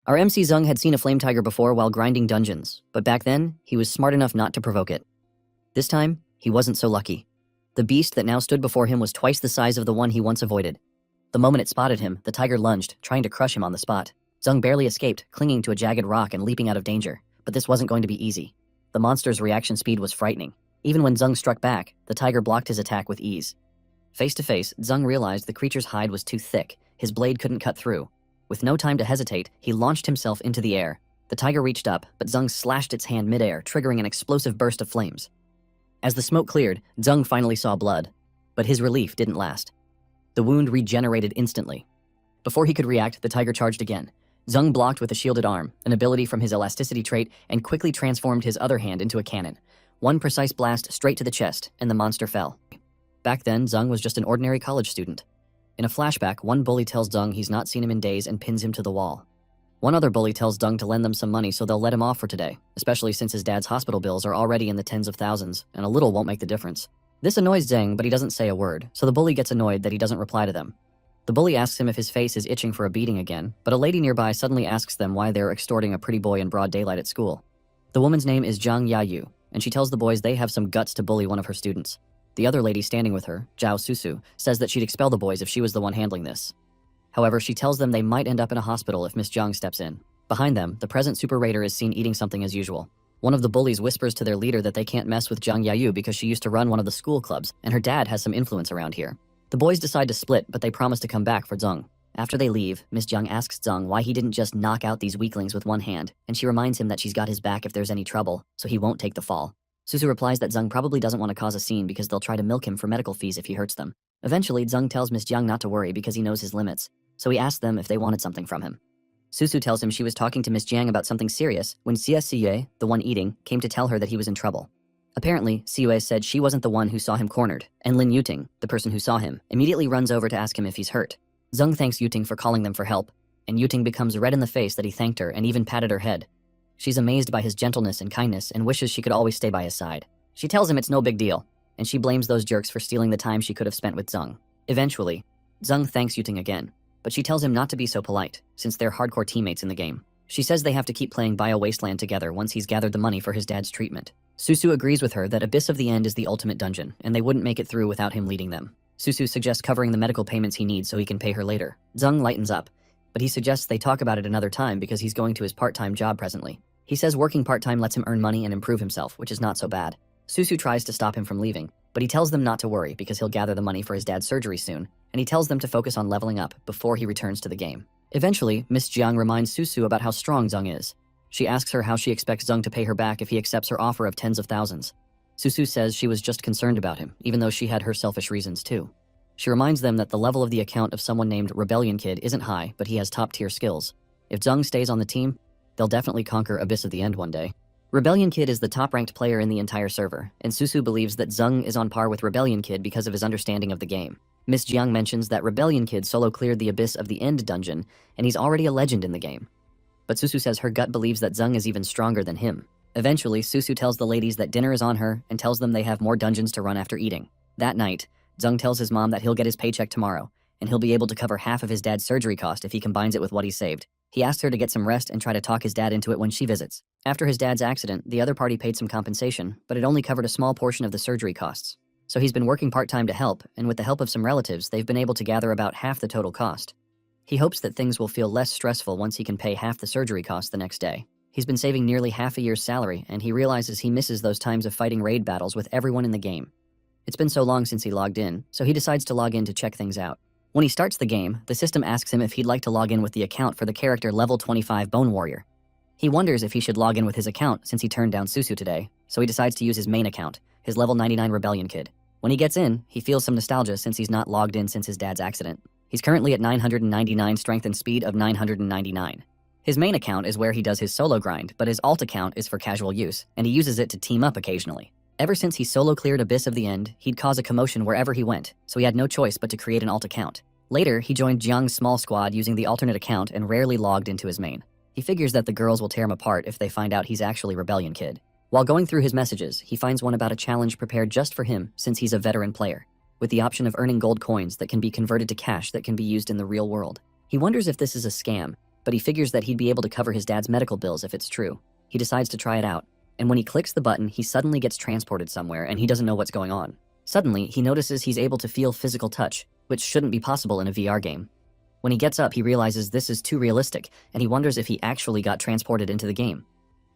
Our MC Zung had seen a flame tiger before while grinding dungeons, but back then, he was smart enough not to provoke it. This time, he wasn't so lucky. The beast that now stood before him was twice the size of the one he once avoided. The moment it spotted him, the tiger lunged, trying to crush him on the spot. Zung barely escaped, clinging to a jagged rock and leaping out of danger, but this wasn't going to be easy. The monster's reaction speed was frightening. Even when Zung struck back, the tiger blocked his attack with ease. Face to face, Zung realized the creature's hide was too thick. His blade couldn't cut through. With no time to hesitate, he launched himself into the air. The tiger reached up, but Zung slashed its hand midair, triggering an explosive burst of flames. As the smoke cleared, Zung finally saw blood, but his relief didn't last. The wound regenerated instantly. Before he could react, the tiger charged again. Zung blocked with a shielded arm, an ability from his elasticity trait, and quickly transformed his other hand into a cannon. One precise blast straight to the chest, and the monster fell. Back then, Zung was just an ordinary college student. In a flashback, one bully tells Zung he's not seen him in days and pins him to the wall. One other bully tells Zung to lend them some money so they'll let him off for today, especially since his dad's hospital bills are already in the tens of thousands, and a little won't make the difference. This annoys Zeng, but he doesn't say a word, so the bully gets annoyed that he doesn't reply to them. The bully asks him if his face is itching for a beating again, but a lady nearby suddenly asks them why they're extorting a pretty boy in broad daylight at school. The woman's name is Zhang Yayu, and she tells the boys they have some guts to bully one of her students. The other lady standing with her, Zhao Susu, says that she'd expel the boys if she was the one handling this. However, she tells them they might end up in a hospital if Miss Zhang steps in. Behind them, the present Super Raider is seen eating something as usual. One of the bullies whispers to their leader that they can't mess with Zhang Yayu because she used to run one of the school clubs, and her dad has some influence around here. The boys decide to split, but they promise to come back for Zhang. After they leave, Miss Zhang asks Zhang why he didn't just knock out these weaklings with one hand, and she reminds him that she's got his back if there's any trouble, so he won't take the fall. Susu replies that Zhang probably doesn't want to cause a scene because they'll try to milk him for medical fees if he hurts them. Eventually, Zhang tells Miss Zhang not to worry because he knows his limits, so he asks them if they wanted something from him. Susu tells him she was talking to Miss Jiang about something serious when Xie Siyue, the one eating, came to tell her that he was in trouble. Apparently, Siyue said she wasn't the one who saw him cornered, and Lin Yuting, the person who saw him, immediately runs over to ask him if he's hurt. Zhang thanks Yuting for calling them for help, and Yuting becomes red in the face that he thanked her and even patted her head. She's amazed by his gentleness and kindness and wishes she could always stay by his side. She tells him it's no big deal, and she blames those jerks for stealing the time she could have spent with Zhang. Eventually, Zhang thanks Yuting again, but she tells him not to be so polite, since they're hardcore teammates in the game. She says they have to keep playing Bio Wasteland together once he's gathered the money for his dad's treatment. Susu agrees with her that Abyss of the End is the ultimate dungeon, and they wouldn't make it through without him leading them. Susu suggests covering the medical payments he needs so he can pay her later. Zhang lightens up, but he suggests they talk about it another time because he's going to his part-time job presently. He says working part-time lets him earn money and improve himself, which is not so bad. Susu tries to stop him from leaving, but he tells them not to worry because he'll gather the money for his dad's surgery soon, and he tells them to focus on leveling up before he returns to the game. Eventually, Miss Jiang reminds Susu about how strong Zhang is. She asks her how she expects Zhang to pay her back if he accepts her offer of tens of thousands. Susu says she was just concerned about him, even though she had her selfish reasons too. She reminds them that the level of the account of someone named Rebellion Kid isn't high, but he has top-tier skills. If Zhang stays on the team, they'll definitely conquer Abyss of the End one day. Rebellion Kid is the top-ranked player in the entire server, and Susu believes that Zhang is on par with Rebellion Kid because of his understanding of the game. Miss Jiang mentions that Rebellion Kid solo cleared the Abyss of the End dungeon, and he's already a legend in the game. But Susu says her gut believes that Zhang is even stronger than him. Eventually, Susu tells the ladies that dinner is on her and tells them they have more dungeons to run after eating. That night, Zhang tells his mom that he'll get his paycheck tomorrow, and he'll be able to cover half of his dad's surgery cost if he combines it with what he saved. He asks her to get some rest and try to talk his dad into it when she visits. After his dad's accident, the other party paid some compensation, but it only covered a small portion of the surgery costs. So he's been working part-time to help, and with the help of some relatives, they've been able to gather about half the total cost. He hopes that things will feel less stressful once he can pay half the surgery cost the next day. He's been saving nearly half a year's salary, and he realizes he misses those times of fighting raid battles with everyone in the game. It's been so long since he logged in, so he decides to log in to check things out. When he starts the game, the system asks him if he'd like to log in with the account for the character level 25 Bone Warrior. He wonders if he should log in with his account since he turned down Susu today, so he decides to use his main account, his level 99 Rebellion Kid. When he gets in, he feels some nostalgia since he's not logged in since his dad's accident. He's currently at 999 strength and speed of 999. His main account is where he does his solo grind, but his alt account is for casual use, and he uses it to team up occasionally. Ever since he solo cleared Abyss of the End, he'd cause a commotion wherever he went, so he had no choice but to create an alt account. Later, he joined Jiang's small squad using the alternate account and rarely logged into his main. He figures that the girls will tear him apart if they find out he's actually Rebellion Kid. While going through his messages, he finds one about a challenge prepared just for him since he's a veteran player, with the option of earning gold coins that can be converted to cash that can be used in the real world. He wonders if this is a scam, but he figures that he'd be able to cover his dad's medical bills if it's true. He decides to try it out, and when he clicks the button, he suddenly gets transported somewhere and he doesn't know what's going on. Suddenly, he notices he's able to feel physical touch, which shouldn't be possible in a VR game. When he gets up, he realizes this is too realistic, and he wonders if he actually got transported into the game.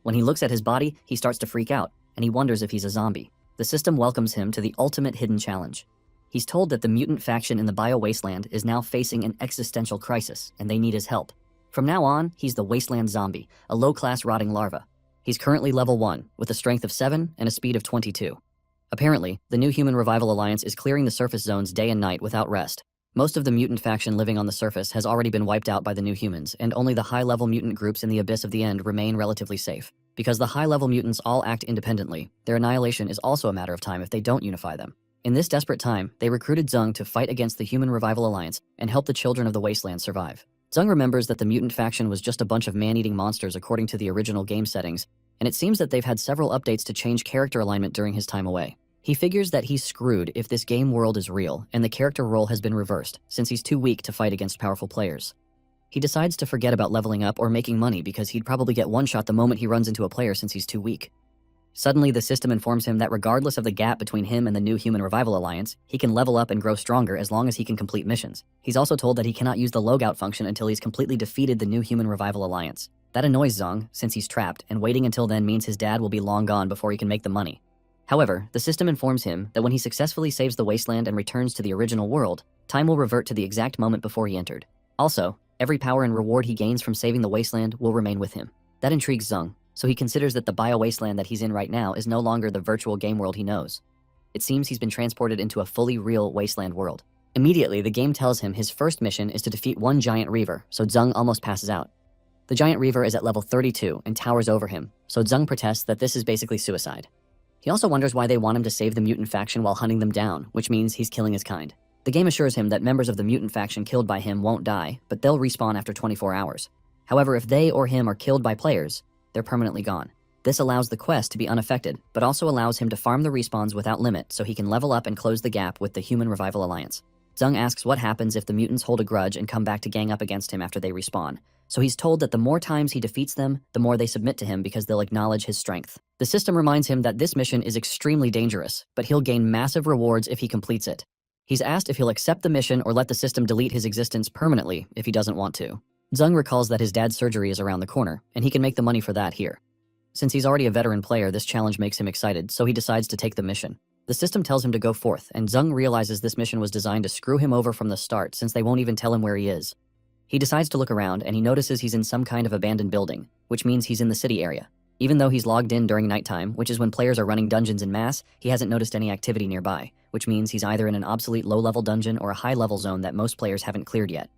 When he looks at his body, he starts to freak out, and he wonders if he's a zombie. The system welcomes him to the ultimate hidden challenge. He's told that the mutant faction in the bio-wasteland is now facing an existential crisis, and they need his help. From now on, he's the wasteland zombie, a low-class rotting larva. He's currently level 1, with a strength of 7 and a speed of 22. Apparently, the New Human Revival Alliance is clearing the surface zones day and night without rest. Most of the mutant faction living on the surface has already been wiped out by the New Humans, and only the high-level mutant groups in the Abyss of the End remain relatively safe. Because the high-level mutants all act independently, their annihilation is also a matter of time if they don't unify them. In this desperate time, they recruited Zung to fight against the Human Revival Alliance and help the children of the wasteland survive. Zung remembers that the mutant faction was just a bunch of man-eating monsters according to the original game settings, and it seems that they've had several updates to change character alignment during his time away. He figures that he's screwed if this game world is real and the character role has been reversed, since he's too weak to fight against powerful players. He decides to forget about leveling up or making money because he'd probably get one-shot the moment he runs into a player since he's too weak. Suddenly, the system informs him that regardless of the gap between him and the New Human Revival Alliance, he can level up and grow stronger as long as he can complete missions. He's also told that he cannot use the logout function until he's completely defeated the New Human Revival Alliance. That annoys Zung, since he's trapped, and waiting until then means his dad will be long gone before he can make the money. However, the system informs him that when he successfully saves the wasteland and returns to the original world, time will revert to the exact moment before he entered. Also, every power and reward he gains from saving the wasteland will remain with him. That intrigues Zung, so he considers that the bio-wasteland that he's in right now is no longer the virtual game world he knows. It seems he's been transported into a fully real wasteland world. Immediately, the game tells him his first mission is to defeat one giant reaver, so Zung almost passes out. The giant reaver is at level 32 and towers over him, so Zung protests that this is basically suicide. He also wonders why they want him to save the mutant faction while hunting them down, which means he's killing his kind. The game assures him that members of the mutant faction killed by him won't die, but they'll respawn after 24 hours. However, if they or him are killed by players, they're permanently gone. This allows the quest to be unaffected, but also allows him to farm the respawns without limit so he can level up and close the gap with the Human Revival Alliance. Zung asks what happens if the mutants hold a grudge and come back to gang up against him after they respawn. So he's told that the more times he defeats them, the more they submit to him because they'll acknowledge his strength. The system reminds him that this mission is extremely dangerous, but he'll gain massive rewards if he completes it. He's asked if he'll accept the mission or let the system delete his existence permanently if he doesn't want to. Zung recalls that his dad's surgery is around the corner, and he can make the money for that here. Since he's already a veteran player, this challenge makes him excited, so he decides to take the mission. The system tells him to go forth, and Zung realizes this mission was designed to screw him over from the start since they won't even tell him where he is. He decides to look around, and he notices he's in some kind of abandoned building, which means he's in the city area. Even though he's logged in during nighttime, which is when players are running dungeons en masse, he hasn't noticed any activity nearby, which means he's either in an obsolete low-level dungeon or a high-level zone that most players haven't cleared yet.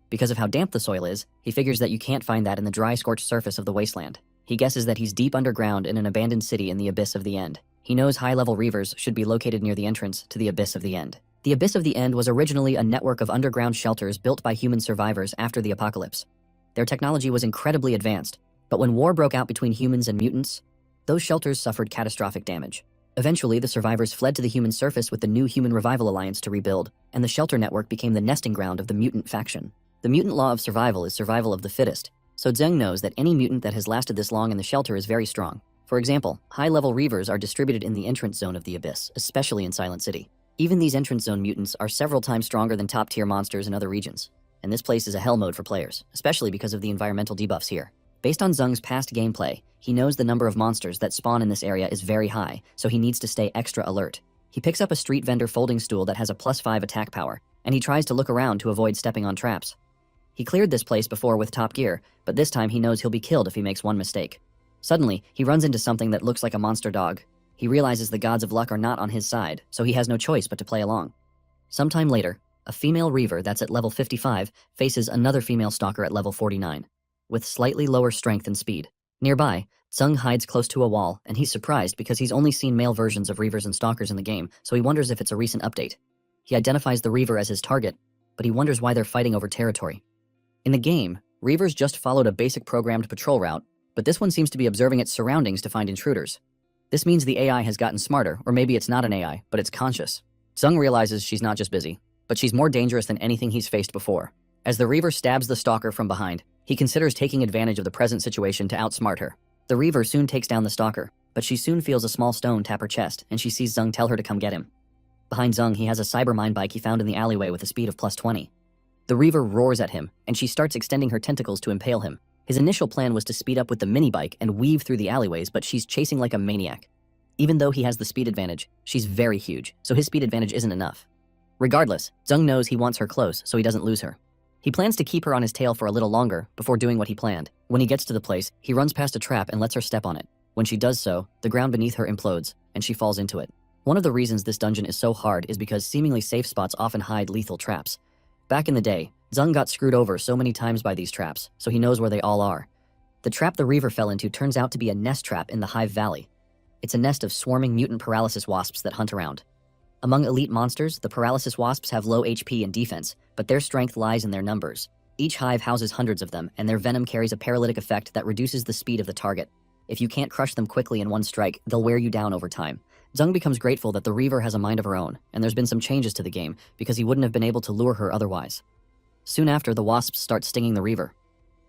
Because of how damp the soil is, he figures that you can't find that in the dry, scorched surface of the wasteland. He guesses that he's deep underground in an abandoned city in the Abyss of the End. He knows high-level reavers should be located near the entrance to the Abyss of the End. The Abyss of the End was originally a network of underground shelters built by human survivors after the apocalypse. Their technology was incredibly advanced, but when war broke out between humans and mutants, those shelters suffered catastrophic damage. Eventually, the survivors fled to the human surface with the New Human Revival Alliance to rebuild, and the shelter network became the nesting ground of the mutant faction. The mutant law of survival is survival of the fittest, so Zeng knows that any mutant that has lasted this long in the shelter is very strong. For example, high-level reavers are distributed in the entrance zone of the Abyss, especially in Silent City. Even these entrance zone mutants are several times stronger than top-tier monsters in other regions. And this place is a hell mode for players, especially because of the environmental debuffs here. Based on Zung's past gameplay, he knows the number of monsters that spawn in this area is very high, so he needs to stay extra alert. He picks up a street vendor folding stool that has a +5 attack power, and he tries to look around to avoid stepping on traps. He cleared this place before with top gear, but this time he knows he'll be killed if he makes one mistake. Suddenly, he runs into something that looks like a monster dog. He realizes the gods of luck are not on his side, so he has no choice but to play along. Sometime later, a female reaver that's at level 55 faces another female stalker at level 49, with slightly lower strength and speed. Nearby, Zung hides close to a wall, and he's surprised because he's only seen male versions of reavers and stalkers in the game, so he wonders if it's a recent update. He identifies the reaver as his target, but he wonders why they're fighting over territory. In the game, reavers just followed a basic programmed patrol route, but this one seems to be observing its surroundings to find intruders. This means the AI has gotten smarter, or maybe it's not an AI, but it's conscious. Zung realizes she's not just busy, but she's more dangerous than anything he's faced before. As the reaver stabs the stalker from behind, He considers taking advantage of the present situation to outsmart her. The Reaver soon takes down the stalker, but she soon feels a small stone tap her chest, and she sees Zung tell her to come get him. Behind Zung, he has a cyber mine bike he found in the alleyway with a speed of +20. The Reaver roars at him, and she starts extending her tentacles to impale him. His initial plan was to speed up with the mini bike and weave through the alleyways, but she's chasing like a maniac. Even though he has the speed advantage, she's very huge, so his speed advantage isn't enough. Regardless, Zung knows he wants her close, so he doesn't lose her. He plans to keep her on his tail for a little longer before doing what he planned. When he gets to the place, he runs past a trap and lets her step on it. When she does so, the ground beneath her implodes, and she falls into it. One of the reasons this dungeon is so hard is because seemingly safe spots often hide lethal traps. Back in the day, Zung got screwed over so many times by these traps, so he knows where they all are. The trap the Reaver fell into turns out to be a nest trap in the Hive Valley. It's a nest of swarming mutant paralysis wasps that hunt around. Among elite monsters, the paralysis wasps have low HP and defense, but their strength lies in their numbers. Each hive houses hundreds of them, and their venom carries a paralytic effect that reduces the speed of the target. If you can't crush them quickly in one strike, they'll wear you down over time. Zung becomes grateful that the Reaver has a mind of her own, and there's been some changes to the game, because he wouldn't have been able to lure her otherwise. Soon after, the wasps start stinging the Reaver.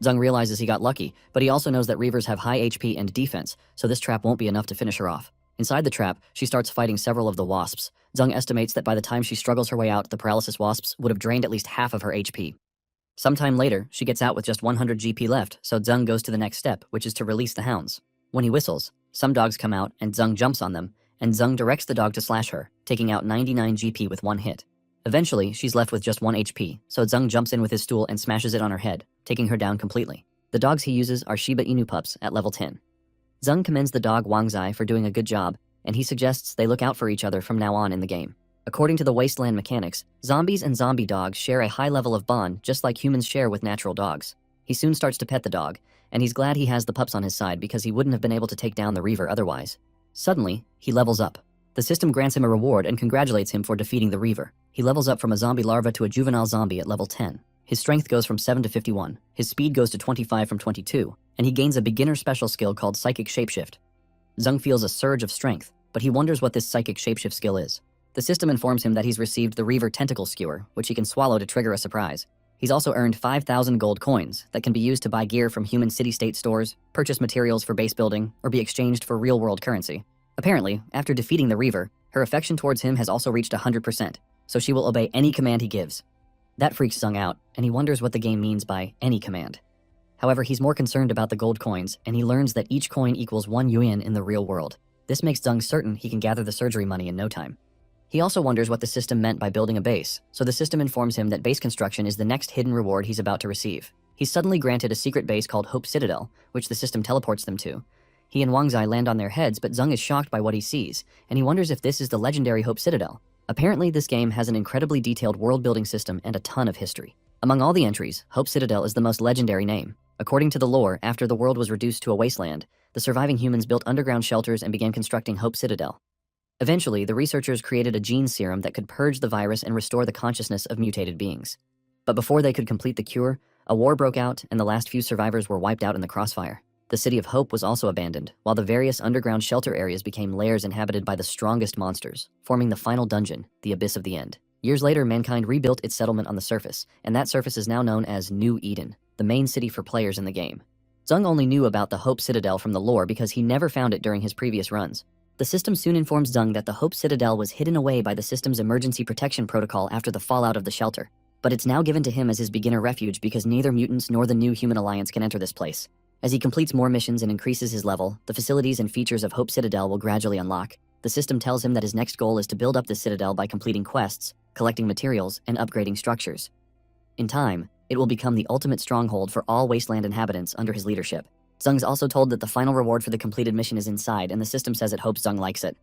Zung realizes he got lucky, but he also knows that Reavers have high HP and defense, so this trap won't be enough to finish her off. Inside the trap, she starts fighting several of the wasps. Zung estimates that by the time she struggles her way out, the paralysis wasps would have drained at least half of her HP. Sometime later, she gets out with just 100 GP left, so Zung goes to the next step, which is to release the hounds. When he whistles, some dogs come out and Zung jumps on them, and Zung directs the dog to slash her, taking out 99 GP with one hit. Eventually, she's left with just 1 HP, so Zung jumps in with his stool and smashes it on her head, taking her down completely. The dogs he uses are Shiba Inu pups at level 10. Zung commends the dog Wangzai for doing a good job, and he suggests they look out for each other from now on in the game. According to the Wasteland mechanics, zombies and zombie dogs share a high level of bond just like humans share with natural dogs. He soon starts to pet the dog, and he's glad he has the pups on his side because he wouldn't have been able to take down the Reaver otherwise. Suddenly, he levels up. The system grants him a reward and congratulates him for defeating the Reaver. He levels up from a zombie larva to a juvenile zombie at level 10. His strength goes from 7 to 51, his speed goes to 25 from 22, and he gains a beginner special skill called Psychic Shapeshift. Zung feels a surge of strength, but he wonders what this Psychic Shapeshift skill is. The system informs him that he's received the Reaver Tentacle Skewer, which he can swallow to trigger a surprise. He's also earned 5,000 gold coins that can be used to buy gear from human city-state stores, purchase materials for base building, or be exchanged for real-world currency. Apparently, after defeating the Reaver, her affection towards him has also reached 100%, so she will obey any command he gives. That freaks Zung out, and he wonders what the game means by any command. However, he's more concerned about the gold coins, and he learns that each coin equals 1 yuan in the real world. This makes Zung certain he can gather the surgery money in no time. He also wonders what the system meant by building a base, so the system informs him that base construction is the next hidden reward he's about to receive. He's suddenly granted a secret base called Hope Citadel, which the system teleports them to. He and Wangzai land on their heads, but Zung is shocked by what he sees, and he wonders if this is the legendary Hope Citadel. Apparently, this game has an incredibly detailed world-building system and a ton of history. Among all the entries, Hope Citadel is the most legendary name. According to the lore, after the world was reduced to a wasteland, the surviving humans built underground shelters and began constructing Hope Citadel. Eventually, the researchers created a gene serum that could purge the virus and restore the consciousness of mutated beings. But before they could complete the cure, a war broke out and the last few survivors were wiped out in the crossfire. The City of Hope was also abandoned, while the various underground shelter areas became lairs inhabited by the strongest monsters, forming the final dungeon, the Abyss of the End. Years later, mankind rebuilt its settlement on the surface, and that surface is now known as New Eden, the main city for players in the game. Zung only knew about the Hope Citadel from the lore because he never found it during his previous runs. The system soon informs Zung that the Hope Citadel was hidden away by the system's emergency protection protocol after the fallout of the shelter. But it's now given to him as his beginner refuge because neither mutants nor the new human alliance can enter this place. As he completes more missions and increases his level, the facilities and features of Hope Citadel will gradually unlock. The system tells him that his next goal is to build up the Citadel by completing quests, collecting materials, and upgrading structures. In time, it will become the ultimate stronghold for all Wasteland inhabitants under his leadership. Zung's also told that the final reward for the completed mission is inside, and the system says it hopes Zung likes it.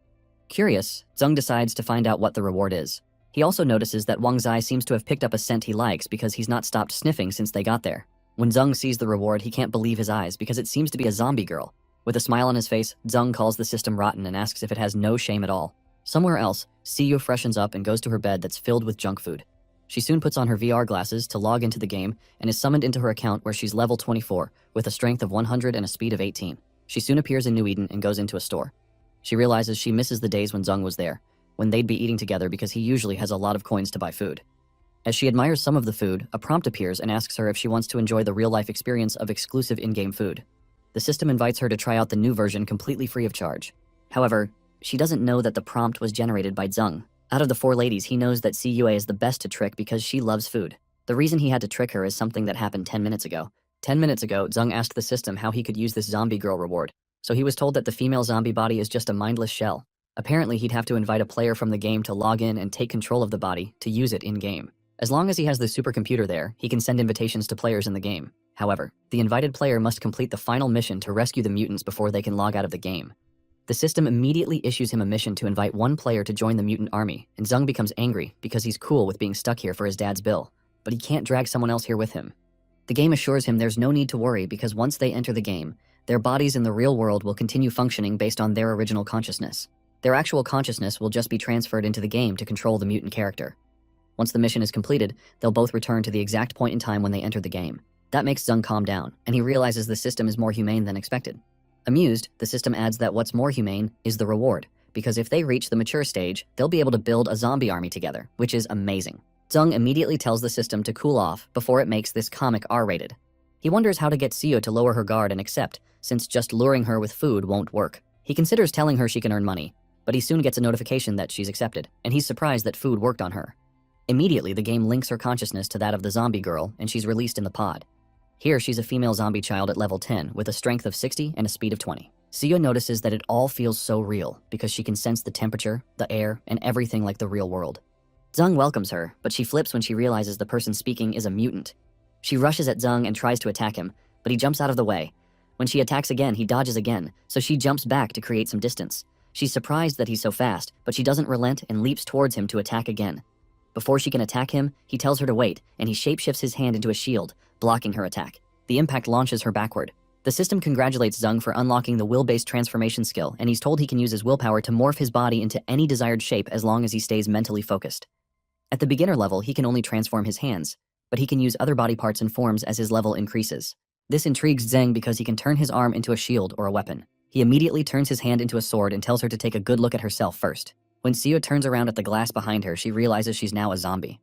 Curious, Zung decides to find out what the reward is. He also notices that Wangzai seems to have picked up a scent he likes because he's not stopped sniffing since they got there. When Zung sees the reward, he can't believe his eyes because it seems to be a zombie girl. With a smile on his face, Zung calls the system rotten and asks if it has no shame at all. Somewhere else, Siyu freshens up and goes to her bed that's filled with junk food. She soon puts on her VR glasses to log into the game and is summoned into her account where she's level 24 with a strength of 100 and a speed of 18. She soon appears in New Eden and goes into a store. She realizes she misses the days when Zung was there, when they'd be eating together because he usually has a lot of coins to buy food. As she admires some of the food, a prompt appears and asks her if she wants to enjoy the real-life experience of exclusive in-game food. The system invites her to try out the new version completely free of charge. However, she doesn't know that the prompt was generated by Zung. Out of the 4 ladies, he knows that Cue is the best to trick because she loves food. The reason he had to trick her is something that happened 10 minutes ago. 10 minutes ago, Zung asked the system how he could use this zombie girl reward. So he was told that the female zombie body is just a mindless shell. Apparently, he'd have to invite a player from the game to log in and take control of the body to use it in-game. As long as he has the supercomputer there, he can send invitations to players in the game. However, the invited player must complete the final mission to rescue the mutants before they can log out of the game. The system immediately issues him a mission to invite 1 player to join the mutant army, and Zung becomes angry because he's cool with being stuck here for his dad's bill, but he can't drag someone else here with him. The game assures him there's no need to worry because once they enter the game, their bodies in the real world will continue functioning based on their original consciousness. Their actual consciousness will just be transferred into the game to control the mutant character. Once the mission is completed, they'll both return to the exact point in time when they entered the game. That makes Zung calm down, and he realizes the system is more humane than expected. Amused, the system adds that what's more humane is the reward, because if they reach the mature stage, they'll be able to build a zombie army together, which is amazing. Zung immediately tells the system to cool off before it makes this comic R-rated. He wonders how to get Cue to lower her guard and accept, since just luring her with food won't work. He considers telling her she can earn money, but he soon gets a notification that she's accepted, and he's surprised that food worked on her. Immediately, the game links her consciousness to that of the zombie girl, and she's released in the pod. Here, she's a female zombie child at level 10 with a strength of 60 and a speed of 20. Cue notices that it all feels so real because she can sense the temperature, the air, and everything like the real world. Zung welcomes her, but she flips when she realizes the person speaking is a mutant. She rushes at Zung and tries to attack him, but he jumps out of the way. When she attacks again, he dodges again, so she jumps back to create some distance. She's surprised that he's so fast, but she doesn't relent and leaps towards him to attack again. Before she can attack him, he tells her to wait, and he shapeshifts his hand into a shield, blocking her attack. The impact launches her backward. The system congratulates Zung for unlocking the will-based transformation skill, and he's told he can use his willpower to morph his body into any desired shape as long as he stays mentally focused. At the beginner level, he can only transform his hands, but he can use other body parts and forms as his level increases. This intrigues Zeng because he can turn his arm into a shield or a weapon. He immediately turns his hand into a sword and tells her to take a good look at herself first. When Cue turns around at the glass behind her, she realizes she's now a zombie.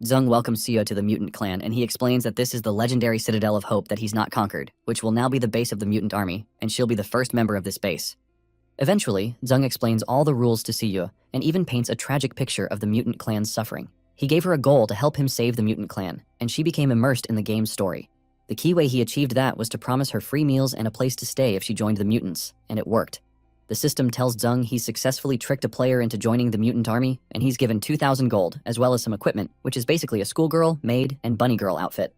Zung welcomes Cue to the mutant clan, and he explains that this is the legendary Citadel of Hope that he's not conquered, which will now be the base of the mutant army, and she'll be the first member of this base. Eventually, Zung explains all the rules to Cue, and even paints a tragic picture of the mutant clan's suffering. He gave her a goal to help him save the mutant clan, and she became immersed in the game's story. The key way he achieved that was to promise her free meals and a place to stay if she joined the mutants, and it worked. The system tells Zung he's successfully tricked a player into joining the mutant army, and he's given 2,000 gold, as well as some equipment, which is basically a schoolgirl, maid, and bunny girl outfit.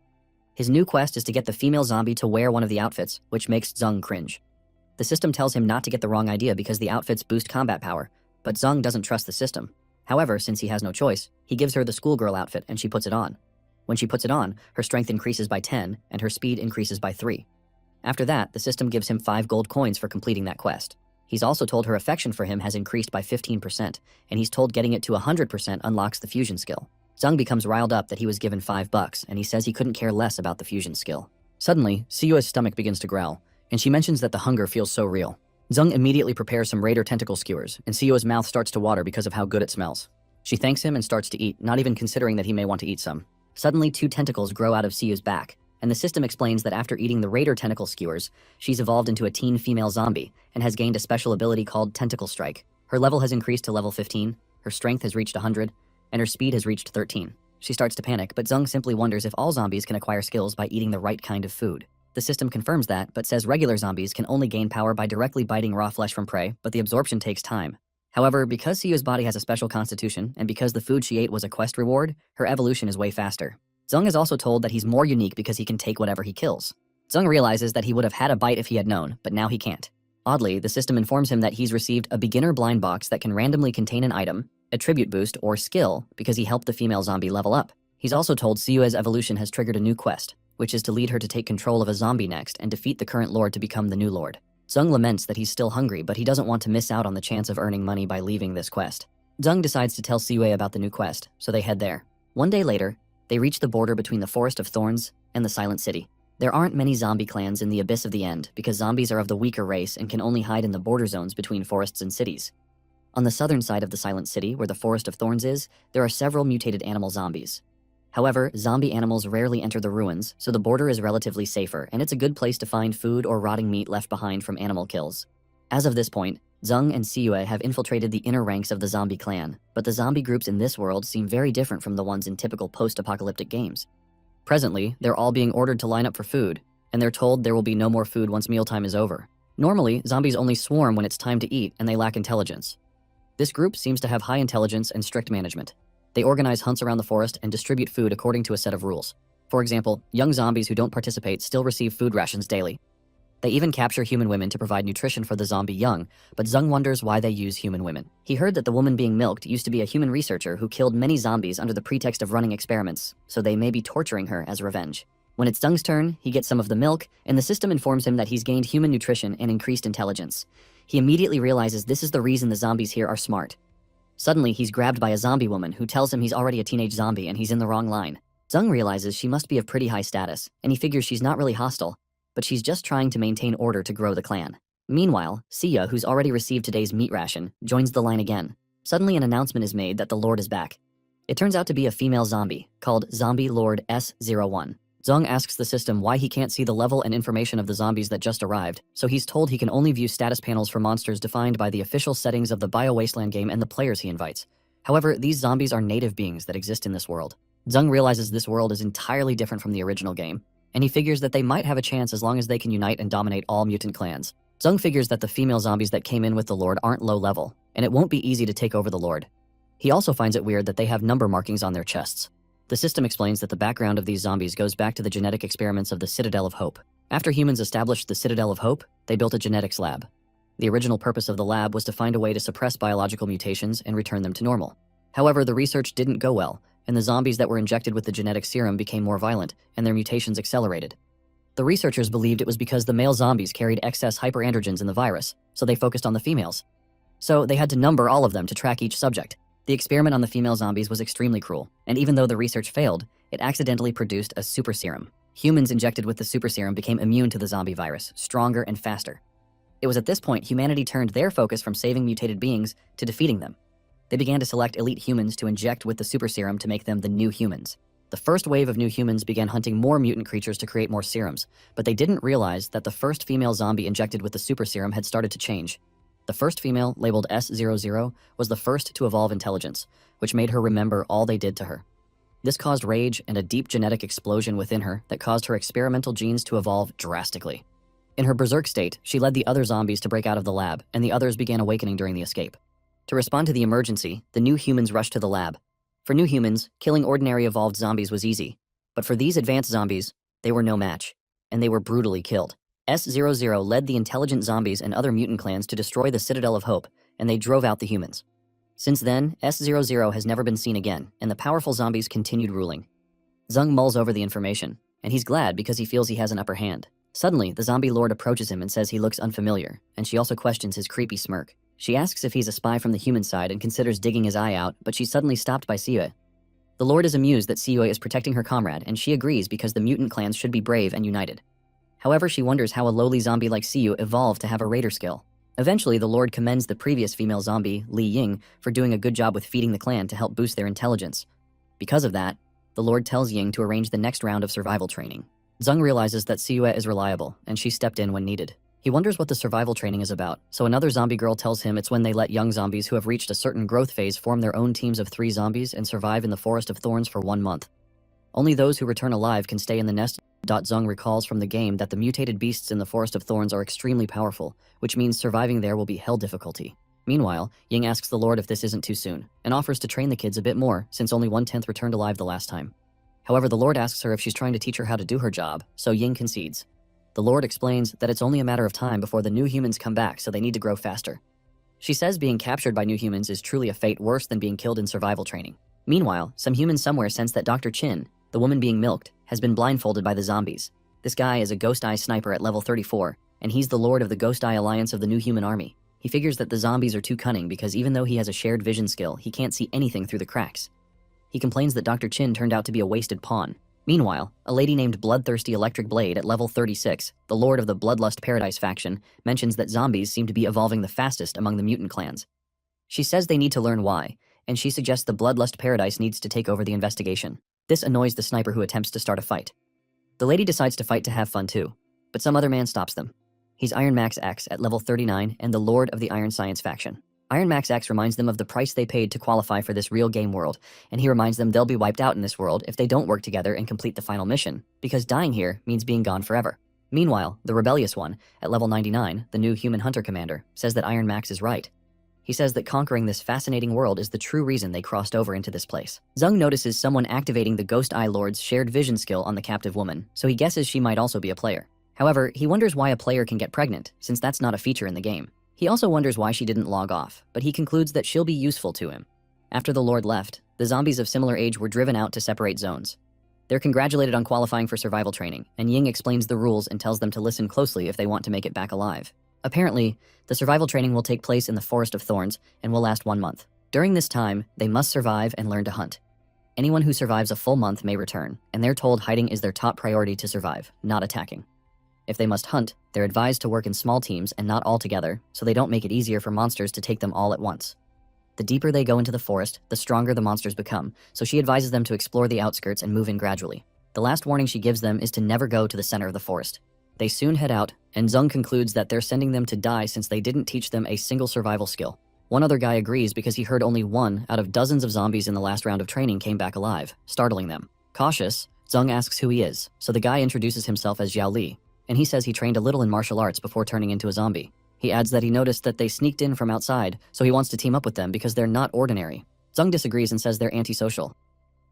His new quest is to get the female zombie to wear one of the outfits, which makes Zung cringe. The system tells him not to get the wrong idea because the outfits boost combat power, but Zung doesn't trust the system. However, since he has no choice, he gives her the schoolgirl outfit and she puts it on. When she puts it on, her strength increases by 10 and her speed increases by 3. After that, the system gives him 5 gold coins for completing that quest. He's also told her affection for him has increased by 15%, and he's told getting it to 100% unlocks the fusion skill. Zung becomes riled up that he was given $5, and he says he couldn't care less about the fusion skill. Suddenly, Ciu's stomach begins to growl, and she mentions that the hunger feels so real. Zung immediately prepares some raider tentacle skewers, and Ciu's mouth starts to water because of how good it smells. She thanks him and starts to eat, not even considering that he may want to eat some. Suddenly, 2 tentacles grow out of Ciu's back, and the system explains that after eating the raider tentacle skewers, she's evolved into a teen female zombie and has gained a special ability called Tentacle Strike. Her level has increased to level 15, her strength has reached 100, and her speed has reached 13. She starts to panic, but Zung simply wonders if all zombies can acquire skills by eating the right kind of food. The system confirms that, but says regular zombies can only gain power by directly biting raw flesh from prey, but the absorption takes time. However, because Ciu's body has a special constitution, and because the food she ate was a quest reward, her evolution is way faster. Zung is also told that he's more unique because he can take whatever he kills. Zung realizes that he would have had a bite if he had known, but now he can't. Oddly, the system informs him that he's received a beginner blind box that can randomly contain an item, attribute boost, or skill because he helped the female zombie level up. He's also told Ciu's evolution has triggered a new quest, which is to lead her to take control of a zombie next and defeat the current lord to become the new lord. Zung laments that he's still hungry, but he doesn't want to miss out on the chance of earning money by leaving this quest. Zung decides to tell Ciu about the new quest, so they head there. One day later, they reach the border between the Forest of Thorns and the Silent City. There aren't many zombie clans in the Abyss of the End because zombies are of the weaker race and can only hide in the border zones between forests and cities. On the southern side of the Silent City, where the Forest of Thorns is, there are several mutated animal zombies. However, zombie animals rarely enter the ruins, so the border is relatively safer, and it's a good place to find food or rotting meat left behind from animal kills. As of this point, Zheng and Siyue have infiltrated the inner ranks of the zombie clan, but the zombie groups in this world seem very different from the ones in typical post-apocalyptic games. Presently, they're all being ordered to line up for food, and they're told there will be no more food once mealtime is over. Normally, zombies only swarm when it's time to eat and they lack intelligence. This group seems to have high intelligence and strict management. They organize hunts around the forest and distribute food according to a set of rules. For example, young zombies who don't participate still receive food rations daily. They even capture human women to provide nutrition for the zombie young, but Zheng wonders why they use human women. He heard that the woman being milked used to be a human researcher who killed many zombies under the pretext of running experiments, so they may be torturing her as revenge. When it's Zheng's turn, he gets some of the milk, and the system informs him that he's gained human nutrition and increased intelligence. He immediately realizes this is the reason the zombies here are smart. Suddenly, he's grabbed by a zombie woman who tells him he's already a teenage zombie and he's in the wrong line. Zheng realizes she must be of pretty high status, and he figures she's not really hostile, but she's just trying to maintain order to grow the clan. Meanwhile, Sia, who's already received today's meat ration, joins the line again. Suddenly, an announcement is made that the Lord is back. It turns out to be a female zombie, called Zombie Lord S01. Zheng asks the system why he can't see the level and information of the zombies that just arrived, so he's told he can only view status panels for monsters defined by the official settings of the Bio Wasteland game and the players he invites. However, these zombies are native beings that exist in this world. Zheng realizes this world is entirely different from the original game, and he figures that they might have a chance as long as they can unite and dominate all mutant clans. Zheng figures that the female zombies that came in with the Lord aren't low level, and it won't be easy to take over the Lord. He also finds it weird that they have number markings on their chests. The system explains that the background of these zombies goes back to the genetic experiments of the Citadel of Hope. After humans established the Citadel of Hope, they built a genetics lab. The original purpose of the lab was to find a way to suppress biological mutations and return them to normal. However, the research didn't go well, and the zombies that were injected with the genetic serum became more violent, and their mutations accelerated. The researchers believed it was because the male zombies carried excess hyperandrogens in the virus, so they focused on the females. So they had to number all of them to track each subject. The experiment on the female zombies was extremely cruel, and even though the research failed, it accidentally produced a super serum. Humans injected with the super serum became immune to the zombie virus, stronger and faster. It was at this point humanity turned their focus from saving mutated beings to defeating them. They began to select elite humans to inject with the super serum to make them the new humans. The first wave of new humans began hunting more mutant creatures to create more serums, but they didn't realize that the first female zombie injected with the super serum had started to change. The first female, labeled S00, was the first to evolve intelligence, which made her remember all they did to her. This caused rage and a deep genetic explosion within her that caused her experimental genes to evolve drastically. In her berserk state, she led the other zombies to break out of the lab, and the others began awakening during the escape. To respond to the emergency, the new humans rushed to the lab. For new humans, killing ordinary evolved zombies was easy, but for these advanced zombies, they were no match, and they were brutally killed. S00 led the intelligent zombies and other mutant clans to destroy the Citadel of Hope, and they drove out the humans. Since then, S00 has never been seen again, and the powerful zombies continued ruling. Zheng mulls over the information, and he's glad because he feels he has an upper hand. Suddenly, the zombie lord approaches him and says he looks unfamiliar, and she also questions his creepy smirk. She asks if he's a spy from the human side and considers digging his eye out, but she's suddenly stopped by Siyue. The lord is amused that Siyue is protecting her comrade, and she agrees because the mutant clans should be brave and united. However, she wonders how a lowly zombie like Siyue evolved to have a raider skill. Eventually, the Lord commends the previous female zombie, Li Ying, for doing a good job with feeding the clan to help boost their intelligence. Because of that, the Lord tells Ying to arrange the next round of survival training. Zheng realizes that Siyue is reliable, and she stepped in when needed. He wonders what the survival training is about, so another zombie girl tells him it's when they let young zombies who have reached a certain growth phase form their own teams of 3 zombies and survive in the Forest of Thorns for 1 month. Only those who return alive can stay in the nest. Zheng recalls from the game that the mutated beasts in the Forest of Thorns are extremely powerful, which means surviving there will be hell difficulty. Meanwhile, Ying asks the Lord if this isn't too soon, and offers to train the kids a bit more since only 1/10 returned alive the last time. However, the Lord asks her if she's trying to teach her how to do her job, so Ying concedes. The Lord explains that it's only a matter of time before the new humans come back, so they need to grow faster. She says being captured by new humans is truly a fate worse than being killed in survival training. Meanwhile, some humans somewhere sense that Dr. Chin, the woman being milked, has been blindfolded by the zombies. This guy is a Ghost Eye sniper at level 34, and he's the lord of the Ghost Eye Alliance of the New Human Army. He figures that the zombies are too cunning because even though he has a shared vision skill, he can't see anything through the cracks. He complains that Dr. Chin turned out to be a wasted pawn. Meanwhile, a lady named Bloodthirsty Electric Blade at level 36, the lord of the Bloodlust Paradise faction, mentions that zombies seem to be evolving the fastest among the mutant clans. She says they need to learn why, and she suggests the Bloodlust Paradise needs to take over the investigation. This annoys the sniper who attempts to start a fight. The lady decides to fight to have fun too, but some other man stops them. He's Iron Max X at level 39 and the Lord of the Iron Science faction. Iron Max X reminds them of the price they paid to qualify for this real game world, and he reminds them they'll be wiped out in this world if they don't work together and complete the final mission, because dying here means being gone forever. Meanwhile, the rebellious one, at level 99, the new human hunter commander, says that Iron Max is right. He says that conquering this fascinating world is the true reason they crossed over into this place. Zung notices someone activating the Ghost Eye Lord's shared vision skill on the captive woman, so he guesses she might also be a player. However, he wonders why a player can get pregnant, since that's not a feature in the game. He also wonders why she didn't log off, but he concludes that she'll be useful to him. After the Lord left, the zombies of similar age were driven out to separate zones. They're congratulated on qualifying for survival training, and Ying explains the rules and tells them to listen closely if they want to make it back alive. Apparently, the survival training will take place in the Forest of Thorns and will last 1 month. During this time, they must survive and learn to hunt. Anyone who survives a full month may return, and they're told hiding is their top priority to survive, not attacking. If they must hunt, they're advised to work in small teams and not all together, so they don't make it easier for monsters to take them all at once. The deeper they go into the forest, the stronger the monsters become, so she advises them to explore the outskirts and move in gradually. The last warning she gives them is to never go to the center of the forest. They soon head out, and Zung concludes that they're sending them to die since they didn't teach them a single survival skill. One other guy agrees because he heard only one out of dozens of zombies in the last round of training came back alive, startling them. Cautious, Zung asks who he is, so the guy introduces himself as Xiao Li, and he says he trained a little in martial arts before turning into a zombie. He adds that he noticed that they sneaked in from outside, so he wants to team up with them because they're not ordinary. Zung disagrees and says they're antisocial.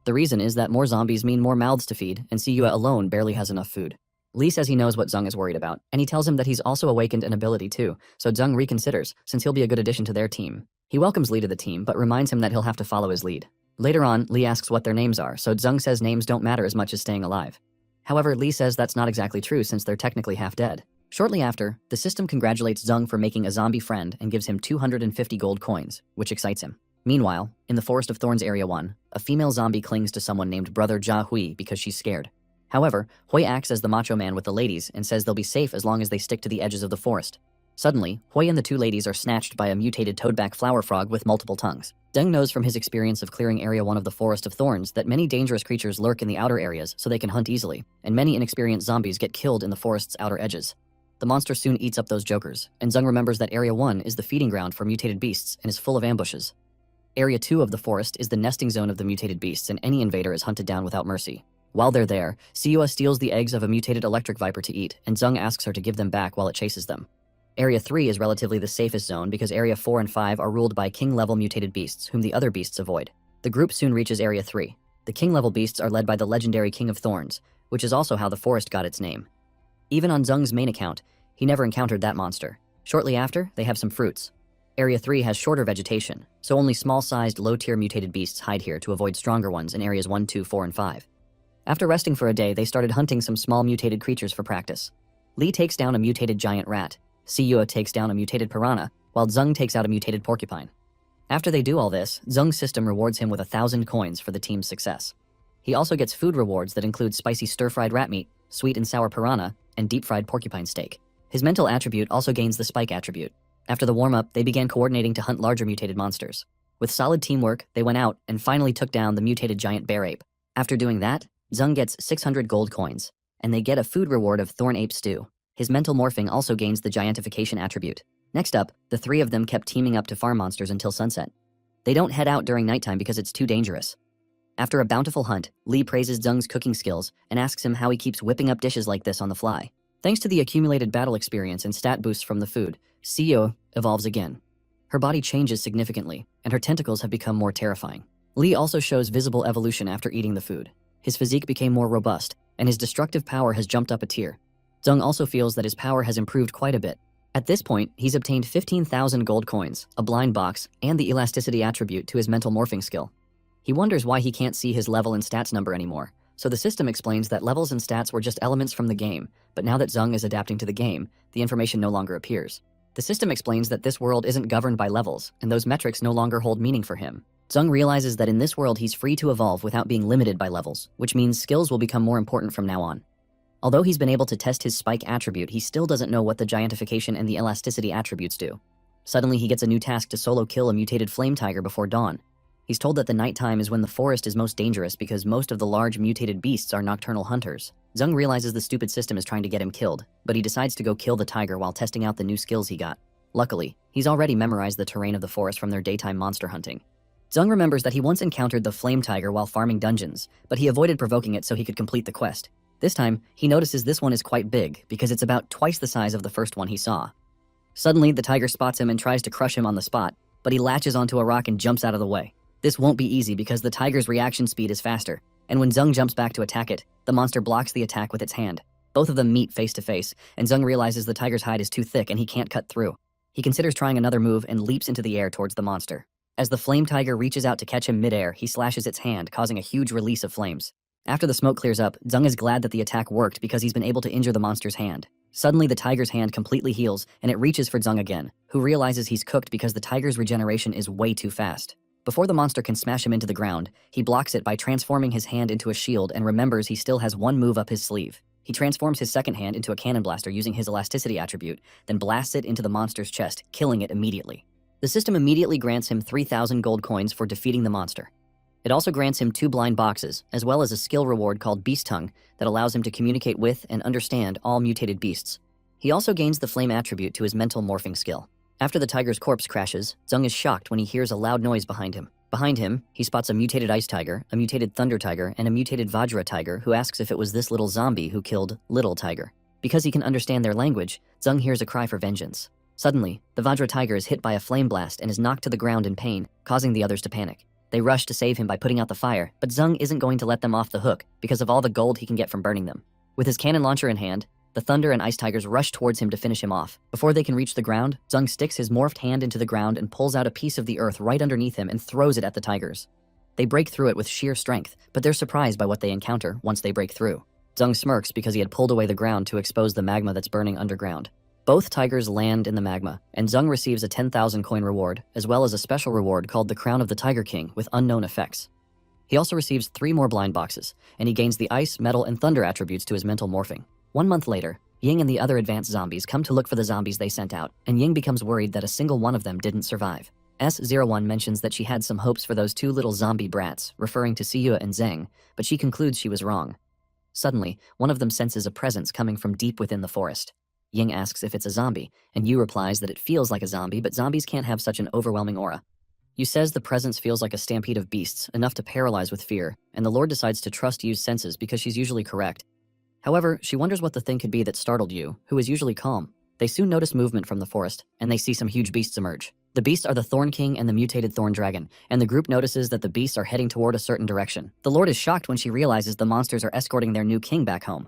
The reason is that more zombies mean more mouths to feed, and Siyue alone barely has enough food. Li says he knows what Zung is worried about, and he tells him that he's also awakened an ability too, so Zung reconsiders, since he'll be a good addition to their team. He welcomes Li to the team, but reminds him that he'll have to follow his lead. Later on, Li asks what their names are, so Zung says names don't matter as much as staying alive. However, Li says that's not exactly true since they're technically half dead. Shortly after, the system congratulates Zung for making a zombie friend and gives him 250 gold coins, which excites him. Meanwhile, in the Forest of Thorns Area 1, a female zombie clings to someone named Brother Jia Hui because she's scared. However, Hui acts as the macho man with the ladies and says they'll be safe as long as they stick to the edges of the forest. Suddenly, Hui and the two ladies are snatched by a mutated toadback flower frog with multiple tongues. Zeng knows from his experience of clearing Area 1 of the Forest of Thorns that many dangerous creatures lurk in the outer areas so they can hunt easily, and many inexperienced zombies get killed in the forest's outer edges. The monster soon eats up those jokers, and Zeng remembers that Area 1 is the feeding ground for mutated beasts and is full of ambushes. Area 2 of the forest is the nesting zone of the mutated beasts, and any invader is hunted down without mercy. While they're there, Siyue steals the eggs of a mutated electric viper to eat, and Zeng asks her to give them back while it chases them. Area 3 is relatively the safest zone because Area 4 and 5 are ruled by king-level mutated beasts, whom the other beasts avoid. The group soon reaches Area 3. The king-level beasts are led by the legendary King of Thorns, which is also how the forest got its name. Even on Zeng's main account, he never encountered that monster. Shortly after, they have some fruits. Area 3 has shorter vegetation, so only small-sized, low-tier mutated beasts hide here to avoid stronger ones in Areas 1, 2, 4, and 5. After resting for a day, they started hunting some small mutated creatures for practice. Li takes down a mutated giant rat. Siyue takes down a mutated piranha, while Zeng takes out a mutated porcupine. After they do all this, Zeng's system rewards him with 1,000 coins for the team's success. He also gets food rewards that include spicy stir-fried rat meat, sweet and sour piranha, and deep-fried porcupine steak. His mental attribute also gains the spike attribute. After the warm-up, they began coordinating to hunt larger mutated monsters. With solid teamwork, they went out and finally took down the mutated giant bear ape. After doing that, Zeng gets 600 gold coins, and they get a food reward of thorn ape stew. His mental morphing also gains the giantification attribute. Next up, the three of them kept teaming up to farm monsters until sunset. They don't head out during nighttime because it's too dangerous. After a bountiful hunt, Li praises Zeng's cooking skills and asks him how he keeps whipping up dishes like this on the fly. Thanks to the accumulated battle experience and stat boosts from the food, Siyue evolves again. Her body changes significantly, and her tentacles have become more terrifying. Li also shows visible evolution after eating the food. His physique became more robust, and his destructive power has jumped up a tier. Zeng also feels that his power has improved quite a bit. At this point, he's obtained 15,000 gold coins, a blind box, and the elasticity attribute to his mental morphing skill. He wonders why he can't see his level and stats number anymore, so the system explains that levels and stats were just elements from the game, but now that Zeng is adapting to the game, the information no longer appears. The system explains that this world isn't governed by levels, and those metrics no longer hold meaning for him. Zeng realizes that in this world he's free to evolve without being limited by levels, which means skills will become more important from now on. Although he's been able to test his spike attribute, he still doesn't know what the giantification and the elasticity attributes do. Suddenly he gets a new task to solo kill a mutated flame tiger before dawn. He's told that the nighttime is when the forest is most dangerous because most of the large mutated beasts are nocturnal hunters. Zung realizes the stupid system is trying to get him killed, but he decides to go kill the tiger while testing out the new skills he got. Luckily, he's already memorized the terrain of the forest from their daytime monster hunting. Zung remembers that he once encountered the flame tiger while farming dungeons, but he avoided provoking it so he could complete the quest. This time, he notices this one is quite big because it's about twice the size of the first one he saw. Suddenly, the tiger spots him and tries to crush him on the spot, but he latches onto a rock and jumps out of the way. This won't be easy because the tiger's reaction speed is faster, and when Zung jumps back to attack it, the monster blocks the attack with its hand. Both of them meet face to face, and Zung realizes the tiger's hide is too thick and he can't cut through. He considers trying another move and leaps into the air towards the monster. As the flame tiger reaches out to catch him midair, he slashes its hand, causing a huge release of flames. After the smoke clears up, Zung is glad that the attack worked because he's been able to injure the monster's hand. Suddenly, the tiger's hand completely heals, and it reaches for Zung again, who realizes he's cooked because the tiger's regeneration is way too fast. Before the monster can smash him into the ground, he blocks it by transforming his hand into a shield and remembers he still has one move up his sleeve. He transforms his second hand into a cannon blaster using his elasticity attribute, then blasts it into the monster's chest, killing it immediately. The system immediately grants him 3,000 gold coins for defeating the monster. It also grants him 2 blind boxes, as well as a skill reward called Beast Tongue that allows him to communicate with and understand all mutated beasts. He also gains the flame attribute to his mental morphing skill. After the tiger's corpse crashes, Zung is shocked when he hears a loud noise behind him. Behind him, he spots a mutated ice tiger, a mutated thunder tiger, and a mutated Vajra tiger who asks if it was this little zombie who killed Little Tiger. Because he can understand their language, Zung hears a cry for vengeance. Suddenly, the Vajra tiger is hit by a flame blast and is knocked to the ground in pain, causing the others to panic. They rush to save him by putting out the fire, but Zung isn't going to let them off the hook because of all the gold he can get from burning them. With his cannon launcher in hand, the thunder and ice tigers rush towards him to finish him off. Before they can reach the ground, Zung sticks his morphed hand into the ground and pulls out a piece of the earth right underneath him and throws it at the tigers. They break through it with sheer strength, but they're surprised by what they encounter once they break through. Zung smirks because he had pulled away the ground to expose the magma that's burning underground. Both tigers land in the magma, and Zung receives a 10,000 coin reward, as well as a special reward called the Crown of the Tiger King with unknown effects. He also receives 3 more blind boxes, and he gains the ice, metal, and thunder attributes to his mental morphing. 1 month later, Ying and the other advanced zombies come to look for the zombies they sent out, and Ying becomes worried that a single one of them didn't survive. S01 mentions that she had some hopes for those 2 little zombie brats, referring to Siyue and Zheng, but she concludes she was wrong. Suddenly, one of them senses a presence coming from deep within the forest. Ying asks if it's a zombie, and Yu replies that it feels like a zombie, but zombies can't have such an overwhelming aura. Yu says the presence feels like a stampede of beasts, enough to paralyze with fear, and the Lord decides to trust Yu's senses because she's usually correct. However, she wonders what the thing could be that startled Yu, who is usually calm. They soon notice movement from the forest, and they see some huge beasts emerge. The beasts are the Thorn King and the mutated Thorn Dragon, and the group notices that the beasts are heading toward a certain direction. The Lord is shocked when she realizes the monsters are escorting their new king back home.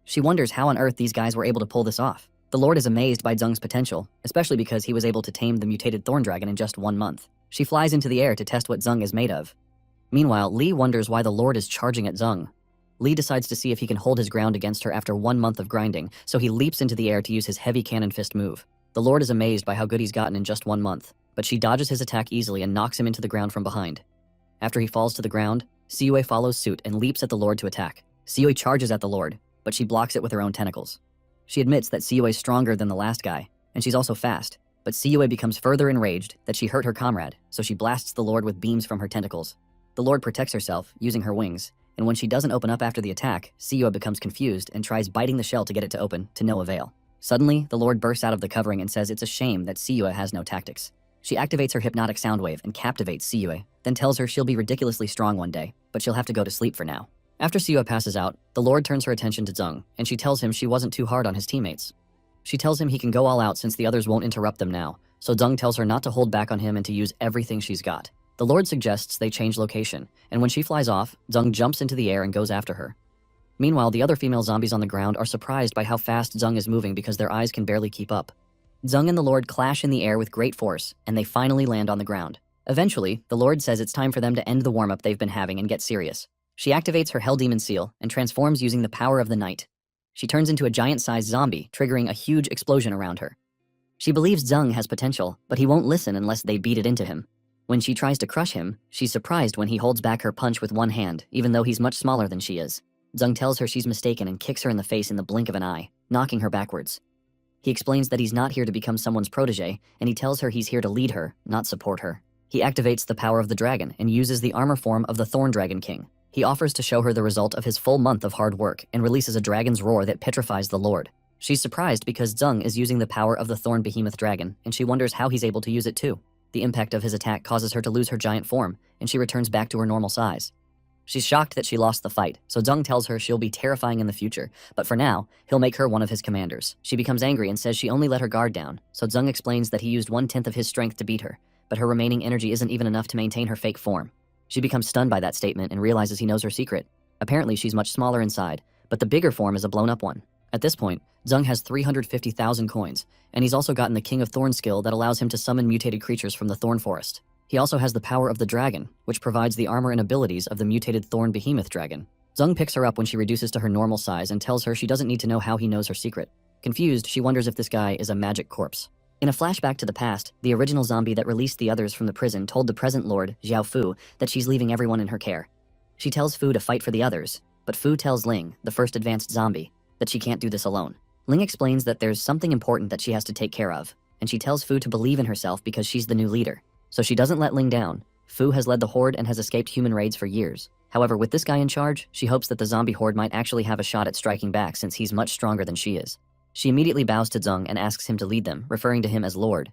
She wonders how on earth these guys were able to pull this off. The Lord is amazed by Zung's potential, especially because he was able to tame the mutated Thorn Dragon in just 1 month. She flies into the air to test what Zung is made of. Meanwhile, Lee wonders why the Lord is charging at Zung. Lee decides to see if he can hold his ground against her after 1 month of grinding, so he leaps into the air to use his heavy cannon fist move. The Lord is amazed by how good he's gotten in just 1 month, but she dodges his attack easily and knocks him into the ground from behind. After he falls to the ground, Siyue follows suit and leaps at the Lord to attack. Siyue charges at the Lord, but she blocks it with her own tentacles. She admits that Siyue is stronger than the last guy, and she's also fast, but Siyue becomes further enraged that she hurt her comrade, so she blasts the Lord with beams from her tentacles. The Lord protects herself, using her wings, and when she doesn't open up after the attack, Siyue becomes confused and tries biting the shell to get it to open, to no avail. Suddenly, the Lord bursts out of the covering and says it's a shame that Siyue has no tactics. She activates her hypnotic sound wave and captivates Siyue, then tells her she'll be ridiculously strong one day, but she'll have to go to sleep for now. After Siyue passes out, the Lord turns her attention to Zung, and she tells him she wasn't too hard on his teammates. She tells him he can go all out since the others won't interrupt them now, so Zung tells her not to hold back on him and to use everything she's got. The Lord suggests they change location, and when she flies off, Zung jumps into the air and goes after her. Meanwhile, the other female zombies on the ground are surprised by how fast Zung is moving because their eyes can barely keep up. Zung and the Lord clash in the air with great force, and they finally land on the ground. Eventually, the Lord says it's time for them to end the warm-up they've been having and get serious. She activates her Hell Demon Seal and transforms using the power of the night. She turns into a giant-sized zombie, triggering a huge explosion around her. She believes Zung has potential, but he won't listen unless they beat it into him. When she tries to crush him, she's surprised when he holds back her punch with one hand, even though he's much smaller than she is. Zung tells her she's mistaken and kicks her in the face in the blink of an eye, knocking her backwards. He explains that he's not here to become someone's protege, and he tells her he's here to lead her, not support her. He activates the power of the dragon and uses the armor form of the Thorn Dragon King. He offers to show her the result of his full month of hard work and releases a dragon's roar that petrifies the Lord. She's surprised because Zung is using the power of the Thorn Behemoth Dragon, and she wonders how he's able to use it too. The impact of his attack causes her to lose her giant form, and she returns back to her normal size. She's shocked that she lost the fight, so Zung tells her she'll be terrifying in the future, but for now, he'll make her one of his commanders. She becomes angry and says she only let her guard down, so Zung explains that he used 1/10 of his strength to beat her, but her remaining energy isn't even enough to maintain her fake form. She becomes stunned by that statement and realizes he knows her secret. Apparently, she's much smaller inside, but the bigger form is a blown-up one. At this point, Zung has 350,000 coins, and he's also gotten the King of Thorns skill that allows him to summon mutated creatures from the Thorn Forest. He also has the power of the dragon, which provides the armor and abilities of the mutated Thorn Behemoth Dragon. Zung picks her up when she reduces to her normal size and tells her she doesn't need to know how he knows her secret. Confused, she wonders if this guy is a magic corpse. In a flashback to the past, the original zombie that released the others from the prison told the present Lord, Xiao Fu, that she's leaving everyone in her care. She tells Fu to fight for the others, but Fu tells Ling, the first advanced zombie, that she can't do this alone. Ling explains that there's something important that she has to take care of, and she tells Fu to believe in herself because she's the new leader. So she doesn't let Ling down. Fu has led the horde and has escaped human raids for years. However, with this guy in charge, she hopes that the zombie horde might actually have a shot at striking back since he's much stronger than she is. She immediately bows to Zung and asks him to lead them, referring to him as Lord.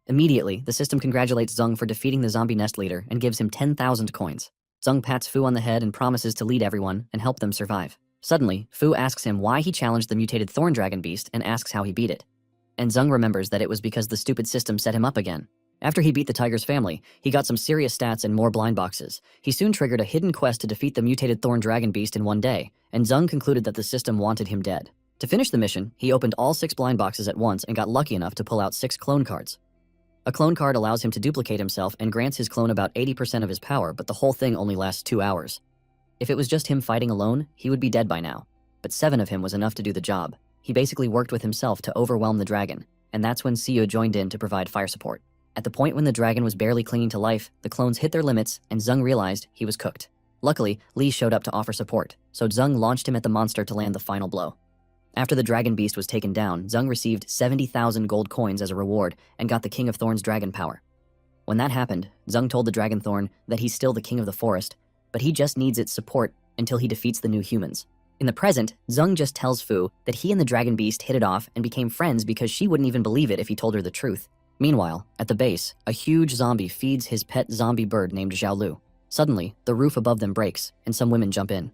Immediately, the system congratulates Zung for defeating the zombie nest leader and gives him 10,000 coins. Zung pats Fu on the head and promises to lead everyone and help them survive. Suddenly, Fu asks him why he challenged the mutated Thorn Dragon Beast and asks how he beat it. And Zung remembers that it was because the stupid system set him up again. After he beat the tiger's family, he got some serious stats and more blind boxes. He soon triggered a hidden quest to defeat the mutated Thorn Dragon Beast in one day, and Zung concluded that the system wanted him dead. To finish the mission, he opened all 6 blind boxes at once and got lucky enough to pull out 6 clone cards. A clone card allows him to duplicate himself and grants his clone about 80% of his power, but the whole thing only lasts 2 hours. If it was just him fighting alone, he would be dead by now. But 7 of him was enough to do the job. He basically worked with himself to overwhelm the dragon, and that's when Siyu joined in to provide fire support. At the point when the dragon was barely clinging to life, the clones hit their limits and Zung realized he was cooked. Luckily, Li showed up to offer support, so Zung launched him at the monster to land the final blow. After the dragon beast was taken down, Zung received 70,000 gold coins as a reward and got the King of Thorns dragon power. When that happened, Zung told the Dragon Thorn that he's still the king of the forest, but he just needs its support until he defeats the new humans. In the present, Zung just tells Fu that he and the dragon beast hit it off and became friends because she wouldn't even believe it if he told her the truth. Meanwhile, at the base, a huge zombie feeds his pet zombie bird named Xiaolu. Suddenly, the roof above them breaks, and some women jump in.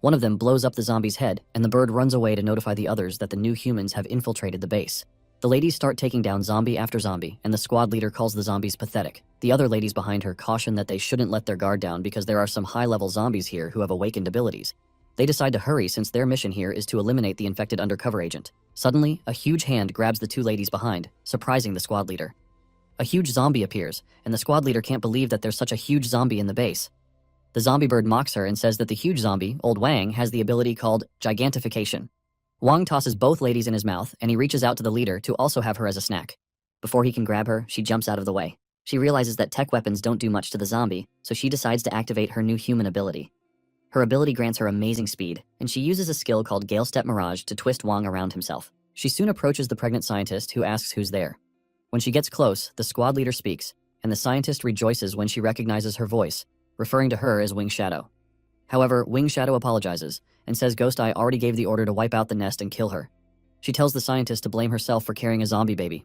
One of them blows up the zombie's head, and the bird runs away to notify the others that the new humans have infiltrated the base. The ladies start taking down zombie after zombie, and the squad leader calls the zombies pathetic. The other ladies behind her caution that they shouldn't let their guard down because there are some high-level zombies here who have awakened abilities. They decide to hurry since their mission here is to eliminate the infected undercover agent. Suddenly, a huge hand grabs the 2 ladies behind, surprising the squad leader. A huge zombie appears, and the squad leader can't believe that there's such a huge zombie in the base. The zombie bird mocks her and says that the huge zombie, Old Wang, has the ability called gigantification. Wang tosses both ladies in his mouth, and he reaches out to the leader to also have her as a snack. Before he can grab her, she jumps out of the way. She realizes that tech weapons don't do much to the zombie, so she decides to activate her new human ability. Her ability grants her amazing speed, and she uses a skill called Gale Step Mirage to twist Wang around himself. She soon approaches the pregnant scientist, who asks who's there. When she gets close, the squad leader speaks, and the scientist rejoices when she recognizes her voice, referring to her as Wing Shadow. However, Wing Shadow apologizes and says Ghost Eye already gave the order to wipe out the nest and kill her. She tells the scientist to blame herself for carrying a zombie baby.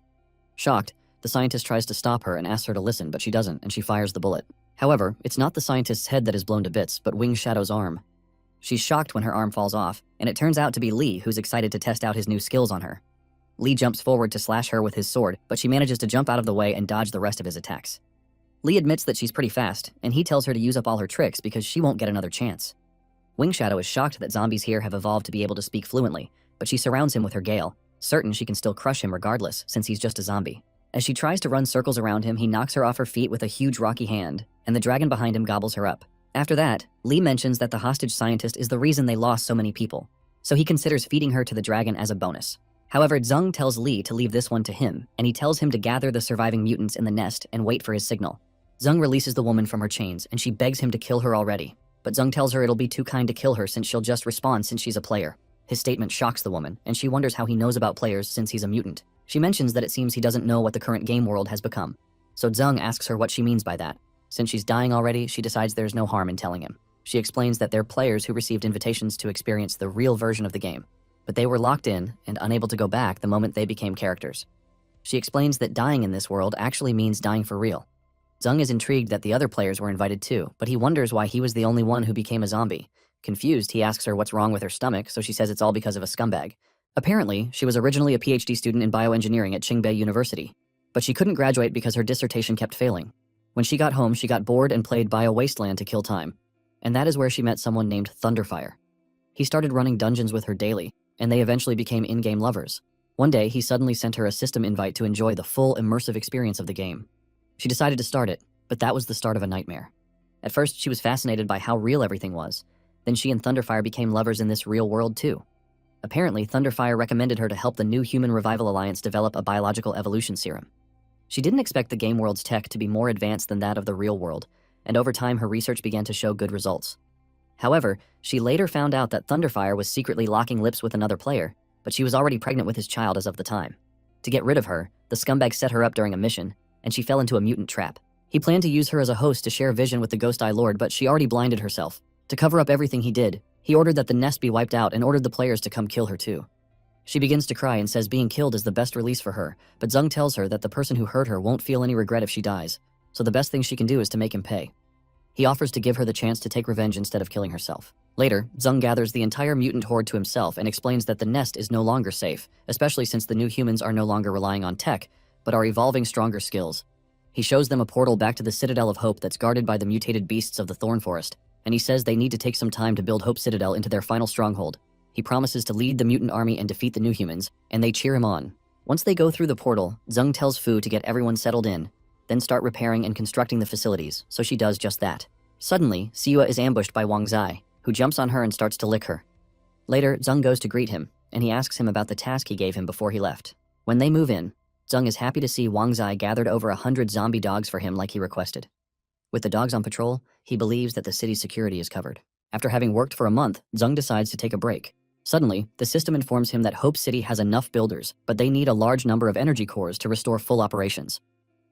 Shocked, the scientist tries to stop her and asks her to listen, but she doesn't, and she fires the bullet. However, it's not the scientist's head that is blown to bits, but Wing Shadow's arm. She's shocked when her arm falls off, and it turns out to be Li who's excited to test out his new skills on her. Li jumps forward to slash her with his sword, but she manages to jump out of the way and dodge the rest of his attacks. Li admits that she's pretty fast, and he tells her to use up all her tricks because she won't get another chance. Wing Shadow is shocked that zombies here have evolved to be able to speak fluently, but she surrounds him with her gale, certain she can still crush him regardless since he's just a zombie. As she tries to run circles around him, he knocks her off her feet with a huge rocky hand, and the dragon behind him gobbles her up. After that, Li mentions that the hostage scientist is the reason they lost so many people, so he considers feeding her to the dragon as a bonus. However, Zung tells Li to leave this one to him, and he tells him to gather the surviving mutants in the nest and wait for his signal. Zung releases the woman from her chains, and she begs him to kill her already, but Zung tells her it'll be too kind to kill her since she'll just respawn since she's a player. His statement shocks the woman, and she wonders how he knows about players since he's a mutant. She mentions that it seems he doesn't know what the current game world has become. So Zung asks her what she means by that. Since she's dying already, she decides there's no harm in telling him. She explains that they're players who received invitations to experience the real version of the game, but they were locked in and unable to go back the moment they became characters. She explains that dying in this world actually means dying for real. Zung is intrigued that the other players were invited too, but he wonders why he was the only one who became a zombie. Confused, he asks her what's wrong with her stomach, so she says it's all because of a scumbag. Apparently, she was originally a PhD student in bioengineering at Qingbei University, but she couldn't graduate because her dissertation kept failing. When she got home, she got bored and played Bio Wasteland to kill time. And that is where she met someone named Thunderfire. He started running dungeons with her daily, and they eventually became in-game lovers. One day, he suddenly sent her a system invite to enjoy the full immersive experience of the game. She decided to start it, but that was the start of a nightmare. At first, she was fascinated by how real everything was. Then she and Thunderfire became lovers in this real world too. Apparently, Thunderfire recommended her to help the New Human Revival Alliance develop a biological evolution serum. She didn't expect the game world's tech to be more advanced than that of the real world, and over time her research began to show good results. However, she later found out that Thunderfire was secretly locking lips with another player, but she was already pregnant with his child as of the time. To get rid of her, the scumbag set her up during a mission, and she fell into a mutant trap. He planned to use her as a host to share vision with the Ghost Eye Lord, but she already blinded herself. To cover up everything he did, he ordered that the nest be wiped out and ordered the players to come kill her too. She begins to cry and says being killed is the best release for her, but Zung tells her that the person who hurt her won't feel any regret if she dies, so the best thing she can do is to make him pay. He offers to give her the chance to take revenge instead of killing herself. Later, Zung gathers the entire mutant horde to himself and explains that the nest is no longer safe, especially since the new humans are no longer relying on tech, but are evolving stronger skills. He shows them a portal back to the Citadel of Hope that's guarded by the mutated beasts of the Thorn Forest, and he says they need to take some time to build Hope Citadel into their final stronghold. He promises to lead the mutant army and defeat the new humans, and they cheer him on. Once they go through the portal, Zung tells Fu to get everyone settled in, then start repairing and constructing the facilities, so she does just that. Suddenly, Siua is ambushed by Wang Zai, who jumps on her and starts to lick her. Later, Zung goes to greet him, and he asks him about the task he gave him before he left. When they move in, Zung is happy to see Wang Zai gathered over 100 zombie dogs for him like he requested. With the dogs on patrol, he believes that the city's security is covered. After having worked for a month, Zung decides to take a break. Suddenly, the system informs him that Hope City has enough builders, but they need a large number of energy cores to restore full operations.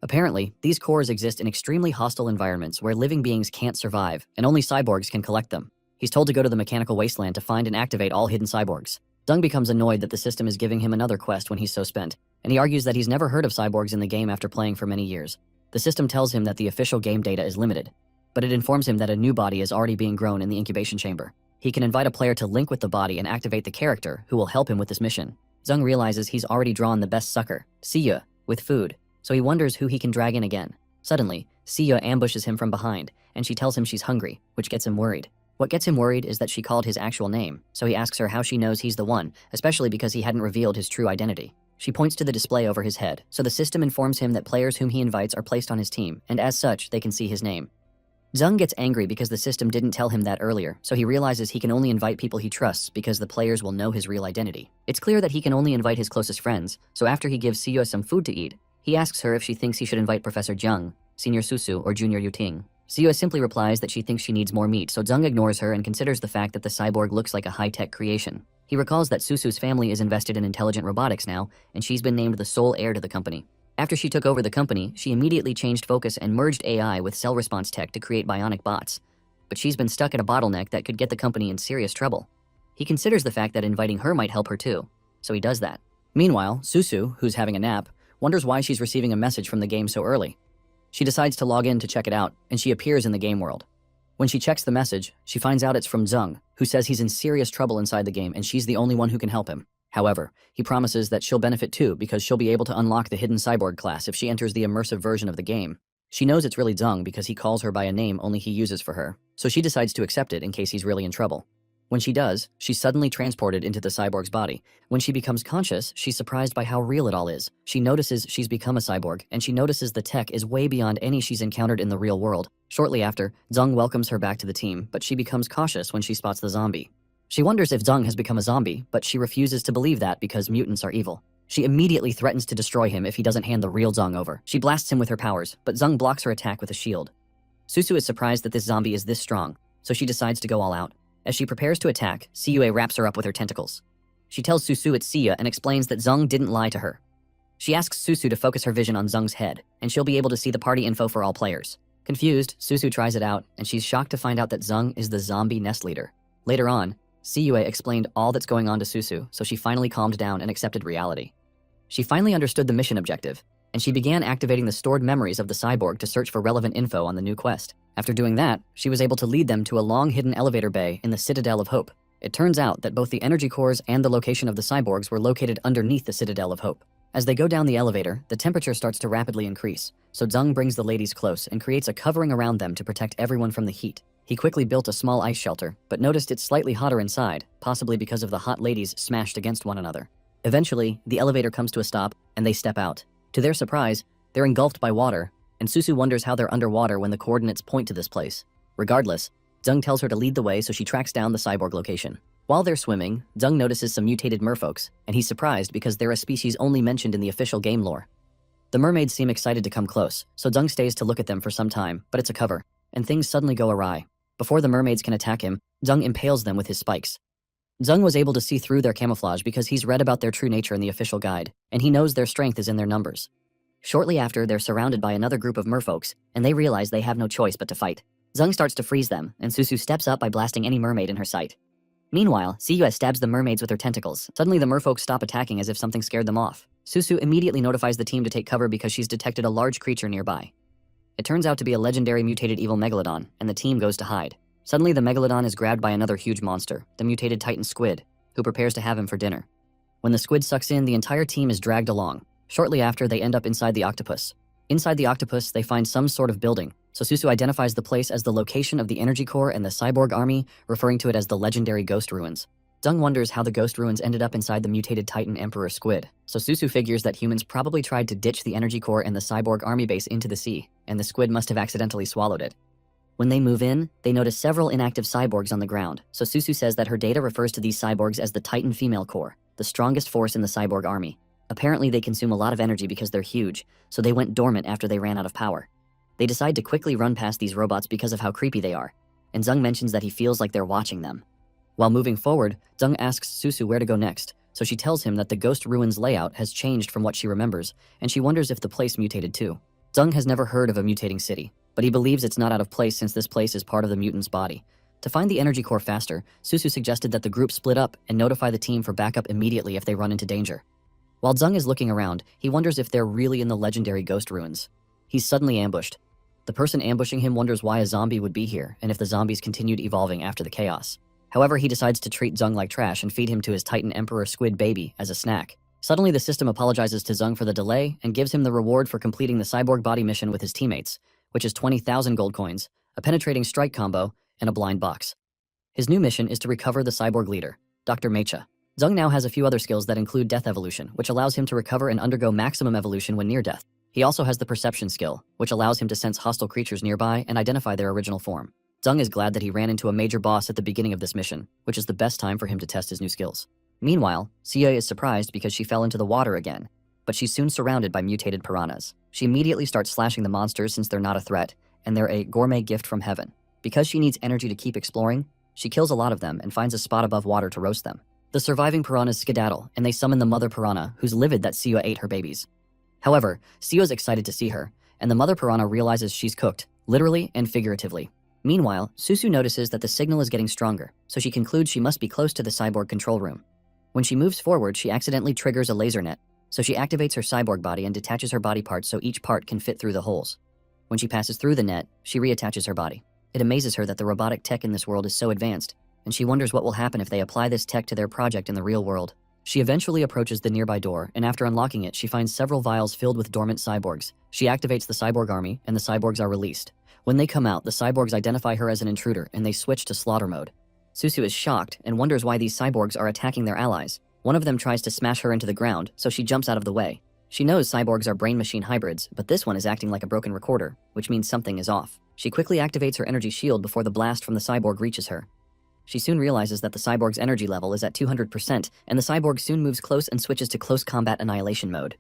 Apparently, these cores exist in extremely hostile environments where living beings can't survive, and only cyborgs can collect them. He's told to go to the mechanical wasteland to find and activate all hidden cyborgs. Zung becomes annoyed that the system is giving him another quest when he's so spent, and he argues that he's never heard of cyborgs in the game after playing for many years. The system tells him that the official game data is limited, but it informs him that a new body is already being grown in the incubation chamber. He can invite a player to link with the body and activate the character who will help him with this mission. Zung realizes he's already drawn the best sucker, Siya, with food, so he wonders who he can drag in again. Suddenly, Siya ambushes him from behind, and she tells him she's hungry, which gets him worried. What gets him worried is that she called his actual name, so he asks her how she knows he's the one, especially because he hadn't revealed his true identity. She points to the display over his head, so the system informs him that players whom he invites are placed on his team, and as such, they can see his name. Zung gets angry because the system didn't tell him that earlier, so he realizes he can only invite people he trusts because the players will know his real identity. It's clear that he can only invite his closest friends, so after he gives Siyo some food to eat, he asks her if she thinks he should invite Professor Zheng, Senior Susu, or Junior Yuting. Siyo simply replies that she thinks she needs more meat, so Zung ignores her and considers the fact that the cyborg looks like a high-tech creation. He recalls that Susu's family is invested in intelligent robotics now, and she's been named the sole heir to the company. After she took over the company, she immediately changed focus and merged AI with cell response tech to create bionic bots. But she's been stuck at a bottleneck that could get the company in serious trouble. He considers the fact that inviting her might help her too, so he does that. Meanwhile, Susu, who's having a nap, wonders why she's receiving a message from the game so early. She decides to log in to check it out, and she appears in the game world. When she checks the message, she finds out it's from Zung, who says he's in serious trouble inside the game and she's the only one who can help him. However, he promises that she'll benefit too because she'll be able to unlock the hidden cyborg class if she enters the immersive version of the game. She knows it's really Zung because he calls her by a name only he uses for her, so she decides to accept it in case he's really in trouble. When she does, she's suddenly transported into the cyborg's body. When she becomes conscious, she's surprised by how real it all is. She notices she's become a cyborg, and she notices the tech is way beyond any she's encountered in the real world. Shortly after, Zung welcomes her back to the team, but she becomes cautious when she spots the zombie. She wonders if Zung has become a zombie, but she refuses to believe that because mutants are evil. She immediately threatens to destroy him if he doesn't hand the real Zung over. She blasts him with her powers, but Zung blocks her attack with a shield. Susu is surprised that this zombie is this strong, so she decides to go all out. As she prepares to attack, Siyue wraps her up with her tentacles. She tells Susu it's Siya and explains that Zung didn't lie to her. She asks Susu to focus her vision on Zung's head, and she'll be able to see the party info for all players. Confused, Susu tries it out, and she's shocked to find out that Zung is the zombie nest leader. Later on, Siyue explained all that's going on to Susu, so she finally calmed down and accepted reality. She finally understood the mission objective, and she began activating the stored memories of the cyborg to search for relevant info on the new quest. After doing that, she was able to lead them to a long-hidden elevator bay in the Citadel of Hope. It turns out that both the energy cores and the location of the cyborgs were located underneath the Citadel of Hope. As they go down the elevator, the temperature starts to rapidly increase, so Zung brings the ladies close and creates a covering around them to protect everyone from the heat. He quickly built a small ice shelter, but noticed it's slightly hotter inside, possibly because of the hot ladies smashed against one another. Eventually, the elevator comes to a stop, and they step out. To their surprise, they're engulfed by water, and Susu wonders how they're underwater when the coordinates point to this place. Regardless, Zung tells her to lead the way, so she tracks down the cyborg location. While they're swimming, Zung notices some mutated merfolks, and he's surprised because they're a species only mentioned in the official game lore. The mermaids seem excited to come close, so Zung stays to look at them for some time, but it's a cover, and things suddenly go awry. Before the mermaids can attack him, Zung impales them with his spikes. Zung was able to see through their camouflage because he's read about their true nature in the official guide, and he knows their strength is in their numbers. Shortly after, they're surrounded by another group of merfolks, and they realize they have no choice but to fight. Zung starts to freeze them, and Susu steps up by blasting any mermaid in her sight. Meanwhile, Siyue stabs the mermaids with her tentacles. Suddenly, the merfolk stop attacking as if something scared them off. Susu immediately notifies the team to take cover because she's detected a large creature nearby. It turns out to be a legendary mutated evil megalodon, and the team goes to hide. Suddenly, the megalodon is grabbed by another huge monster, the mutated titan squid, who prepares to have him for dinner. When the squid sucks in, the entire team is dragged along. Shortly after, they end up inside the octopus. Inside the octopus, they find some sort of building, so Susu identifies the place as the location of the energy core and the cyborg army, referring to it as the legendary ghost ruins. Zung wonders how the ghost ruins ended up inside the mutated titan emperor squid, so Susu figures that humans probably tried to ditch the energy core and the cyborg army base into the sea, and the squid must have accidentally swallowed it. When they move in, they notice several inactive cyborgs on the ground, so Susu says that her data refers to these cyborgs as the Titan female core, the strongest force in the cyborg army. Apparently they consume a lot of energy because they're huge, so they went dormant after they ran out of power. They decide to quickly run past these robots because of how creepy they are, and Zung mentions that he feels like they're watching them. While moving forward, Zung asks Susu where to go next, so she tells him that the ghost ruins layout has changed from what she remembers, and she wonders if the place mutated too. Zung has never heard of a mutating city, but he believes it's not out of place since this place is part of the mutant's body. To find the energy core faster, Susu suggested that the group split up and notify the team for backup immediately if they run into danger. While Zung is looking around, he wonders if they're really in the legendary ghost ruins. He's suddenly ambushed. The person ambushing him wonders why a zombie would be here and if the zombies continued evolving after the chaos. However, he decides to treat Zung like trash and feed him to his Titan Emperor squid baby as a snack. Suddenly, the system apologizes to Zung for the delay and gives him the reward for completing the cyborg body mission with his teammates, which is 20,000 gold coins, a penetrating strike combo, and a blind box. His new mission is to recover the cyborg leader, Dr. Mecha. Zung now has a few other skills that include death evolution, which allows him to recover and undergo maximum evolution when near death. He also has the perception skill, which allows him to sense hostile creatures nearby and identify their original form. Zung is glad that he ran into a major boss at the beginning of this mission, which is the best time for him to test his new skills. Meanwhile, Siyue is surprised because she fell into the water again, but she's soon surrounded by mutated piranhas. She immediately starts slashing the monsters since they're not a threat, and they're a gourmet gift from heaven. Because she needs energy to keep exploring, she kills a lot of them and finds a spot above water to roast them. The surviving piranhas skedaddle, and they summon the mother piranha, who's livid that Siyue ate her babies. However, Siyue's excited to see her, and the mother piranha realizes she's cooked, literally and figuratively. Meanwhile, Susu notices that the signal is getting stronger, so she concludes she must be close to the cyborg control room. When she moves forward, she accidentally triggers a laser net, so she activates her cyborg body and detaches her body parts so each part can fit through the holes. When she passes through the net, she reattaches her body. It amazes her that the robotic tech in this world is so advanced, and she wonders what will happen if they apply this tech to their project in the real world. She eventually approaches the nearby door, and after unlocking it, she finds several vials filled with dormant cyborgs. She activates the cyborg army, and the cyborgs are released. When they come out, the cyborgs identify her as an intruder, and they switch to slaughter mode. Susu is shocked and wonders why these cyborgs are attacking their allies. One of them tries to smash her into the ground, so she jumps out of the way. She knows cyborgs are brain-machine hybrids, but this one is acting like a broken recorder, which means something is off. She quickly activates her energy shield before the blast from the cyborg reaches her. She soon realizes that the cyborg's energy level is at 200%, and the cyborg soon moves close and switches to close combat annihilation mode.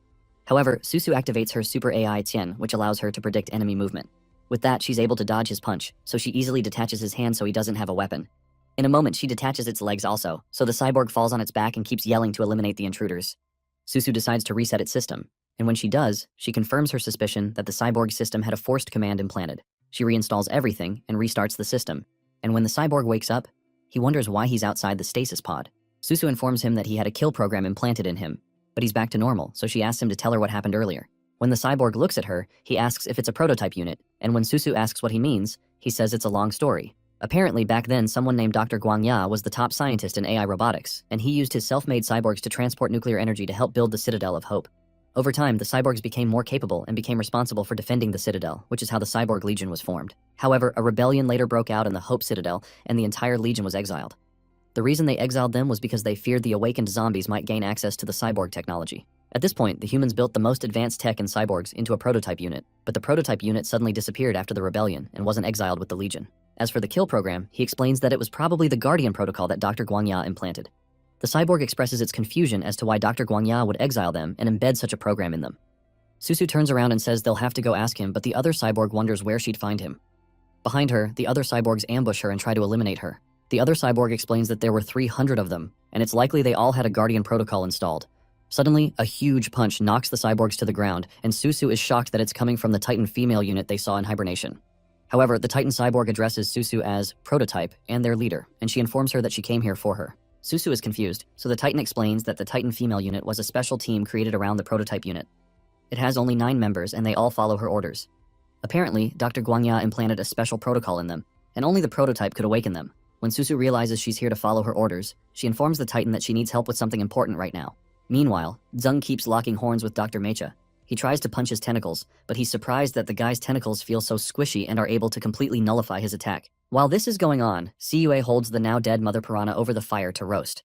However, Susu activates her super AI Tien, which allows her to predict enemy movement. With that, she's able to dodge his punch, so she easily detaches his hand so he doesn't have a weapon. In a moment, she detaches its legs also, so the cyborg falls on its back and keeps yelling to eliminate the intruders. Susu decides to reset its system. And when she does, she confirms her suspicion that the cyborg system had a forced command implanted. She reinstalls everything and restarts the system. And when the cyborg wakes up, he wonders why he's outside the stasis pod. Susu informs him that he had a kill program implanted in him, but he's back to normal, so she asks him to tell her what happened earlier. When the cyborg looks at her, he asks if it's a prototype unit, and when Susu asks what he means, he says it's a long story. Apparently, back then, someone named Dr. Guangya was the top scientist in AI robotics, and he used his self-made cyborgs to transport nuclear energy to help build the Citadel of Hope. Over time, the cyborgs became more capable and became responsible for defending the Citadel, which is how the Cyborg Legion was formed. However, a rebellion later broke out in the Hope Citadel, and the entire Legion was exiled. The reason they exiled them was because they feared the awakened zombies might gain access to the cyborg technology. At this point, the humans built the most advanced tech in cyborgs into a prototype unit, but the prototype unit suddenly disappeared after the rebellion and wasn't exiled with the Legion. As for the kill program, he explains that it was probably the Guardian protocol that Dr. Guangya implanted. The cyborg expresses its confusion as to why Dr. Guangya would exile them and embed such a program in them. Susu turns around and says they'll have to go ask him, but the other cyborg wonders where she'd find him. Behind her, the other cyborgs ambush her and try to eliminate her. The other cyborg explains that there were 300 of them, and it's likely they all had a Guardian protocol installed. Suddenly, a huge punch knocks the cyborgs to the ground, and Susu is shocked that it's coming from the Titan female unit they saw in hibernation. However, the Titan cyborg addresses Susu as Prototype and their leader, and she informs her that she came here for her. Susu is confused, so the Titan explains that the Titan female unit was a special team created around the Prototype unit. It has only 9 members, and they all follow her orders. Apparently, Dr. Guangya implanted a special protocol in them, and only the Prototype could awaken them. When Susu realizes she's here to follow her orders, she informs the Titan that she needs help with something important right now. Meanwhile, Zeng keeps locking horns with Dr. Mecha. He tries to punch his tentacles, but he's surprised that the guy's tentacles feel so squishy and are able to completely nullify his attack. While this is going on, Cua holds the now dead Mother Piranha over the fire to roast.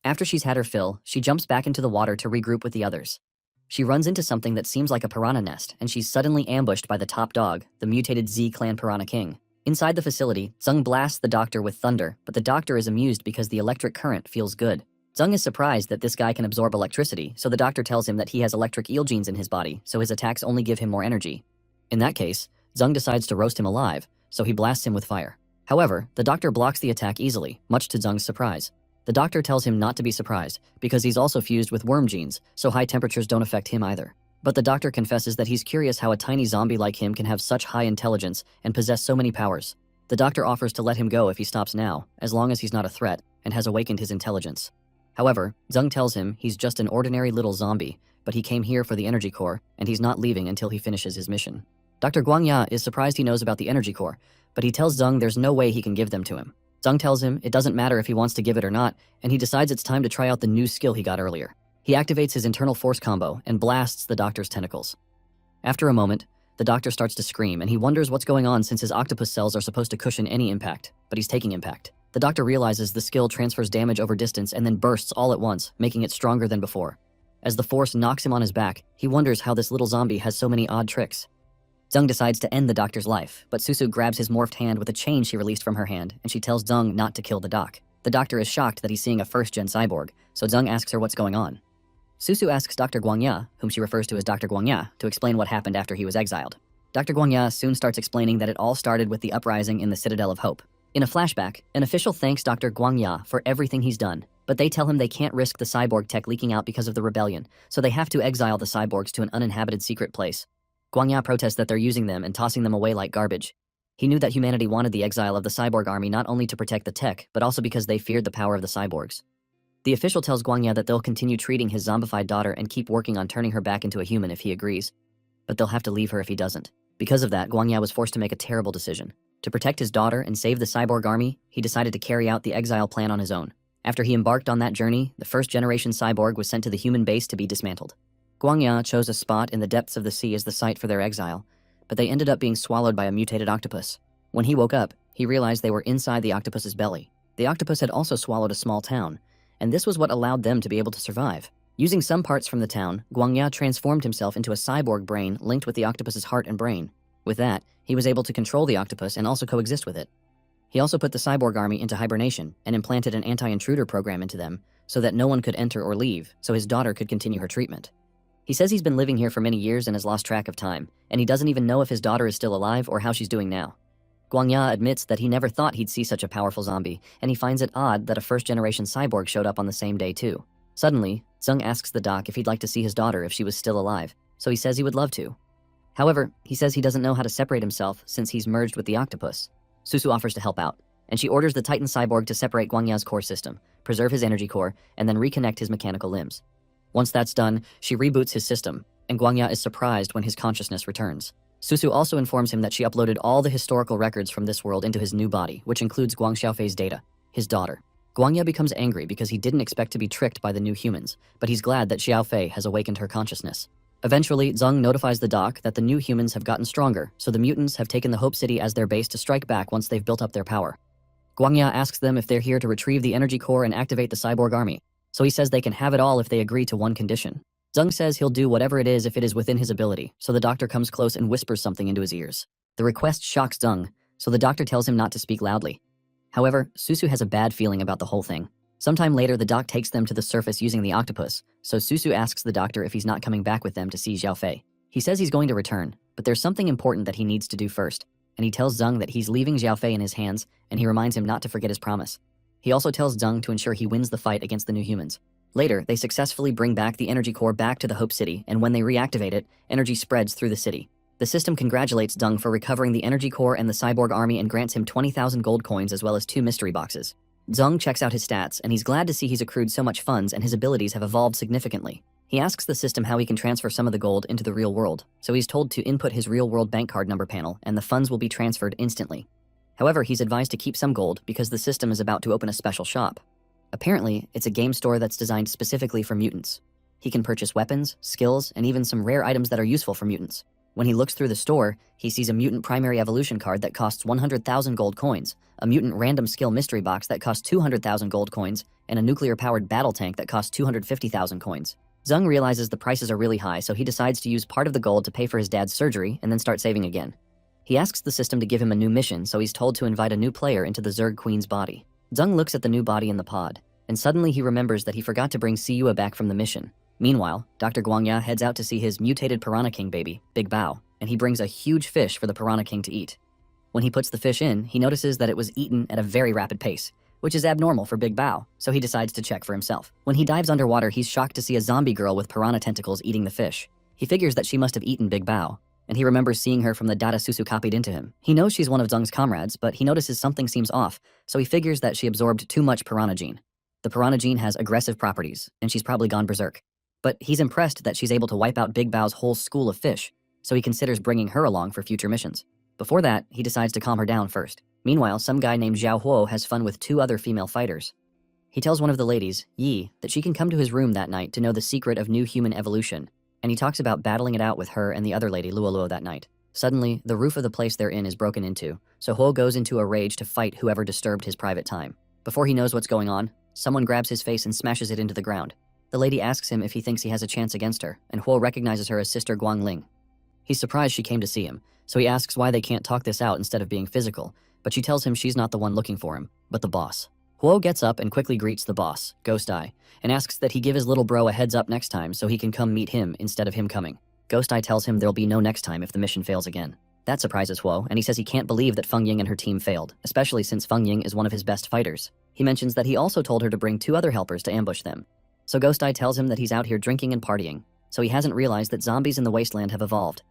After she's had her fill, she jumps back into the water to regroup with the others. She runs into something that seems like a piranha nest, and she's suddenly ambushed by the top dog, the mutated Z-Clan Piranha King. Inside the facility, Zeng blasts the doctor with thunder, but the doctor is amused because the electric current feels good. Zeng is surprised that this guy can absorb electricity, so the doctor tells him that he has electric eel genes in his body, so his attacks only give him more energy. In that case, Zeng decides to roast him alive, so he blasts him with fire. However, the doctor blocks the attack easily, much to Zeng's surprise. The doctor tells him not to be surprised, because he's also fused with worm genes, so high temperatures don't affect him either. But the doctor confesses that he's curious how a tiny zombie like him can have such high intelligence and possess so many powers. The doctor offers to let him go if he stops now, as long as he's not a threat and has awakened his intelligence. However, Zeng tells him he's just an ordinary little zombie, but he came here for the energy core, and he's not leaving until he finishes his mission. Dr. Guangya is surprised he knows about the energy core, but he tells Zeng there's no way he can give them to him. Zeng tells him it doesn't matter if he wants to give it or not, and he decides it's time to try out the new skill he got earlier. He activates his internal force combo and blasts the doctor's tentacles. After a moment, the doctor starts to scream, and he wonders what's going on since his octopus cells are supposed to cushion any impact, but he's taking impact. The doctor realizes the skill transfers damage over distance and then bursts all at once, making it stronger than before. As the force knocks him on his back, he wonders how this little zombie has so many odd tricks. Zeng decides to end the doctor's life, but Susu grabs his morphed hand with a chain she released from her hand, and she tells Zeng not to kill the doc. The doctor is shocked that he's seeing a first-gen cyborg, so Zeng asks her what's going on. Susu asks Dr. Guangya, whom she refers to as Dr. Guangya, to explain what happened after he was exiled. Dr. Guangya soon starts explaining that it all started with the uprising in the Citadel of Hope. In a flashback, an official thanks Dr. Guangya for everything he's done, but they tell him they can't risk the cyborg tech leaking out because of the rebellion, so they have to exile the cyborgs to an uninhabited secret place. Guangya protests that they're using them and tossing them away like garbage. He knew that humanity wanted the exile of the cyborg army not only to protect the tech, but also because they feared the power of the cyborgs. The official tells Guangya that they'll continue treating his zombified daughter and keep working on turning her back into a human if he agrees, but they'll have to leave her if he doesn't. Because of that, Guangya was forced to make a terrible decision. To protect his daughter and save the cyborg army, he decided to carry out the exile plan on his own. After he embarked on that journey, the first-generation cyborg was sent to the human base to be dismantled. Guangya chose a spot in the depths of the sea as the site for their exile, but they ended up being swallowed by a mutated octopus. When he woke up, he realized they were inside the octopus's belly. The octopus had also swallowed a small town, and this was what allowed them to be able to survive. Using some parts from the town, Guangya transformed himself into a cyborg brain linked with the octopus's heart and brain. With that, he was able to control the octopus and also coexist with it. He also put the cyborg army into hibernation and implanted an anti-intruder program into them so that no one could enter or leave, so his daughter could continue her treatment. He says he's been living here for many years and has lost track of time, and he doesn't even know if his daughter is still alive or how she's doing now. Guangya admits that he never thought he'd see such a powerful zombie, and he finds it odd that a first-generation cyborg showed up on the same day too. Suddenly, Zeng asks the doc if he'd like to see his daughter if she was still alive. so he says he would love to. However, he says he doesn't know how to separate himself since he's merged with the octopus. Susu offers to help out, and she orders the Titan cyborg to separate Guangya's core system, preserve his energy core, and then reconnect his mechanical limbs. Once that's done, she reboots his system, and Guangya is surprised when his consciousness returns. Susu also informs him that she uploaded all the historical records from this world into his new body, which includes Guang Xiaofei's data, his daughter. Guangya becomes angry because he didn't expect to be tricked by the new humans, but he's glad that Xiaofei has awakened her consciousness. Eventually, Zeng notifies the doc that the new humans have gotten stronger, so the mutants have taken the Hope City as their base to strike back once they've built up their power. Guangya asks them if they're here to retrieve the energy core and activate the cyborg army, so he says they can have it all if they agree to one condition. Zeng says he'll do whatever it is if it is within his ability, so the doctor comes close and whispers something into his ears. The request shocks Zeng, so the doctor tells him not to speak loudly. However, Susu has a bad feeling about the whole thing. Sometime later, the doc takes them to the surface using the octopus, so Susu asks the doctor if he's not coming back with them to see Xiaofei. He says he's going to return, but there's something important that he needs to do first, and he tells Zeng that he's leaving Xiaofei in his hands, and he reminds him not to forget his promise. He also tells Zeng to ensure he wins the fight against the new humans. Later, they successfully bring back the energy core back to the Hope City, and when they reactivate it, energy spreads through the city. The system congratulates Zeng for recovering the energy core and the cyborg army and grants him 20,000 gold coins as well as 2 mystery boxes. Zeng checks out his stats, and he's glad to see he's accrued so much funds and his abilities have evolved significantly. He asks the system how he can transfer some of the gold into the real world, so he's told to input his real-world bank card number panel and the funds will be transferred instantly. However, he's advised to keep some gold because the system is about to open a special shop. Apparently, it's a game store that's designed specifically for mutants. He can purchase weapons, skills, and even some rare items that are useful for mutants. When he looks through the store, he sees a mutant primary evolution card that costs 100,000 gold coins, a mutant random skill mystery box that costs 200,000 gold coins, and a nuclear-powered battle tank that costs 250,000 coins. Zeng realizes the prices are really high, so he decides to use part of the gold to pay for his dad's surgery and then start saving again. He asks the system to give him a new mission, so he's told to invite a new player into the Zerg Queen's body. Zeng looks at the new body in the pod, and suddenly he remembers that he forgot to bring Siyue back from the mission. Meanwhile, Dr. Guangya heads out to see his mutated Piranha King baby, Big Bao, and he brings a huge fish for the Piranha King to eat. When he puts the fish in, he notices that it was eaten at a very rapid pace, which is abnormal for Big Bao, so he decides to check for himself. When he dives underwater, he's shocked to see a zombie girl with piranha tentacles eating the fish. He figures that she must have eaten Big Bao, and he remembers seeing her from the data Susu copied into him. He knows she's one of Zeng's comrades, but he notices something seems off, so he figures that she absorbed too much piranha gene. The piranha gene has aggressive properties, and she's probably gone berserk. But he's impressed that she's able to wipe out Big Bao's whole school of fish, so he considers bringing her along for future missions. Before that, he decides to calm her down first. Meanwhile, some guy named Zhao Huo has fun with 2 other female fighters. He tells one of the ladies, Yi, that she can come to his room that night to know the secret of new human evolution, and he talks about battling it out with her and the other lady, Luo Luo, that night. Suddenly, the roof of the place they're in is broken into, so Huo goes into a rage to fight whoever disturbed his private time. Before he knows what's going on, someone grabs his face and smashes it into the ground. The lady asks him if he thinks he has a chance against her, and Huo recognizes her as Sister Guangling. He's surprised she came to see him, so he asks why they can't talk this out instead of being physical, but she tells him she's not the one looking for him, but the boss. Huo gets up and quickly greets the boss, Ghost Eye, and asks that he give his little bro a heads up next time so he can come meet him instead of him coming. Ghost Eye tells him there'll be no next time if the mission fails again. That surprises Huo, and he says he can't believe that Feng Ying and her team failed, especially since Feng Ying is one of his best fighters. He mentions that he also told her to bring 2 other helpers to ambush them. So Ghost Eye tells him that he's out here drinking and partying, so he hasn't realized that zombies in the wasteland have evolved.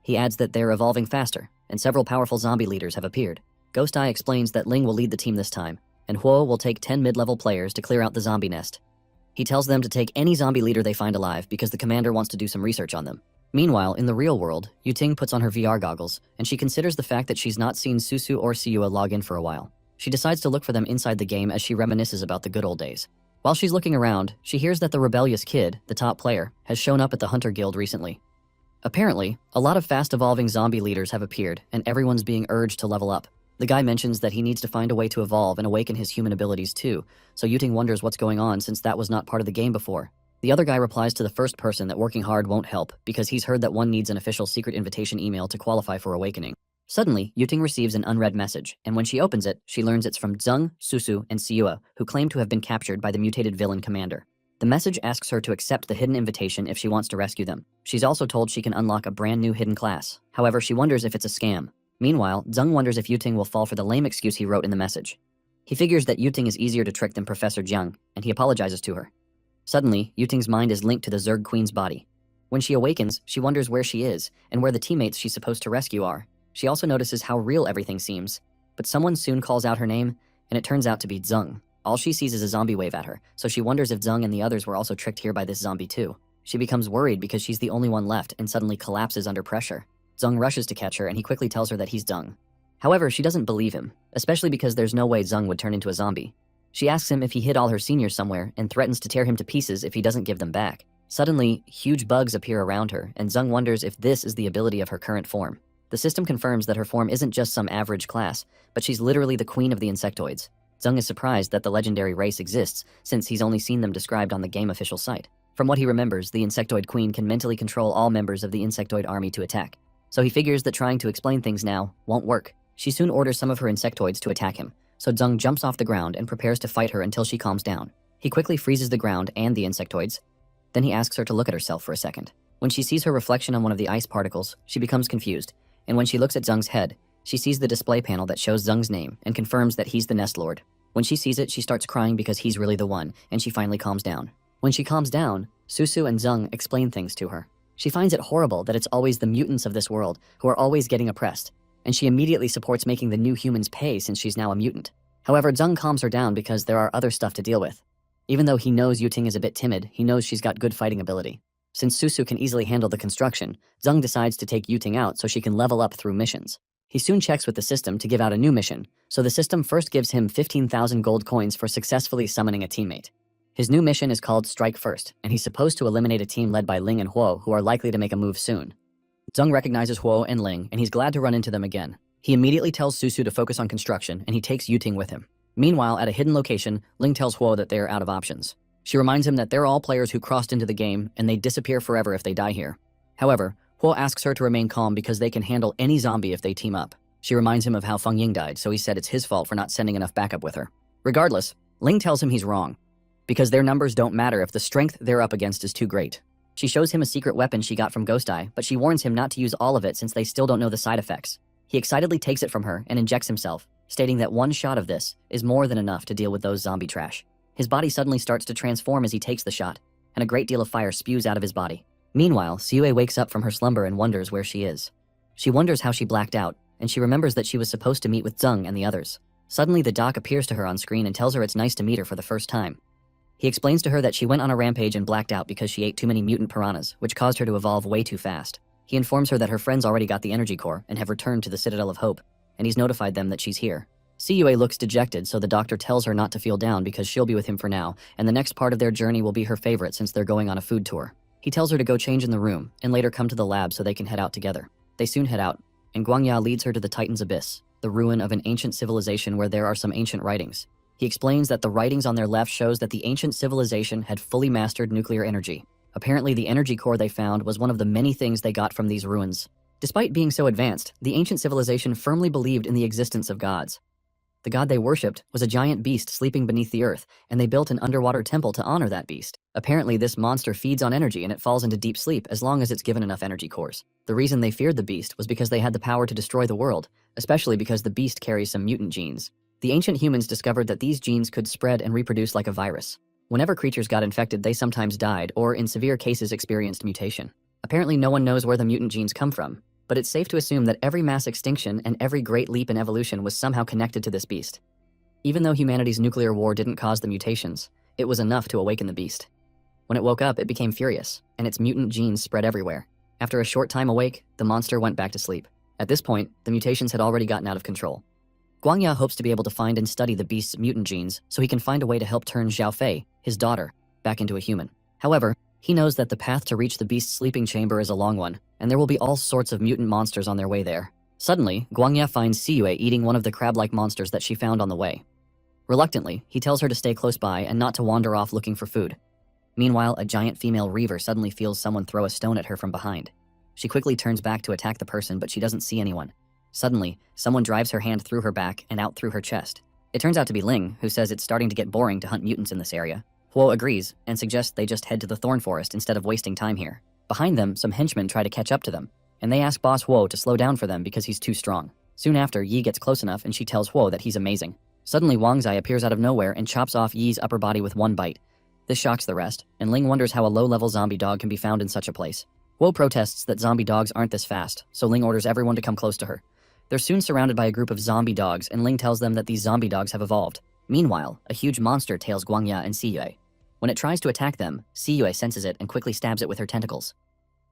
He adds that they're evolving faster, and several powerful zombie leaders have appeared. Ghost Eye explains that Ling will lead the team this time, and Huo will take 10 mid-level players to clear out the zombie nest. He tells them to take any zombie leader they find alive because the commander wants to do some research on them. Meanwhile, in the real world, Yuting puts on her VR goggles, and she considers the fact that she's not seen Susu or Siyue log in for a while. She decides to look for them inside the game as she reminisces about the good old days. While she's looking around, she hears that the rebellious kid, the top player, has shown up at the Hunter Guild recently. Apparently, a lot of fast-evolving zombie leaders have appeared, and everyone's being urged to level up. The guy mentions that he needs to find a way to evolve and awaken his human abilities too, so Yuting wonders what's going on since that was not part of the game before. The other guy replies to the first person that working hard won't help because he's heard that one needs an official secret invitation email to qualify for awakening. Suddenly, Yuting receives an unread message, and when she opens it, she learns it's from Zeng, Susu, and Siyue, who claim to have been captured by the mutated villain commander. The message asks her to accept the hidden invitation if she wants to rescue them. She's also told she can unlock a brand new hidden class. However, she wonders if it's a scam. Meanwhile, Zeng wonders if Yuting will fall for the lame excuse he wrote in the message. He figures that Yuting is easier to trick than Professor Jiang, and he apologizes to her. Suddenly, Yuting's mind is linked to the Zerg Queen's body. When she awakens, she wonders where she is and where the teammates she's supposed to rescue are. She also notices how real everything seems. But someone soon calls out her name, and it turns out to be Zeng. All she sees is a zombie wave at her, so she wonders if Zeng and the others were also tricked here by this zombie too. She becomes worried because she's the only one left and suddenly collapses under pressure. Zeng rushes to catch her and he quickly tells her that he's Zeng. However, she doesn't believe him, especially because there's no way Zeng would turn into a zombie. She asks him if he hid all her seniors somewhere and threatens to tear him to pieces if he doesn't give them back. Suddenly, huge bugs appear around her, and Zeng wonders if this is the ability of her current form. The system confirms that her form isn't just some average class, but she's literally the queen of the insectoids. Zeng is surprised that the legendary race exists, since he's only seen them described on the game official site. From what he remembers, the insectoid queen can mentally control all members of the insectoid army to attack. So he figures that trying to explain things now won't work. She soon orders some of her insectoids to attack him, so Zeng jumps off the ground and prepares to fight her until she calms down. He quickly freezes the ground and the insectoids. Then he asks her to look at herself for a second. When she sees her reflection on one of the ice particles, she becomes confused, and when she looks at Zeng's head, she sees the display panel that shows Zeng's name and confirms that he's the Nest Lord. When she sees it, she starts crying because he's really the one, and she finally calms down. When she calms down, Susu and Zeng explain things to her. She finds it horrible that it's always the mutants of this world who are always getting oppressed, and she immediately supports making the new humans pay since she's now a mutant. However, Zeng calms her down because there are other stuff to deal with. Even though he knows Yuting is a bit timid, he knows she's got good fighting ability. Since Susu can easily handle the construction, Zeng decides to take Yuting out so she can level up through missions. He soon checks with the system to give out a new mission, so the system first gives him 15,000 gold coins for successfully summoning a teammate. His new mission is called Strike First, and he's supposed to eliminate a team led by Ling and Huo who are likely to make a move soon. Zeng recognizes Huo and Ling, and he's glad to run into them again. He immediately tells Susu to focus on construction, and he takes Yuting with him. Meanwhile, at a hidden location, Ling tells Huo that they are out of options. She reminds him that they're all players who crossed into the game, and they disappear forever if they die here. However, Huo asks her to remain calm because they can handle any zombie if they team up. She reminds him of how Feng Ying died, so he said it's his fault for not sending enough backup with her. Regardless, Ling tells him he's wrong, because their numbers don't matter if the strength they're up against is too great. She shows him a secret weapon she got from Ghost Eye, but she warns him not to use all of it since they still don't know the side effects. He excitedly takes it from her and injects himself, stating that one shot of this is more than enough to deal with those zombie trash. His body suddenly starts to transform as he takes the shot, and a great deal of fire spews out of his body. Meanwhile, Siue wakes up from her slumber and wonders where she is. She wonders how she blacked out, and she remembers that she was supposed to meet with Zeng and the others. Suddenly, the doc appears to her on screen and tells her it's nice to meet her for the first time. He explains to her that she went on a rampage and blacked out because she ate too many mutant piranhas, which caused her to evolve way too fast. He informs her that her friends already got the energy core and have returned to the Citadel of Hope, and he's notified them that she's here. Siue looks dejected, so the doctor tells her not to feel down because she'll be with him for now, and the next part of their journey will be her favorite since they're going on a food tour. He tells her to go change in the room, and later come to the lab so they can head out together. They soon head out, and Guangya leads her to the Titan's Abyss, the ruin of an ancient civilization where there are some ancient writings. He explains that the writings on their left shows that the ancient civilization had fully mastered nuclear energy. Apparently, the energy core they found was one of the many things they got from these ruins. Despite being so advanced, the ancient civilization firmly believed in the existence of gods. The god they worshipped was a giant beast sleeping beneath the earth, and they built an underwater temple to honor that beast. Apparently, this monster feeds on energy and it falls into deep sleep as long as it's given enough energy cores. The reason they feared the beast was because they had the power to destroy the world, especially because the beast carries some mutant genes. The ancient humans discovered that these genes could spread and reproduce like a virus. Whenever creatures got infected, they sometimes died, or in severe cases experienced mutation. Apparently, no one knows where the mutant genes come from, but it's safe to assume that every mass extinction and every great leap in evolution was somehow connected to this beast. Even though humanity's nuclear war didn't cause the mutations, it was enough to awaken the beast. When it woke up, it became furious, and its mutant genes spread everywhere. After a short time awake, the monster went back to sleep. At this point, the mutations had already gotten out of control. Guangya hopes to be able to find and study the beast's mutant genes so he can find a way to help turn Xiaofei, his daughter, back into a human. However, he knows that the path to reach the beast's sleeping chamber is a long one, and there will be all sorts of mutant monsters on their way there. Suddenly, Guangya finds Siue eating one of the crab-like monsters that she found on the way. Reluctantly, he tells her to stay close by and not to wander off looking for food. Meanwhile, a giant female reaver suddenly feels someone throw a stone at her from behind. She quickly turns back to attack the person, but she doesn't see anyone. Suddenly, someone drives her hand through her back and out through her chest. It turns out to be Ling, who says it's starting to get boring to hunt mutants in this area. Huo agrees and suggests they just head to the Thorn Forest instead of wasting time here. Behind them, some henchmen try to catch up to them, and they ask Boss Huo to slow down for them because he's too strong. Soon after, Yi gets close enough and she tells Huo that he's amazing. Suddenly, Wang Zai appears out of nowhere and chops off Yi's upper body with one bite. This shocks the rest, and Ling wonders how a low-level zombie dog can be found in such a place. Huo protests that zombie dogs aren't this fast, so Ling orders everyone to come close to her. They're soon surrounded by a group of zombie dogs, and Ling tells them that these zombie dogs have evolved. Meanwhile, a huge monster tails Guangya and Siyue. When it tries to attack them, Siyue senses it and quickly stabs it with her tentacles.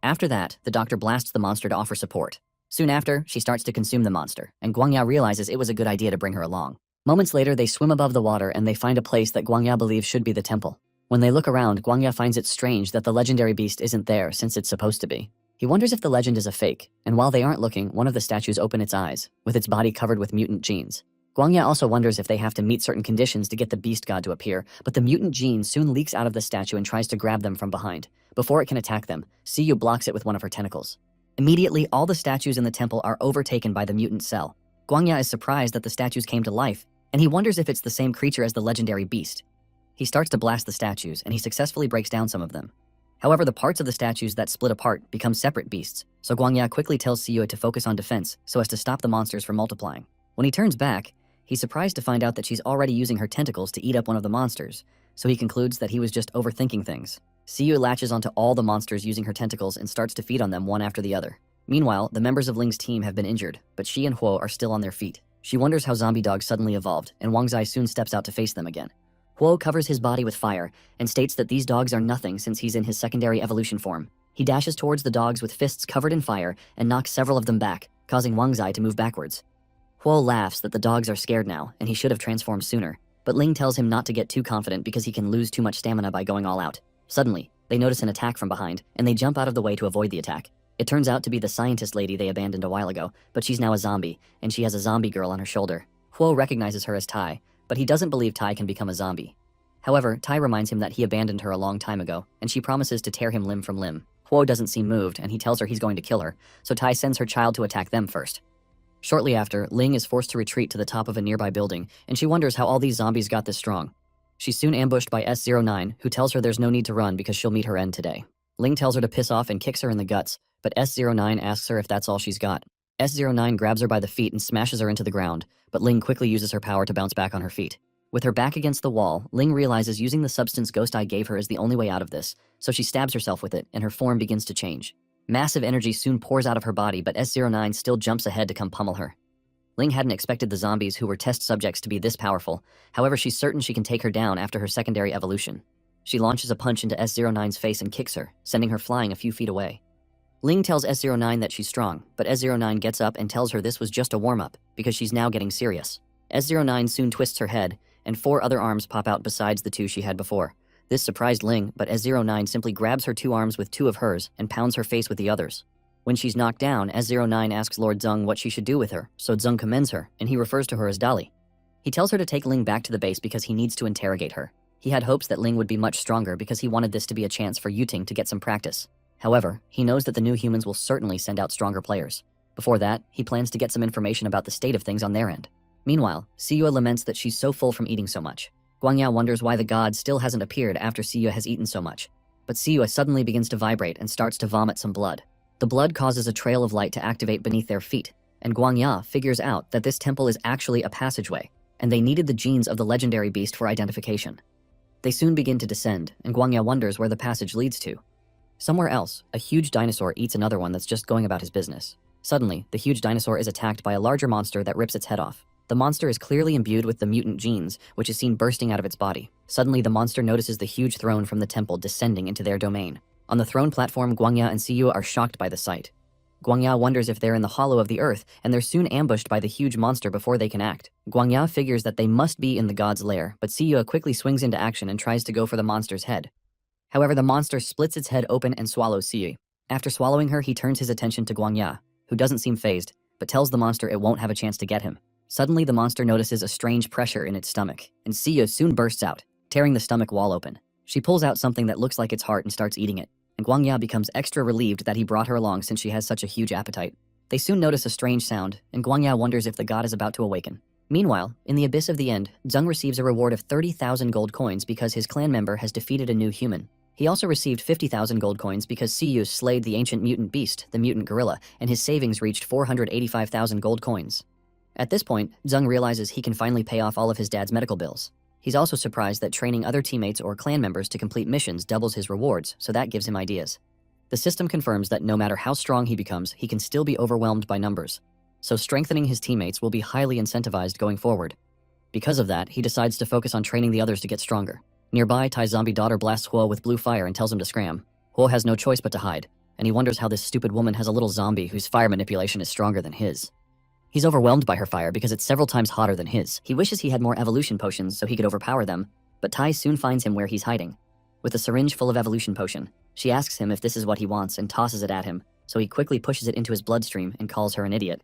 After that, the doctor blasts the monster to offer support. Soon after, she starts to consume the monster, and Guangya realizes it was a good idea to bring her along. Moments later, they swim above the water and they find a place that Guangya believes should be the temple. When they look around, Guangya finds it strange that the legendary beast isn't there since it's supposed to be. He wonders if the legend is a fake, and while they aren't looking, one of the statues opens its eyes, with its body covered with mutant genes. Guangya also wonders if they have to meet certain conditions to get the beast god to appear, but the mutant gene soon leaks out of the statue and tries to grab them from behind. Before it can attack them, Siyu blocks it with one of her tentacles. Immediately, all the statues in the temple are overtaken by the mutant cell. Guangya is surprised that the statues came to life, and he wonders if it's the same creature as the legendary beast. He starts to blast the statues, and he successfully breaks down some of them. However, the parts of the statues that split apart become separate beasts, so Guangya quickly tells Siyu to focus on defense so as to stop the monsters from multiplying. When he turns back, he's surprised to find out that she's already using her tentacles to eat up one of the monsters, so he concludes that he was just overthinking things. Siyu latches onto all the monsters using her tentacles and starts to feed on them one after the other. Meanwhile, the members of Ling's team have been injured, but she and Huo are still on their feet. She wonders how zombie dogs suddenly evolved, and Wang Zai soon steps out to face them again. Huo covers his body with fire and states that these dogs are nothing since he's in his secondary evolution form. He dashes towards the dogs with fists covered in fire and knocks several of them back, causing Wang Zai to move backwards. Huo laughs that the dogs are scared now and he should have transformed sooner, but Ling tells him not to get too confident because he can lose too much stamina by going all out. Suddenly, they notice an attack from behind and they jump out of the way to avoid the attack. It turns out to be the scientist lady they abandoned a while ago, but she's now a zombie and she has a zombie girl on her shoulder. Huo recognizes her as Tai, but he doesn't believe Tai can become a zombie. However, Tai reminds him that he abandoned her a long time ago, and she promises to tear him limb from limb. Huo doesn't seem moved, and he tells her he's going to kill her, so Tai sends her child to attack them first. Shortly after, Ling is forced to retreat to the top of a nearby building, and she wonders how all these zombies got this strong. She's soon ambushed by S09, who tells her there's no need to run because she'll meet her end today. Ling tells her to piss off and kicks her in the guts, but S09 asks her if that's all she's got. S09 grabs her by the feet and smashes her into the ground, but Ling quickly uses her power to bounce back on her feet. With her back against the wall, Ling realizes using the substance Ghost Eye gave her is the only way out of this, so she stabs herself with it, and her form begins to change. Massive energy soon pours out of her body, but S09 still jumps ahead to come pummel her. Ling hadn't expected the zombies who were test subjects to be this powerful, however she's certain she can take her down after her secondary evolution. She launches a punch into S09's face and kicks her, sending her flying a few feet away. Ling tells S09 that she's strong, but S09 gets up and tells her this was just a warm-up, because she's now getting serious. S09 soon twists her head, and 4 other arms pop out besides the 2 she had before. This surprised Ling, but S09 simply grabs her 2 arms with 2 of hers and pounds her face with the others. When she's knocked down, S09 asks Lord Zeng what she should do with her, so Zeng commends her, and he refers to her as Dali. He tells her to take Ling back to the base because he needs to interrogate her. He had hopes that Ling would be much stronger because he wanted this to be a chance for Yuting to get some practice. However, he knows that the new humans will certainly send out stronger players. Before that, he plans to get some information about the state of things on their end. Meanwhile, Siyue laments that she's so full from eating so much. Guangya wonders why the god still hasn't appeared after Siyue has eaten so much. But Siyue suddenly begins to vibrate and starts to vomit some blood. The blood causes a trail of light to activate beneath their feet, and Guangya figures out that this temple is actually a passageway, and they needed the genes of the legendary beast for identification. They soon begin to descend, and Guangya wonders where the passage leads to. Somewhere else, a huge dinosaur eats another one that's just going about his business. Suddenly, the huge dinosaur is attacked by a larger monster that rips its head off. The monster is clearly imbued with the mutant genes, which is seen bursting out of its body. Suddenly, the monster notices the huge throne from the temple descending into their domain. On the throne platform, Guangya and Siyue are shocked by the sight. Guangya wonders if they're in the hollow of the earth, and they're soon ambushed by the huge monster before they can act. Guangya figures that they must be in the god's lair, but Siyue quickly swings into action and tries to go for the monster's head. However, the monster splits its head open and swallows Siyue. After swallowing her, he turns his attention to Guangya, who doesn't seem fazed, but tells the monster it won't have a chance to get him. Suddenly, the monster notices a strange pressure in its stomach, and Siyue soon bursts out, tearing the stomach wall open. She pulls out something that looks like its heart and starts eating it, and Guangya becomes extra relieved that he brought her along since she has such a huge appetite. They soon notice a strange sound, and Guangya wonders if the god is about to awaken. Meanwhile, in the abyss of the end, Zeng receives a reward of 30,000 gold coins because his clan member has defeated a new human. He also received 50,000 gold coins because Siyue slayed the ancient mutant beast, the mutant gorilla, and his savings reached 485,000 gold coins. At this point, Zeng realizes he can finally pay off all of his dad's medical bills. He's also surprised that training other teammates or clan members to complete missions doubles his rewards, so that gives him ideas. The system confirms that no matter how strong he becomes, he can still be overwhelmed by numbers. So strengthening his teammates will be highly incentivized going forward. Because of that, he decides to focus on training the others to get stronger. Nearby, Tai's zombie daughter blasts Huo with blue fire and tells him to scram. Huo has no choice but to hide, and he wonders how this stupid woman has a little zombie whose fire manipulation is stronger than his. He's overwhelmed by her fire because it's several times hotter than his. He wishes he had more evolution potions so he could overpower them, but Tai soon finds him where he's hiding. With a syringe full of evolution potion, she asks him if this is what he wants and tosses it at him, so he quickly pushes it into his bloodstream and calls her an idiot.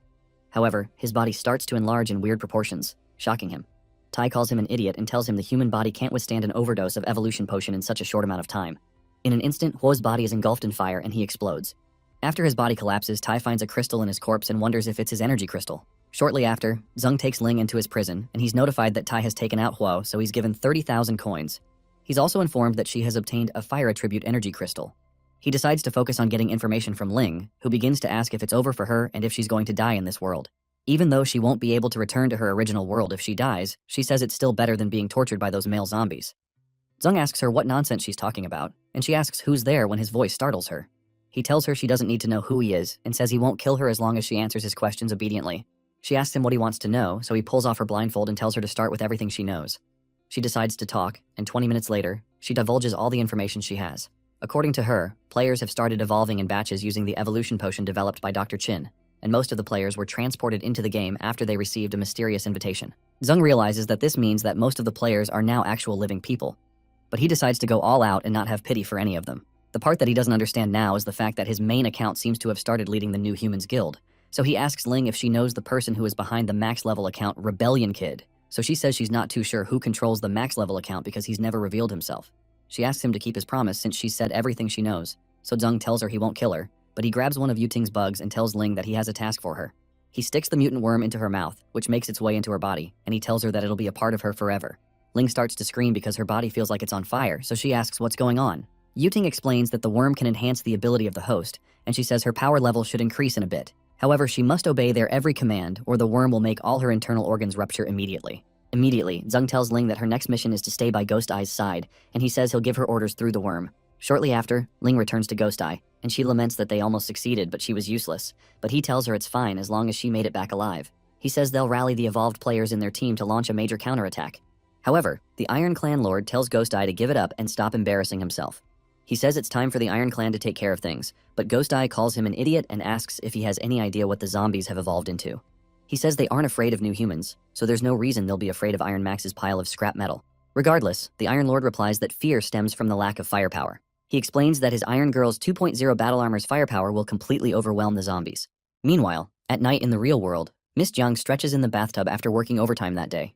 However, his body starts to enlarge in weird proportions, shocking him. Tai calls him an idiot and tells him the human body can't withstand an overdose of evolution potion in such a short amount of time. In an instant, Huo's body is engulfed in fire and he explodes. After his body collapses, Tai finds a crystal in his corpse and wonders if it's his energy crystal. Shortly after, Zheng takes Ling into his prison, and he's notified that Tai has taken out Huo, so he's given 30,000 coins. He's also informed that she has obtained a fire attribute energy crystal. He decides to focus on getting information from Ling, who begins to ask if it's over for her and if she's going to die in this world. Even though she won't be able to return to her original world if she dies, she says it's still better than being tortured by those male zombies. Zheng asks her what nonsense she's talking about, and she asks who's there when his voice startles her. He tells her she doesn't need to know who he is, and says he won't kill her as long as she answers his questions obediently. She asks him what he wants to know, so he pulls off her blindfold and tells her to start with everything she knows. She decides to talk, and 20 minutes later, she divulges all the information she has. According to her, players have started evolving in batches using the evolution potion developed by Dr. Chin, and most of the players were transported into the game after they received a mysterious invitation. Zheng realizes that this means that most of the players are now actual living people, but he decides to go all out and not have pity for any of them. The part that he doesn't understand now is the fact that his main account seems to have started leading the New Humans Guild, so he asks Ling if she knows the person who is behind the max level account Rebellion Kid, so she says she's not too sure who controls the max level account because he's never revealed himself. She asks him to keep his promise since she said everything she knows, so Zheng tells her he won't kill her, but he grabs one of Yuting's bugs and tells Ling that he has a task for her. He sticks the mutant worm into her mouth, which makes its way into her body, and he tells her that it'll be a part of her forever. Ling starts to scream because her body feels like it's on fire, so she asks what's going on. Yuting explains that the worm can enhance the ability of the host, and she says her power level should increase in a bit. However, she must obey their every command, or the worm will make all her internal organs rupture immediately. Immediately, Zheng tells Ling that her next mission is to stay by Ghost Eye's side, and he says he'll give her orders through the worm. Shortly after, Ling returns to Ghost Eye, and she laments that they almost succeeded, but she was useless. But he tells her it's fine as long as she made it back alive. He says they'll rally the evolved players in their team to launch a major counterattack. However, the Iron Clan Lord tells Ghost Eye to give it up and stop embarrassing himself. He says it's time for the Iron Clan to take care of things, but Ghost Eye calls him an idiot and asks if he has any idea what the zombies have evolved into. He says they aren't afraid of new humans, so there's no reason they'll be afraid of Iron Max's pile of scrap metal. Regardless, the Iron Lord replies that fear stems from the lack of firepower. He explains that his Iron Girl's 2.0 battle armor's firepower will completely overwhelm the zombies. Meanwhile, at night in the real world, Miss Jiang stretches in the bathtub after working overtime that day.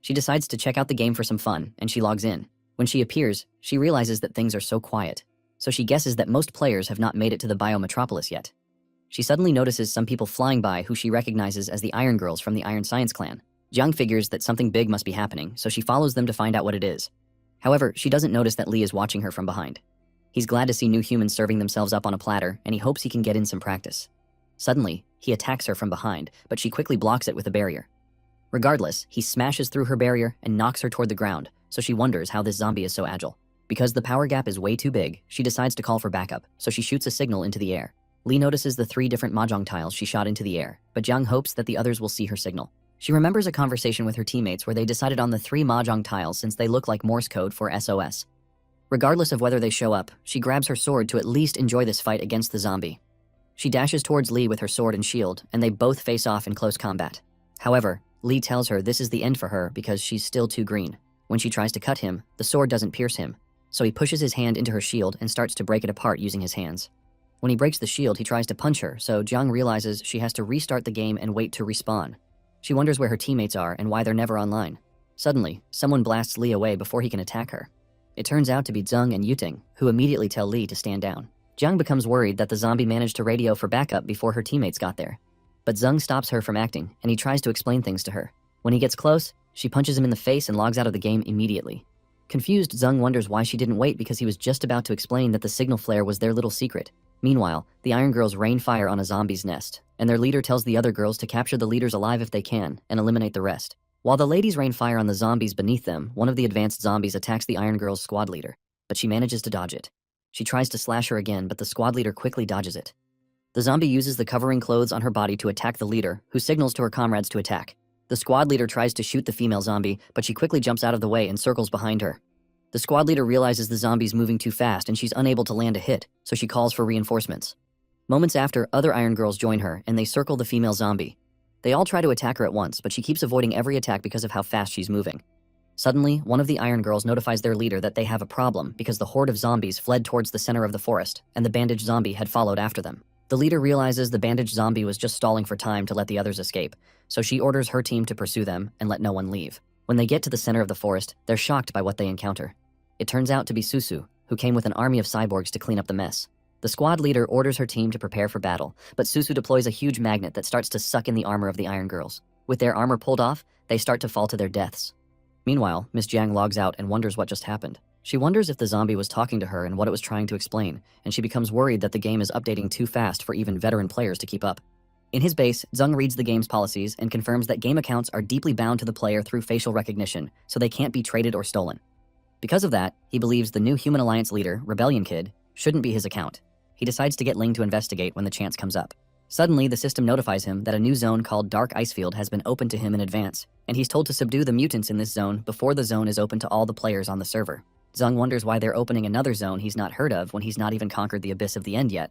She decides to check out the game for some fun, and she logs in. When she appears, she realizes that things are so quiet, so she guesses that most players have not made it to the Biometropolis yet. She suddenly notices some people flying by who she recognizes as the Iron Girls from the Iron Science Clan. Jiang figures that something big must be happening, so she follows them to find out what it is. However, she doesn't notice that Li is watching her from behind. He's glad to see new humans serving themselves up on a platter, and he hopes he can get in some practice. Suddenly, he attacks her from behind, but she quickly blocks it with a barrier. Regardless, he smashes through her barrier and knocks her toward the ground, so she wonders how this zombie is so agile. Because the power gap is way too big, she decides to call for backup, so she shoots a signal into the air. Li notices the 3 different mahjong tiles she shot into the air, but Jiang hopes that the others will see her signal. She remembers a conversation with her teammates where they decided on the 3 mahjong tiles since they look like Morse code for SOS. Regardless of whether they show up, she grabs her sword to at least enjoy this fight against the zombie. She dashes towards Li with her sword and shield, and they both face off in close combat. However, Li tells her this is the end for her because she's still too green. When she tries to cut him, the sword doesn't pierce him, so he pushes his hand into her shield and starts to break it apart using his hands. When he breaks the shield, he tries to punch her, so Jiang realizes she has to restart the game and wait to respawn. She wonders where her teammates are and why they're never online. Suddenly, someone blasts Li away before he can attack her. It turns out to be Zheng and Yuting, who immediately tell Li to stand down. Jiang becomes worried that the zombie managed to radio for backup before her teammates got there. But Zheng stops her from acting, and he tries to explain things to her. When he gets close, she punches him in the face and logs out of the game immediately. Confused, Zheng wonders why she didn't wait because he was just about to explain that the signal flare was their little secret. Meanwhile, the Iron Girls rain fire on a zombie's nest, and their leader tells the other girls to capture the leaders alive if they can, and eliminate the rest. While the ladies rain fire on the zombies beneath them, one of the advanced zombies attacks the Iron Girls' squad leader, but she manages to dodge it. She tries to slash her again, but the squad leader quickly dodges it. The zombie uses the covering clothes on her body to attack the leader, who signals to her comrades to attack. The squad leader tries to shoot the female zombie, but she quickly jumps out of the way and circles behind her. The squad leader realizes the zombie's moving too fast and she's unable to land a hit, so she calls for reinforcements. Moments after, other Iron Girls join her and they circle the female zombie. They all try to attack her at once, but she keeps avoiding every attack because of how fast she's moving. Suddenly, one of the Iron Girls notifies their leader that they have a problem because the horde of zombies fled towards the center of the forest, and the bandaged zombie had followed after them. The leader realizes the bandaged zombie was just stalling for time to let the others escape, so she orders her team to pursue them and let no one leave. When they get to the center of the forest, they're shocked by what they encounter. It turns out to be Susu, who came with an army of cyborgs to clean up the mess. The squad leader orders her team to prepare for battle, but Susu deploys a huge magnet that starts to suck in the armor of the Iron Girls. With their armor pulled off, they start to fall to their deaths. Meanwhile, Miss Jiang logs out and wonders what just happened. She wonders if the zombie was talking to her and what it was trying to explain, and she becomes worried that the game is updating too fast for even veteran players to keep up. In his base, Zung reads the game's policies and confirms that game accounts are deeply bound to the player through facial recognition, so they can't be traded or stolen. Because of that, he believes the new Human Alliance leader, Rebellion Kid, shouldn't be his account. He decides to get Ling to investigate when the chance comes up. Suddenly, the system notifies him that a new zone called Dark Icefield has been opened to him in advance, and he's told to subdue the mutants in this zone before the zone is open to all the players on the server. Zung wonders why they're opening another zone he's not heard of when he's not even conquered the Abyss of the End yet.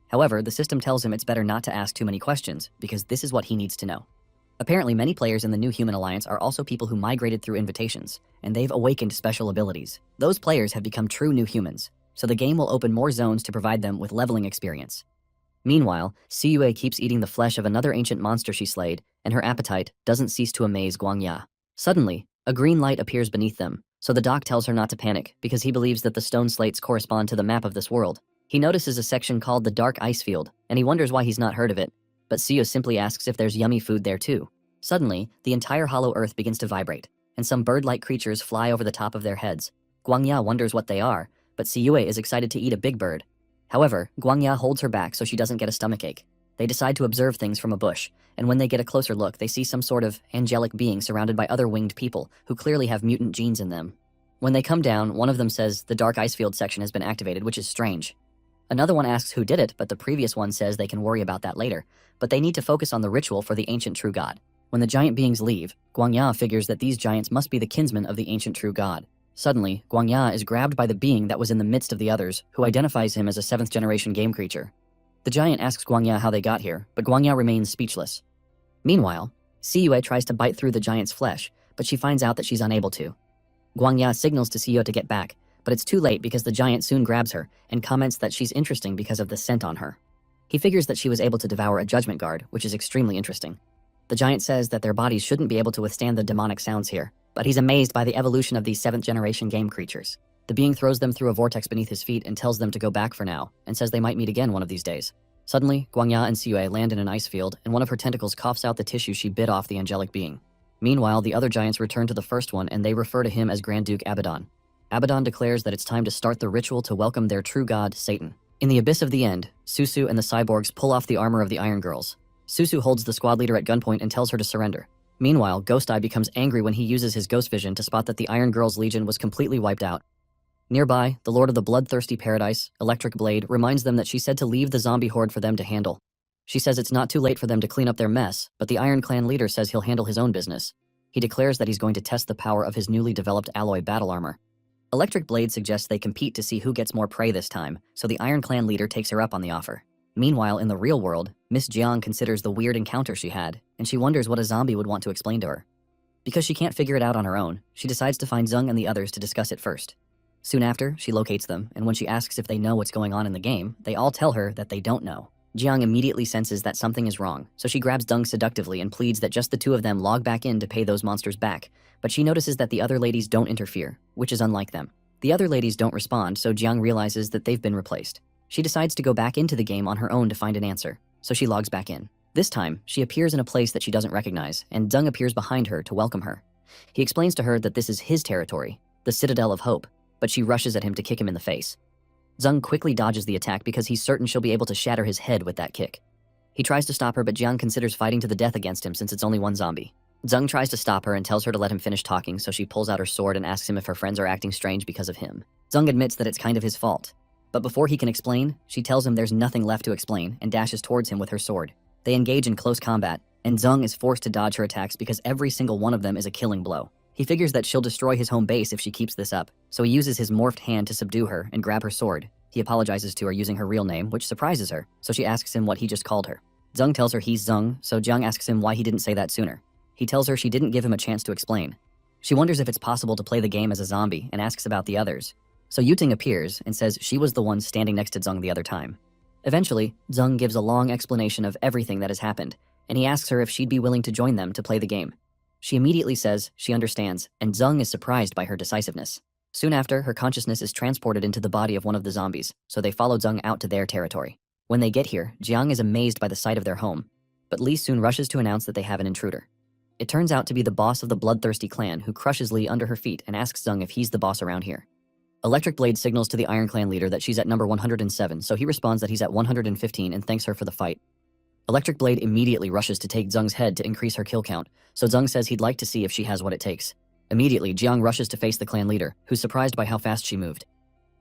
However, the system tells him it's better not to ask too many questions, because this is what he needs to know. Apparently, many players in the new Human Alliance are also people who migrated through invitations, and they've awakened special abilities. Those players have become true new humans, so the game will open more zones to provide them with leveling experience. Meanwhile, Ciyue keeps eating the flesh of another ancient monster she slayed, and her appetite doesn't cease to amaze Guangya. Suddenly, a green light appears beneath them, so the doc tells her not to panic because he believes that the stone slates correspond to the map of this world. He notices a section called the Dark Icefield, and he wonders why he's not heard of it, but Ciyue simply asks if there's yummy food there too. Suddenly, the entire hollow earth begins to vibrate, and some bird-like creatures fly over the top of their heads. Guangya wonders what they are, but Ciyue is excited to eat a big bird. However, Guangya holds her back so she doesn't get a stomachache. They decide to observe things from a bush, and when they get a closer look, they see some sort of angelic being surrounded by other winged people who clearly have mutant genes in them. When they come down, one of them says the Dark Icefield section has been activated, which is strange. Another one asks who did it, but the previous one says they can worry about that later, but they need to focus on the ritual for the ancient true god. When the giant beings leave, Guangya figures that these giants must be the kinsmen of the ancient true god. Suddenly, Guangya is grabbed by the being that was in the midst of the others, who identifies him as a 7th-generation game creature. The giant asks Guangya how they got here, but Guangya remains speechless. Meanwhile, Ciyue tries to bite through the giant's flesh, but she finds out that she's unable to. Guangya signals to Ciyue to get back, but it's too late because the giant soon grabs her and comments that she's interesting because of the scent on her. He figures that she was able to devour a judgment guard, which is extremely interesting. The giant says that their bodies shouldn't be able to withstand the demonic sounds here, but he's amazed by the evolution of these 7th-generation game creatures. The being throws them through a vortex beneath his feet and tells them to go back for now, and says they might meet again one of these days. Suddenly, Guangya and Ciyue land in an ice field, and one of her tentacles coughs out the tissue she bit off the angelic being. Meanwhile, the other giants return to the first one, and they refer to him as Grand Duke Abaddon. Abaddon declares that it's time to start the ritual to welcome their true god, Satan. In the Abyss of the End, Susu and the cyborgs pull off the armor of the Iron Girls. Susu holds the squad leader at gunpoint and tells her to surrender. Meanwhile, Ghost Eye becomes angry when he uses his ghost vision to spot that the Iron Girls' legion was completely wiped out. Nearby, the Lord of the Bloodthirsty Paradise, Electric Blade, reminds them that she said to leave the zombie horde for them to handle. She says it's not too late for them to clean up their mess, but the Iron Clan leader says he'll handle his own business. He declares that he's going to test the power of his newly developed alloy battle armor. Electric Blade suggests they compete to see who gets more prey this time, so the Iron Clan leader takes her up on the offer. Meanwhile, in the real world, Miss Jiang considers the weird encounter she had, and she wonders what a zombie would want to explain to her. Because she can't figure it out on her own, she decides to find Zung and the others to discuss it first. Soon after, she locates them, and when she asks if they know what's going on in the game, they all tell her that they don't know. Jiang immediately senses that something is wrong, so she grabs Zung seductively and pleads that just the two of them log back in to pay those monsters back, but she notices that the other ladies don't interfere, which is unlike them. The other ladies don't respond, so Jiang realizes that they've been replaced. She decides to go back into the game on her own to find an answer, so she logs back in. This time, she appears in a place that she doesn't recognize, and Zung appears behind her to welcome her. He explains to her that this is his territory, the Citadel of Hope, but she rushes at him to kick him in the face. Zung quickly dodges the attack because he's certain she'll be able to shatter his head with that kick. He tries to stop her, but Jiang considers fighting to the death against him since it's only one zombie. Zung tries to stop her and tells her to let him finish talking, so she pulls out her sword and asks him if her friends are acting strange because of him. Zung admits that it's kind of his fault. But before he can explain, she tells him there's nothing left to explain and dashes towards him with her sword. They engage in close combat, and Zung is forced to dodge her attacks because every single one of them is a killing blow. He figures that she'll destroy his home base if she keeps this up, so he uses his morphed hand to subdue her and grab her sword. He apologizes to her using her real name, which surprises her, so she asks him what he just called her. Zung tells her he's Zung, so Jiang asks him why he didn't say that sooner. He tells her she didn't give him a chance to explain. She wonders if it's possible to play the game as a zombie and asks about the others. So Yuting appears and says she was the one standing next to Zung the other time. Eventually, Zung gives a long explanation of everything that has happened, and he asks her if she'd be willing to join them to play the game. She immediately says she understands, and Zung is surprised by her decisiveness. Soon after, her consciousness is transported into the body of one of the zombies, so they follow Zung out to their territory. When they get here, Jiang is amazed by the sight of their home, but Li soon rushes to announce that they have an intruder. It turns out to be the boss of the bloodthirsty clan who crushes Li under her feet and asks Zung if he's the boss around here. Electric Blade signals to the Iron Clan leader that she's at number 107, so he responds that he's at 115 and thanks her for the fight. Electric Blade immediately rushes to take Zung's head to increase her kill count, so Zung says he'd like to see if she has what it takes. Immediately, Jiang rushes to face the clan leader, who's surprised by how fast she moved.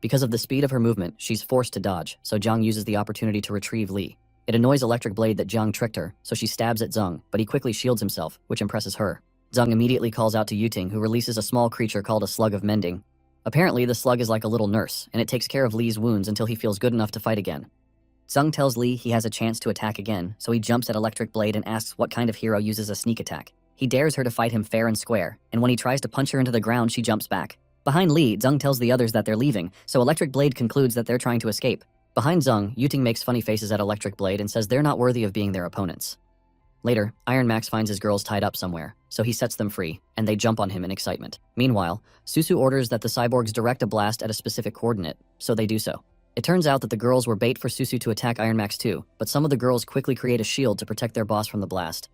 Because of the speed of her movement, she's forced to dodge, so Jiang uses the opportunity to retrieve Li. It annoys Electric Blade that Jiang tricked her, so she stabs at Zung, but he quickly shields himself, which impresses her. Zung immediately calls out to Yuting, who releases a small creature called a Slug of Mending. Apparently, the slug is like a little nurse, and it takes care of Li's wounds until he feels good enough to fight again. Zung tells Li he has a chance to attack again, so he jumps at Electric Blade and asks what kind of hero uses a sneak attack. He dares her to fight him fair and square, and when he tries to punch her into the ground, she jumps back. Behind Li, Zung tells the others that they're leaving, so Electric Blade concludes that they're trying to escape. Behind Zung, Yuting makes funny faces at Electric Blade and says they're not worthy of being their opponents. Later, Iron Max finds his girls tied up somewhere, so he sets them free, and they jump on him in excitement. Meanwhile, Susu orders that the cyborgs direct a blast at a specific coordinate, so they do so. It turns out that the girls were bait for Susu to attack Iron Max too, but some of the girls quickly create a shield to protect their boss from the blast.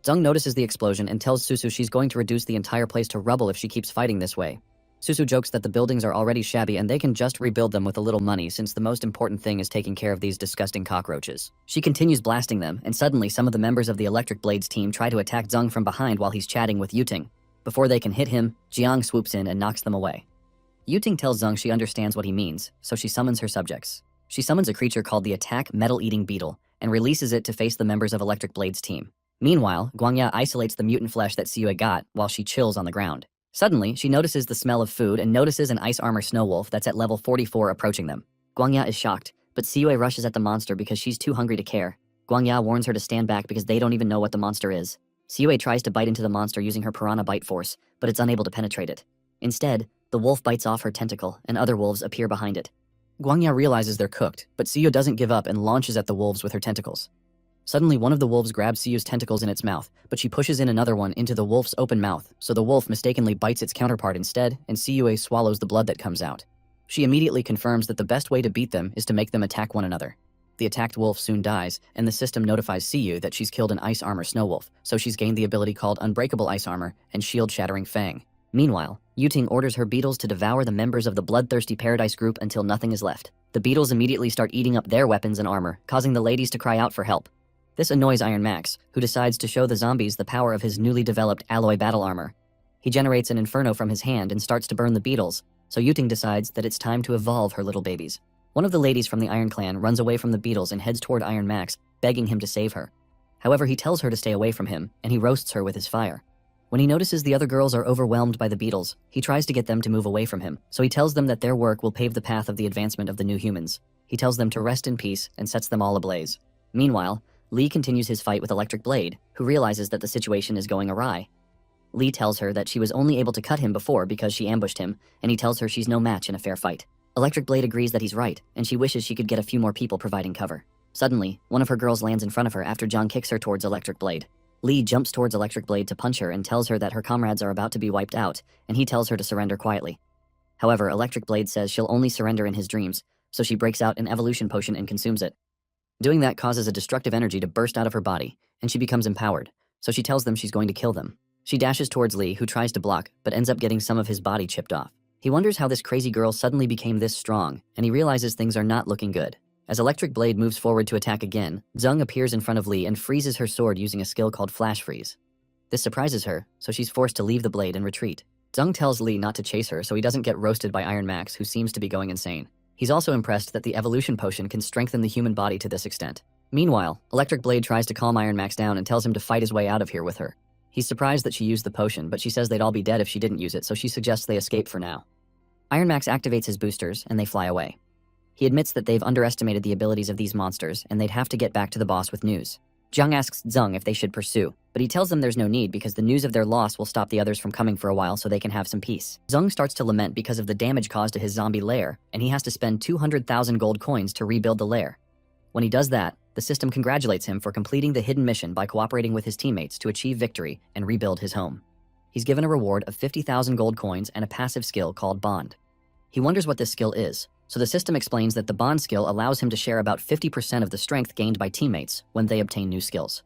Zung notices the explosion and tells Susu she's going to reduce the entire place to rubble if she keeps fighting this way. Susu jokes that the buildings are already shabby and they can just rebuild them with a little money since the most important thing is taking care of these disgusting cockroaches. She continues blasting them, and suddenly some of the members of the Electric Blade's team try to attack Zung from behind while he's chatting with Yuting. Before they can hit him, Jiang swoops in and knocks them away. Yuting tells Zung she understands what he means, so she summons her subjects. She summons a creature called the Attack Metal-Eating Beetle and releases it to face the members of Electric Blade's team. Meanwhile, Guangya isolates the mutant flesh that Siyue got while she chills on the ground. Suddenly, she notices the smell of food and notices an ice armor snow wolf that's at level 44 approaching them. Guangya is shocked, but Siyue rushes at the monster because she's too hungry to care. Guangya warns her to stand back because they don't even know what the monster is. Siyue tries to bite into the monster using her piranha bite force, but it's unable to penetrate it. Instead, the wolf bites off her tentacle and other wolves appear behind it. Guangya realizes they're cooked, but Siyue doesn't give up and launches at the wolves with her tentacles. Suddenly, one of the wolves grabs Siyue's tentacles in its mouth, but she pushes in another one into the wolf's open mouth, so the wolf mistakenly bites its counterpart instead, and Siyue swallows the blood that comes out. She immediately confirms that the best way to beat them is to make them attack one another. The attacked wolf soon dies, and the system notifies Siyue that she's killed an ice armor snow wolf, so she's gained the ability called Unbreakable Ice Armor and Shield Shattering Fang. Meanwhile, Yuting orders her beetles to devour the members of the Bloodthirsty Paradise group until nothing is left. The beetles immediately start eating up their weapons and armor, causing the ladies to cry out for help. This annoys Iron Max, who decides to show the zombies the power of his newly developed alloy battle armor. He generates an inferno from his hand and starts to burn the beetles, so Yuting decides that it's time to evolve her little babies. One of the ladies from the Iron Clan runs away from the beetles and heads toward Iron Max, begging him to save her. However, he tells her to stay away from him, and he roasts her with his fire. When he notices the other girls are overwhelmed by the beetles, he tries to get them to move away from him, so he tells them that their work will pave the path of the advancement of the new humans. He tells them to rest in peace and sets them all ablaze. Meanwhile, Li continues his fight with Electric Blade, who realizes that the situation is going awry. Li tells her that she was only able to cut him before because she ambushed him, and he tells her she's no match in a fair fight. Electric Blade agrees that he's right, and she wishes she could get a few more people providing cover. Suddenly, one of her girls lands in front of her after John kicks her towards Electric Blade. Li jumps towards Electric Blade to punch her and tells her that her comrades are about to be wiped out, and he tells her to surrender quietly. However, Electric Blade says she'll only surrender in his dreams, so she breaks out an evolution potion and consumes it. Doing that causes a destructive energy to burst out of her body, and she becomes empowered, so she tells them she's going to kill them. She dashes towards Li, who tries to block, but ends up getting some of his body chipped off. He wonders how this crazy girl suddenly became this strong, and he realizes things are not looking good. As Electric Blade moves forward to attack again, Zung appears in front of Li and freezes her sword using a skill called Flash Freeze. This surprises her, so she's forced to leave the blade and retreat. Zung tells Li not to chase her so he doesn't get roasted by Iron Max, who seems to be going insane. He's also impressed that the evolution potion can strengthen the human body to this extent. Meanwhile, Electric Blade tries to calm Iron Max down and tells him to fight his way out of here with her. He's surprised that she used the potion, but she says they'd all be dead if she didn't use it, so she suggests they escape for now. Iron Max activates his boosters, and they fly away. He admits that they've underestimated the abilities of these monsters, and they'd have to get back to the boss with news. Jiang asks Zeng if they should pursue, but he tells them there's no need because the news of their loss will stop the others from coming for a while so they can have some peace. Zeng starts to lament because of the damage caused to his zombie lair, and he has to spend 200,000 gold coins to rebuild the lair. When he does that, the system congratulates him for completing the hidden mission by cooperating with his teammates to achieve victory and rebuild his home. He's given a reward of 50,000 gold coins and a passive skill called Bond. He wonders what this skill is, so the system explains that the Bond skill allows him to share about 50% of the strength gained by teammates when they obtain new skills.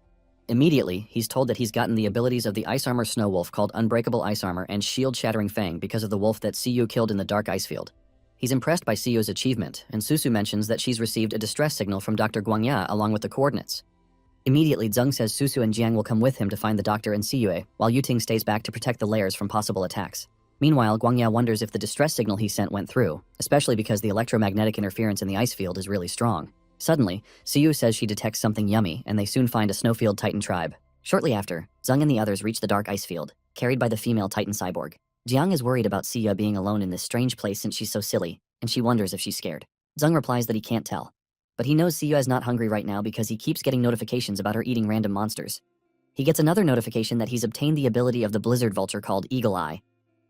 Immediately, he's told that he's gotten the abilities of the Ice Armor Snow Wolf called Unbreakable Ice Armor and Shield Shattering Fang because of the wolf that Siyu killed in the Dark Ice Field. He's impressed by Siyu's achievement, and Susu mentions that she's received a distress signal from Dr. Guangya along with the coordinates. Immediately, Zeng says Susu and Jiang will come with him to find the doctor and Siyue, while Yuting stays back to protect the lairs from possible attacks. Meanwhile, Guangya wonders if the distress signal he sent went through, especially because the electromagnetic interference in the ice field is really strong. Suddenly, Siyu says she detects something yummy, and they soon find a Snowfield Titan tribe. Shortly after, Zeng and the others reach the Dark Ice Field, carried by the female Titan cyborg. Jiang is worried about Siya being alone in this strange place since she's so silly, and she wonders if she's scared. Zeng replies that he can't tell. But he knows Siya is not hungry right now because he keeps getting notifications about her eating random monsters. He gets another notification that he's obtained the ability of the Blizzard Vulture called Eagle Eye.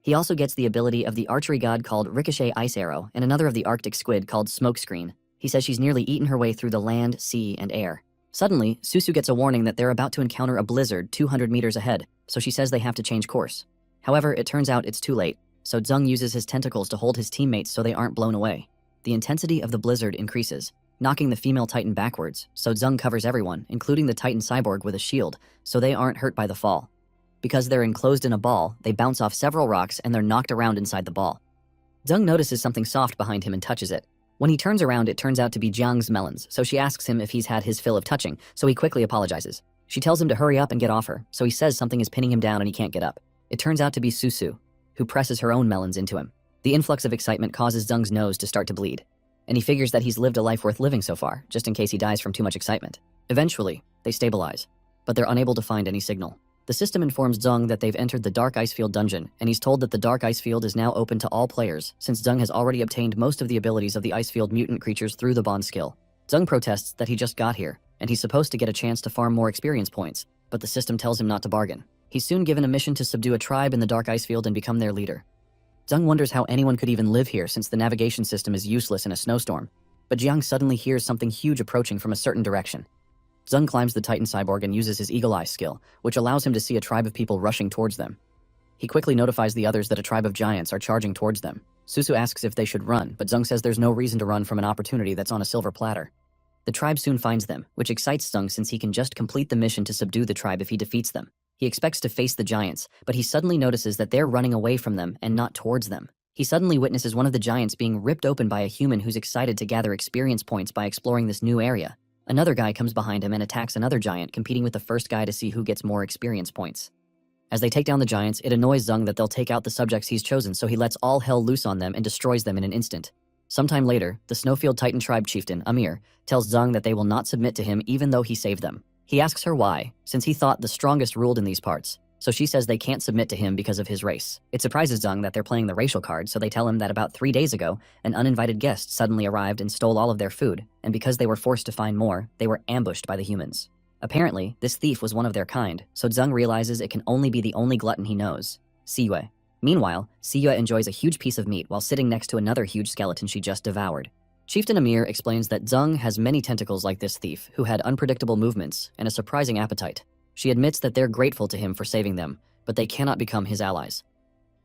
He also gets the ability of the archery god called Ricochet Ice Arrow and another of the Arctic Squid called Smokescreen. He says she's nearly eaten her way through the land, sea, and air. Suddenly, Susu gets a warning that they're about to encounter a blizzard 200 meters ahead, so she says they have to change course. However, it turns out it's too late, so Zeng uses his tentacles to hold his teammates so they aren't blown away. The intensity of the blizzard increases, knocking the female Titan backwards, so Zeng covers everyone, including the Titan cyborg with a shield, so they aren't hurt by the fall. Because they're enclosed in a ball, they bounce off several rocks and they're knocked around inside the ball. Zeng notices something soft behind him and touches it. When he turns around, it turns out to be Jiang's melons, so she asks him if he's had his fill of touching, so he quickly apologizes. She tells him to hurry up and get off her, so he says something is pinning him down and he can't get up. It turns out to be Susu, who presses her own melons into him. The influx of excitement causes Zeng's nose to start to bleed, and he figures that he's lived a life worth living so far, just in case he dies from too much excitement. Eventually, they stabilize, but they're unable to find any signal. The system informs Zeng that they've entered the Dark Ice Field dungeon, and he's told that the Dark Ice Field is now open to all players, since Zeng has already obtained most of the abilities of the Ice Field mutant creatures through the Bond skill. Zeng protests that he just got here, and he's supposed to get a chance to farm more experience points, but the system tells him not to bargain. He's soon given a mission to subdue a tribe in the Dark Ice Field and become their leader. Zeng wonders how anyone could even live here since the navigation system is useless in a snowstorm, but Jiang suddenly hears something huge approaching from a certain direction. Zeng climbs the Titan cyborg and uses his Eagle Eye skill, which allows him to see a tribe of people rushing towards them. He quickly notifies the others that a tribe of giants are charging towards them. Susu asks if they should run, but Zeng says there's no reason to run from an opportunity that's on a silver platter. The tribe soon finds them, which excites Zeng since he can just complete the mission to subdue the tribe if he defeats them. He expects to face the giants, but he suddenly notices that they're running away from them and not towards them. He suddenly witnesses one of the giants being ripped open by a human who's excited to gather experience points by exploring this new area. Another guy comes behind him and attacks another giant, competing with the first guy to see who gets more experience points. As they take down the giants, it annoys Zeng that they'll take out the subjects he's chosen, so he lets all hell loose on them and destroys them in an instant. Sometime later, the Snowfield Titan tribe chieftain, Amir, tells Zeng that they will not submit to him even though he saved them. He asks her why, since he thought the strongest ruled in these parts, so she says they can't submit to him because of his race. It surprises Zeng that they're playing the racial card, so they tell him that about 3 days ago, an uninvited guest suddenly arrived and stole all of their food, and because they were forced to find more, they were ambushed by the humans. Apparently, this thief was one of their kind, so Zeng realizes it can only be the only glutton he knows, Siyue. Meanwhile, Siyue enjoys a huge piece of meat while sitting next to another huge skeleton she just devoured. Chieftain Amir explains that Zeng has many tentacles like this thief, who had unpredictable movements and a surprising appetite. She admits that they're grateful to him for saving them, but they cannot become his allies.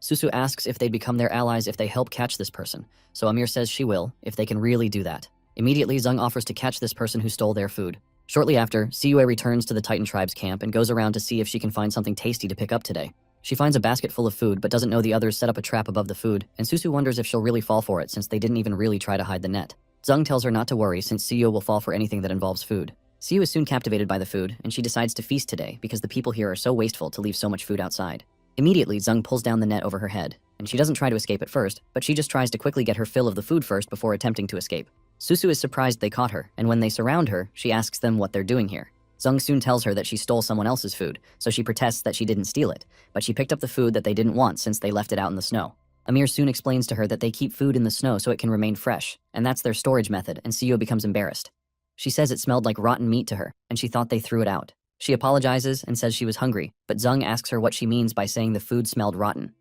Susu asks if they'd become their allies if they help catch this person, so Amir says she will, if they can really do that. Immediately, Zeng offers to catch this person who stole their food. Shortly after, Siyue returns to the Titan tribe's camp and goes around to see if she can find something tasty to pick up today. She finds a basket full of food but doesn't know the others set up a trap above the food, and Susu wonders if she'll really fall for it since they didn't even really try to hide the net. Zeng tells her not to worry since Siyue will fall for anything that involves food. Siyue is soon captivated by the food, and she decides to feast today because the people here are so wasteful to leave so much food outside. Immediately, Zung pulls down the net over her head, and she doesn't try to escape at first, but she just tries to quickly get her fill of the food first before attempting to escape. Susu is surprised they caught her, and when they surround her, she asks them what they're doing here. Zung soon tells her that she stole someone else's food, so she protests that she didn't steal it, but she picked up the food that they didn't want since they left it out in the snow. Amir soon explains to her that they keep food in the snow so it can remain fresh, and that's their storage method, and Seo becomes embarrassed. She says it smelled like rotten meat to her, and she thought they threw it out. She apologizes and says she was hungry, but Zung asks her what she means by saying the food smelled rotten.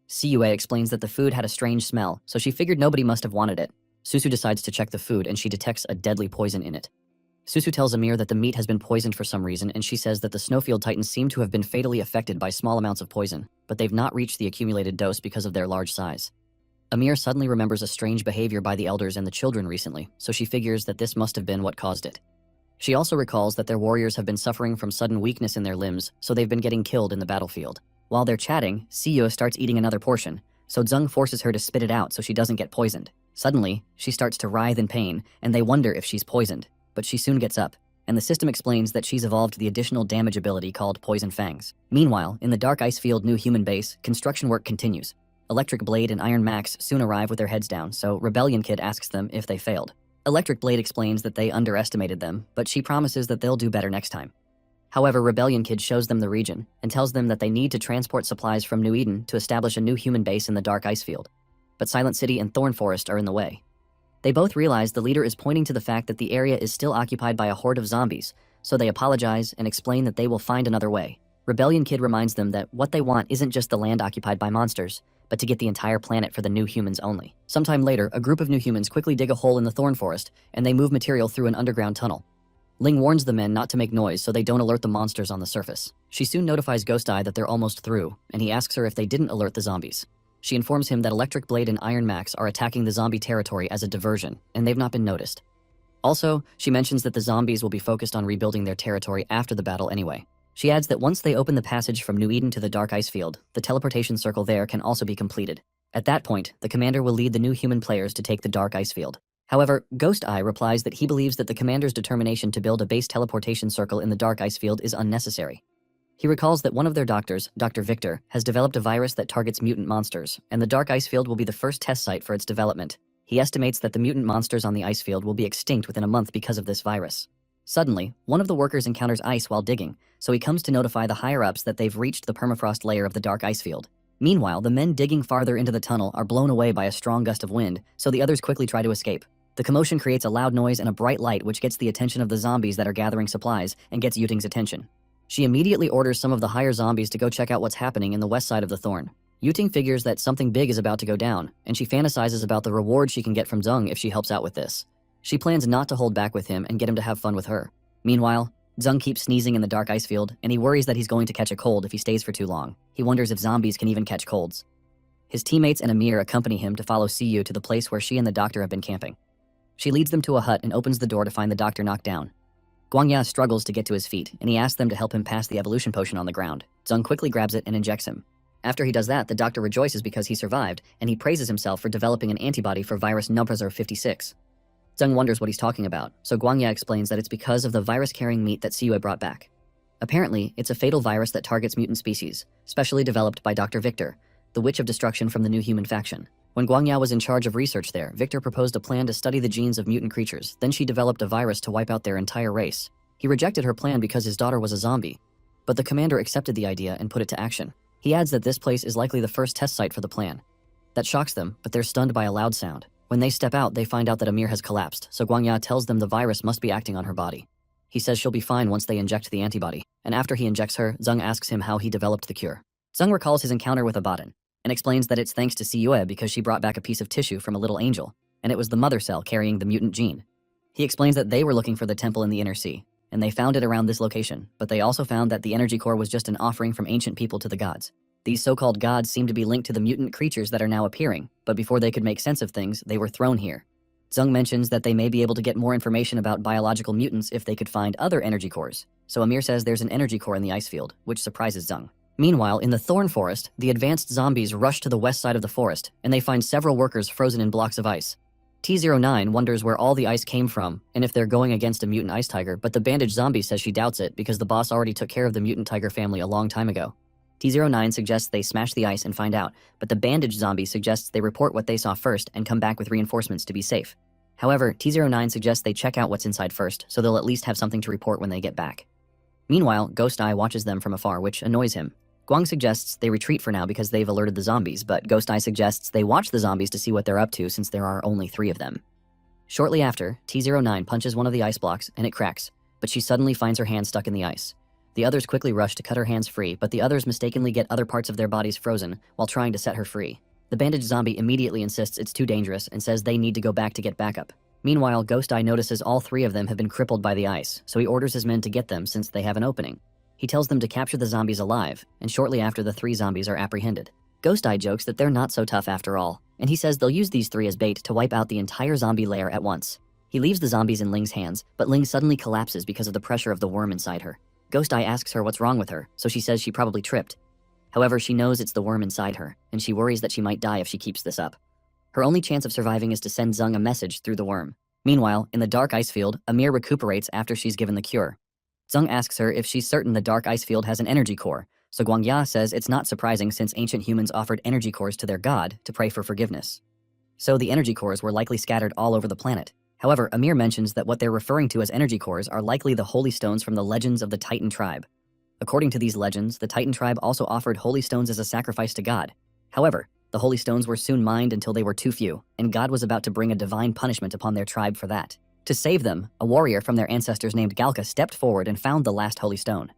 Siyue explains that the food had a strange smell, so she figured nobody must have wanted it. Susu decides to check the food and she detects a deadly poison in it. Susu tells Amir that the meat has been poisoned for some reason, and she says that the Snowfield Titans seem to have been fatally affected by small amounts of poison, but they've not reached the accumulated dose because of their large size. Amir suddenly remembers a strange behavior by the elders and the children recently, so she figures that this must have been what caused it. She also recalls that their warriors have been suffering from sudden weakness in their limbs, so they've been getting killed in the battlefield. While they're chatting, Seo starts eating another portion, so Zung forces her to spit it out so she doesn't get poisoned. Suddenly, she starts to writhe in pain, and they wonder if she's poisoned, but she soon gets up, and the system explains that she's evolved the additional damage ability called Poison Fangs. Meanwhile, in the Dark Ice Field new human base, construction work continues. Electric Blade and Iron Max soon arrive with their heads down, so Rebellion Kid asks them if they failed. Electric Blade explains that they underestimated them, but she promises that they'll do better next time. However, Rebellion Kid shows them the region and tells them that they need to transport supplies from New Eden to establish a new human base in the Dark Ice Field. But Silent City and Thorn Forest are in the way. They both realize the leader is pointing to the fact that the area is still occupied by a horde of zombies, so they apologize and explain that they will find another way. Rebellion Kid reminds them that what they want isn't just the land occupied by monsters, but to get the entire planet for the new humans only. Sometime later, a group of new humans quickly dig a hole in the Thorn Forest, and they move material through an underground tunnel. Ling warns the men not to make noise so they don't alert the monsters on the surface. She soon notifies Ghost Eye that they're almost through, and he asks her if they didn't alert the zombies. She informs him that Electric Blade and Iron Max are attacking the zombie territory as a diversion, and they've not been noticed. Also, she mentions that the zombies will be focused on rebuilding their territory after the battle anyway. She adds that once they open the passage from New Eden to the Dark Ice Field, the teleportation circle there can also be completed. At that point, the commander will lead the new human players to take the Dark Ice Field. However, Ghost Eye replies that he believes that the commander's determination to build a base teleportation circle in the Dark Ice Field is unnecessary. He recalls that one of their doctors, Dr. Victor, has developed a virus that targets mutant monsters, and the Dark Ice Field will be the first test site for its development. He estimates that the mutant monsters on the ice field will be extinct within a month because of this virus. Suddenly, one of the workers encounters ice while digging, so he comes to notify the higher-ups that they've reached the permafrost layer of the Dark Ice Field. Meanwhile, the men digging farther into the tunnel are blown away by a strong gust of wind, so the others quickly try to escape. The commotion creates a loud noise and a bright light which gets the attention of the zombies that are gathering supplies and gets Yuting's attention. She immediately orders some of the higher zombies to go check out what's happening in the west side of the Thorn. Yuting figures that something big is about to go down, and she fantasizes about the reward she can get from Zung if she helps out with this. She plans not to hold back with him and get him to have fun with her. Meanwhile, Zung keeps sneezing in the Dark Ice Field, and he worries that he's going to catch a cold if he stays for too long. He wonders if zombies can even catch colds. His teammates and Amir accompany him to follow Siyu to the place where she and the doctor have been camping. She leads them to a hut and opens the door to find the doctor knocked down. Guangya struggles to get to his feet, and he asks them to help him pass the evolution potion on the ground. Zung quickly grabs it and injects him. After he does that, the doctor rejoices because he survived, and he praises himself for developing an antibody for virus number 56. Zung wonders what he's talking about, so Guangya explains that it's because of the virus-carrying meat that Siyu brought back. Apparently, it's a fatal virus that targets mutant species, specially developed by Dr. Victor, the Witch of Destruction from the New Human faction. When Guangya was in charge of research there, Victor proposed a plan to study the genes of mutant creatures. Then she developed a virus to wipe out their entire race. He rejected her plan because his daughter was a zombie, but the commander accepted the idea and put it to action. He adds that this place is likely the first test site for the plan. That shocks them, but they're stunned by a loud sound. When they step out, they find out that Amir has collapsed, so Guangya tells them the virus must be acting on her body. He says she'll be fine once they inject the antibody, and after he injects her, Zung asks him how he developed the cure. Zung recalls his encounter with Abaddon, and explains that it's thanks to Siyue because she brought back a piece of tissue from a little angel, and it was the mother cell carrying the mutant gene. He explains that they were looking for the temple in the Inner Sea, and they found it around this location, but they also found that the energy core was just an offering from ancient people to the gods. These so-called gods seem to be linked to the mutant creatures that are now appearing, but before they could make sense of things, they were thrown here. Zung mentions that they may be able to get more information about biological mutants if they could find other energy cores, so Amir says there's an energy core in the ice field, which surprises Zung. Meanwhile, in the Thorn Forest, the advanced zombies rush to the west side of the forest, and they find several workers frozen in blocks of ice. T09 wonders where all the ice came from, and if they're going against a mutant ice tiger, but the bandaged zombie says she doubts it because the boss already took care of the mutant tiger family a long time ago. T09 suggests they smash the ice and find out, but the bandaged zombie suggests they report what they saw first and come back with reinforcements to be safe. However, T09 suggests they check out what's inside first, so they'll at least have something to report when they get back. Meanwhile, Ghost Eye watches them from afar, which annoys him. Guang suggests they retreat for now because they've alerted the zombies, but Ghost Eye suggests they watch the zombies to see what they're up to since there are only 3 of them. Shortly after, T09 punches one of the ice blocks and it cracks, but she suddenly finds her hand stuck in the ice. The others quickly rush to cut her hands free, but the others mistakenly get other parts of their bodies frozen while trying to set her free. The bandaged zombie immediately insists it's too dangerous and says they need to go back to get backup. Meanwhile, Ghost Eye notices all 3 of them have been crippled by the ice, so he orders his men to get them since they have an opening. He tells them to capture the zombies alive, and shortly after the 3 zombies are apprehended. Ghost Eye jokes that they're not so tough after all, and he says they'll use these 3 as bait to wipe out the entire zombie lair at once. He leaves the zombies in Ling's hands, but Ling suddenly collapses because of the pressure of the worm inside her. Ghost Eye asks her what's wrong with her, so she says she probably tripped. However, she knows it's the worm inside her, and she worries that she might die if she keeps this up. Her only chance of surviving is to send Zung a message through the worm. Meanwhile, in the dark ice field, Amir recuperates after she's given the cure. Zung asks her if she's certain the dark ice field has an energy core, so Guangya says it's not surprising since ancient humans offered energy cores to their god to pray for forgiveness. So the energy cores were likely scattered all over the planet. However, Amir mentions that what they're referring to as energy cores are likely the holy stones from the legends of the Titan tribe. According to these legends, the Titan tribe also offered holy stones as a sacrifice to God. However, the holy stones were soon mined until they were too few, and God was about to bring a divine punishment upon their tribe for that. To save them, a warrior from their ancestors named Galka stepped forward and found the last holy stone.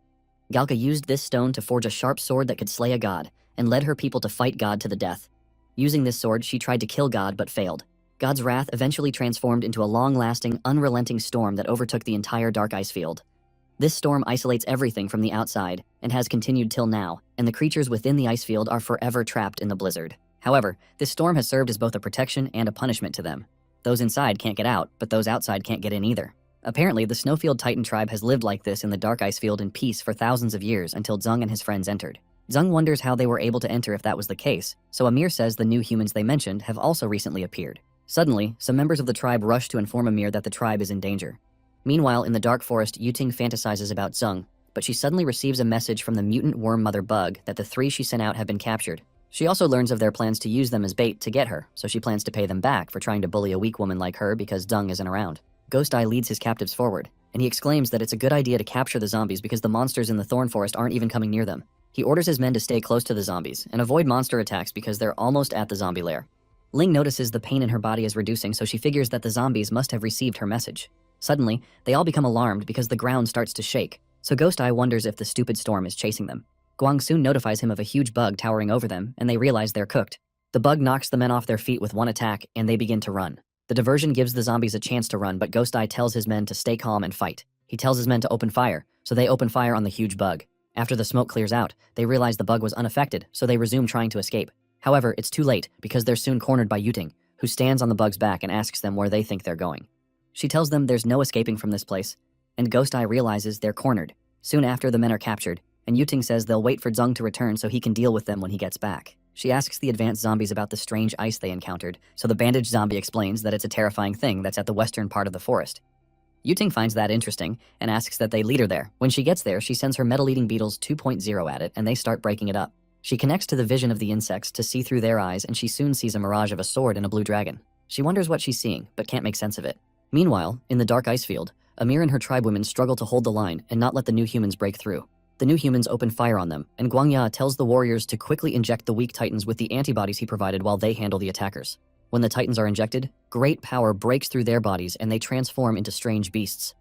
Galka used this stone to forge a sharp sword that could slay a god, and led her people to fight God to the death. Using this sword, she tried to kill God but failed. God's wrath eventually transformed into a long-lasting, unrelenting storm that overtook the entire dark ice field. This storm isolates everything from the outside, and has continued till now, and the creatures within the ice field are forever trapped in the blizzard. However, this storm has served as both a protection and a punishment to them. Those inside can't get out, but those outside can't get in either. Apparently, the Snowfield Titan tribe has lived like this in the dark ice field in peace for thousands of years until Zung and his friends entered. Zung wonders how they were able to enter if that was the case, so Amir says the new humans they mentioned have also recently appeared. Suddenly, some members of the tribe rush to inform Amir that the tribe is in danger. Meanwhile, in the dark forest, Yuting fantasizes about Zung, but she suddenly receives a message from the mutant worm mother bug that the 3 she sent out have been captured. She also learns of their plans to use them as bait to get her, so she plans to pay them back for trying to bully a weak woman like her because Zung isn't around. Ghost Eye leads his captives forward, and he exclaims that it's a good idea to capture the zombies because the monsters in the thorn forest aren't even coming near them. He orders his men to stay close to the zombies and avoid monster attacks because they're almost at the zombie lair. Ling notices the pain in her body is reducing, so she figures that the zombies must have received her message. Suddenly, they all become alarmed because the ground starts to shake, so Ghost Eye wonders if the stupid storm is chasing them. Guang soon notifies him of a huge bug towering over them, and they realize they're cooked. The bug knocks the men off their feet with one attack, and they begin to run. The diversion gives the zombies a chance to run, but Ghost Eye tells his men to stay calm and fight. He tells his men to open fire, so they open fire on the huge bug. After the smoke clears out, they realize the bug was unaffected, so they resume trying to escape. However, it's too late because they're soon cornered by Yuting, who stands on the bug's back and asks them where they think they're going. She tells them there's no escaping from this place, and Ghost Eye realizes they're cornered. Soon after, the men are captured, and Yuting says they'll wait for Zung to return so he can deal with them when he gets back. She asks the advanced zombies about the strange ice they encountered, so the bandaged zombie explains that it's a terrifying thing that's at the western part of the forest. Yuting finds that interesting and asks that they lead her there. When she gets there, she sends her metal-eating beetles 2.0 at it, and they start breaking it up. She connects to the vision of the insects to see through their eyes, and she soon sees a mirage of a sword and a blue dragon. She wonders what she's seeing, but can't make sense of it. Meanwhile, in the dark ice field, Amir and her tribewomen struggle to hold the line and not let the new humans break through. The new humans open fire on them, and Guangya tells the warriors to quickly inject the weak titans with the antibodies he provided while they handle the attackers. When the titans are injected, great power breaks through their bodies and they transform into strange beasts.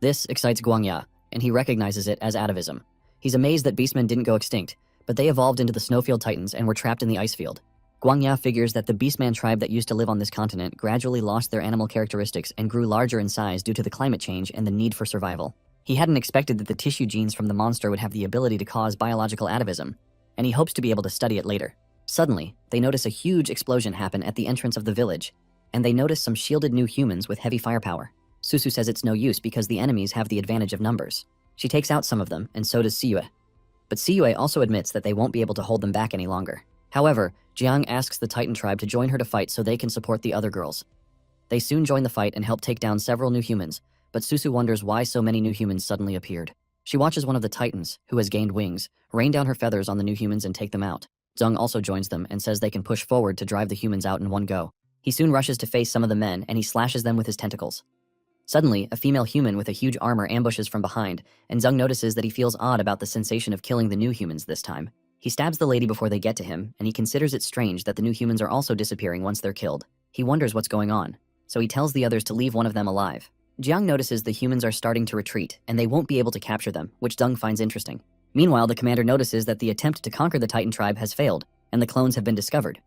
This excites Guangya, and he recognizes it as atavism. He's amazed that beastmen didn't go extinct, but they evolved into the Snowfield Titans and were trapped in the ice field. Guangya figures that the beastman tribe that used to live on this continent gradually lost their animal characteristics and grew larger in size due to the climate change and the need for survival. He hadn't expected that the tissue genes from the monster would have the ability to cause biological atavism, and he hopes to be able to study it later. Suddenly, they notice a huge explosion happen at the entrance of the village, and they notice some shielded new humans with heavy firepower. Susu says it's no use because the enemies have the advantage of numbers. She takes out some of them, and so does Siyue. But Siyue also admits that they won't be able to hold them back any longer. However, Jiang asks the Titan tribe to join her to fight so they can support the other girls. They soon join the fight and help take down several new humans, but Susu wonders why so many new humans suddenly appeared. She watches one of the titans, who has gained wings, rain down her feathers on the new humans and take them out. Zung also joins them and says they can push forward to drive the humans out in one go. He soon rushes to face some of the men and he slashes them with his tentacles. Suddenly, a female human with a huge armor ambushes from behind, and Zung notices that he feels odd about the sensation of killing the new humans this time. He stabs the lady before they get to him, and he considers it strange that the new humans are also disappearing once they're killed. He wonders what's going on, so he tells the others to leave one of them alive. Jiang notices the humans are starting to retreat, and they won't be able to capture them, which Zung finds interesting. Meanwhile, the commander notices that the attempt to conquer the Titan tribe has failed, and the clones have been discovered.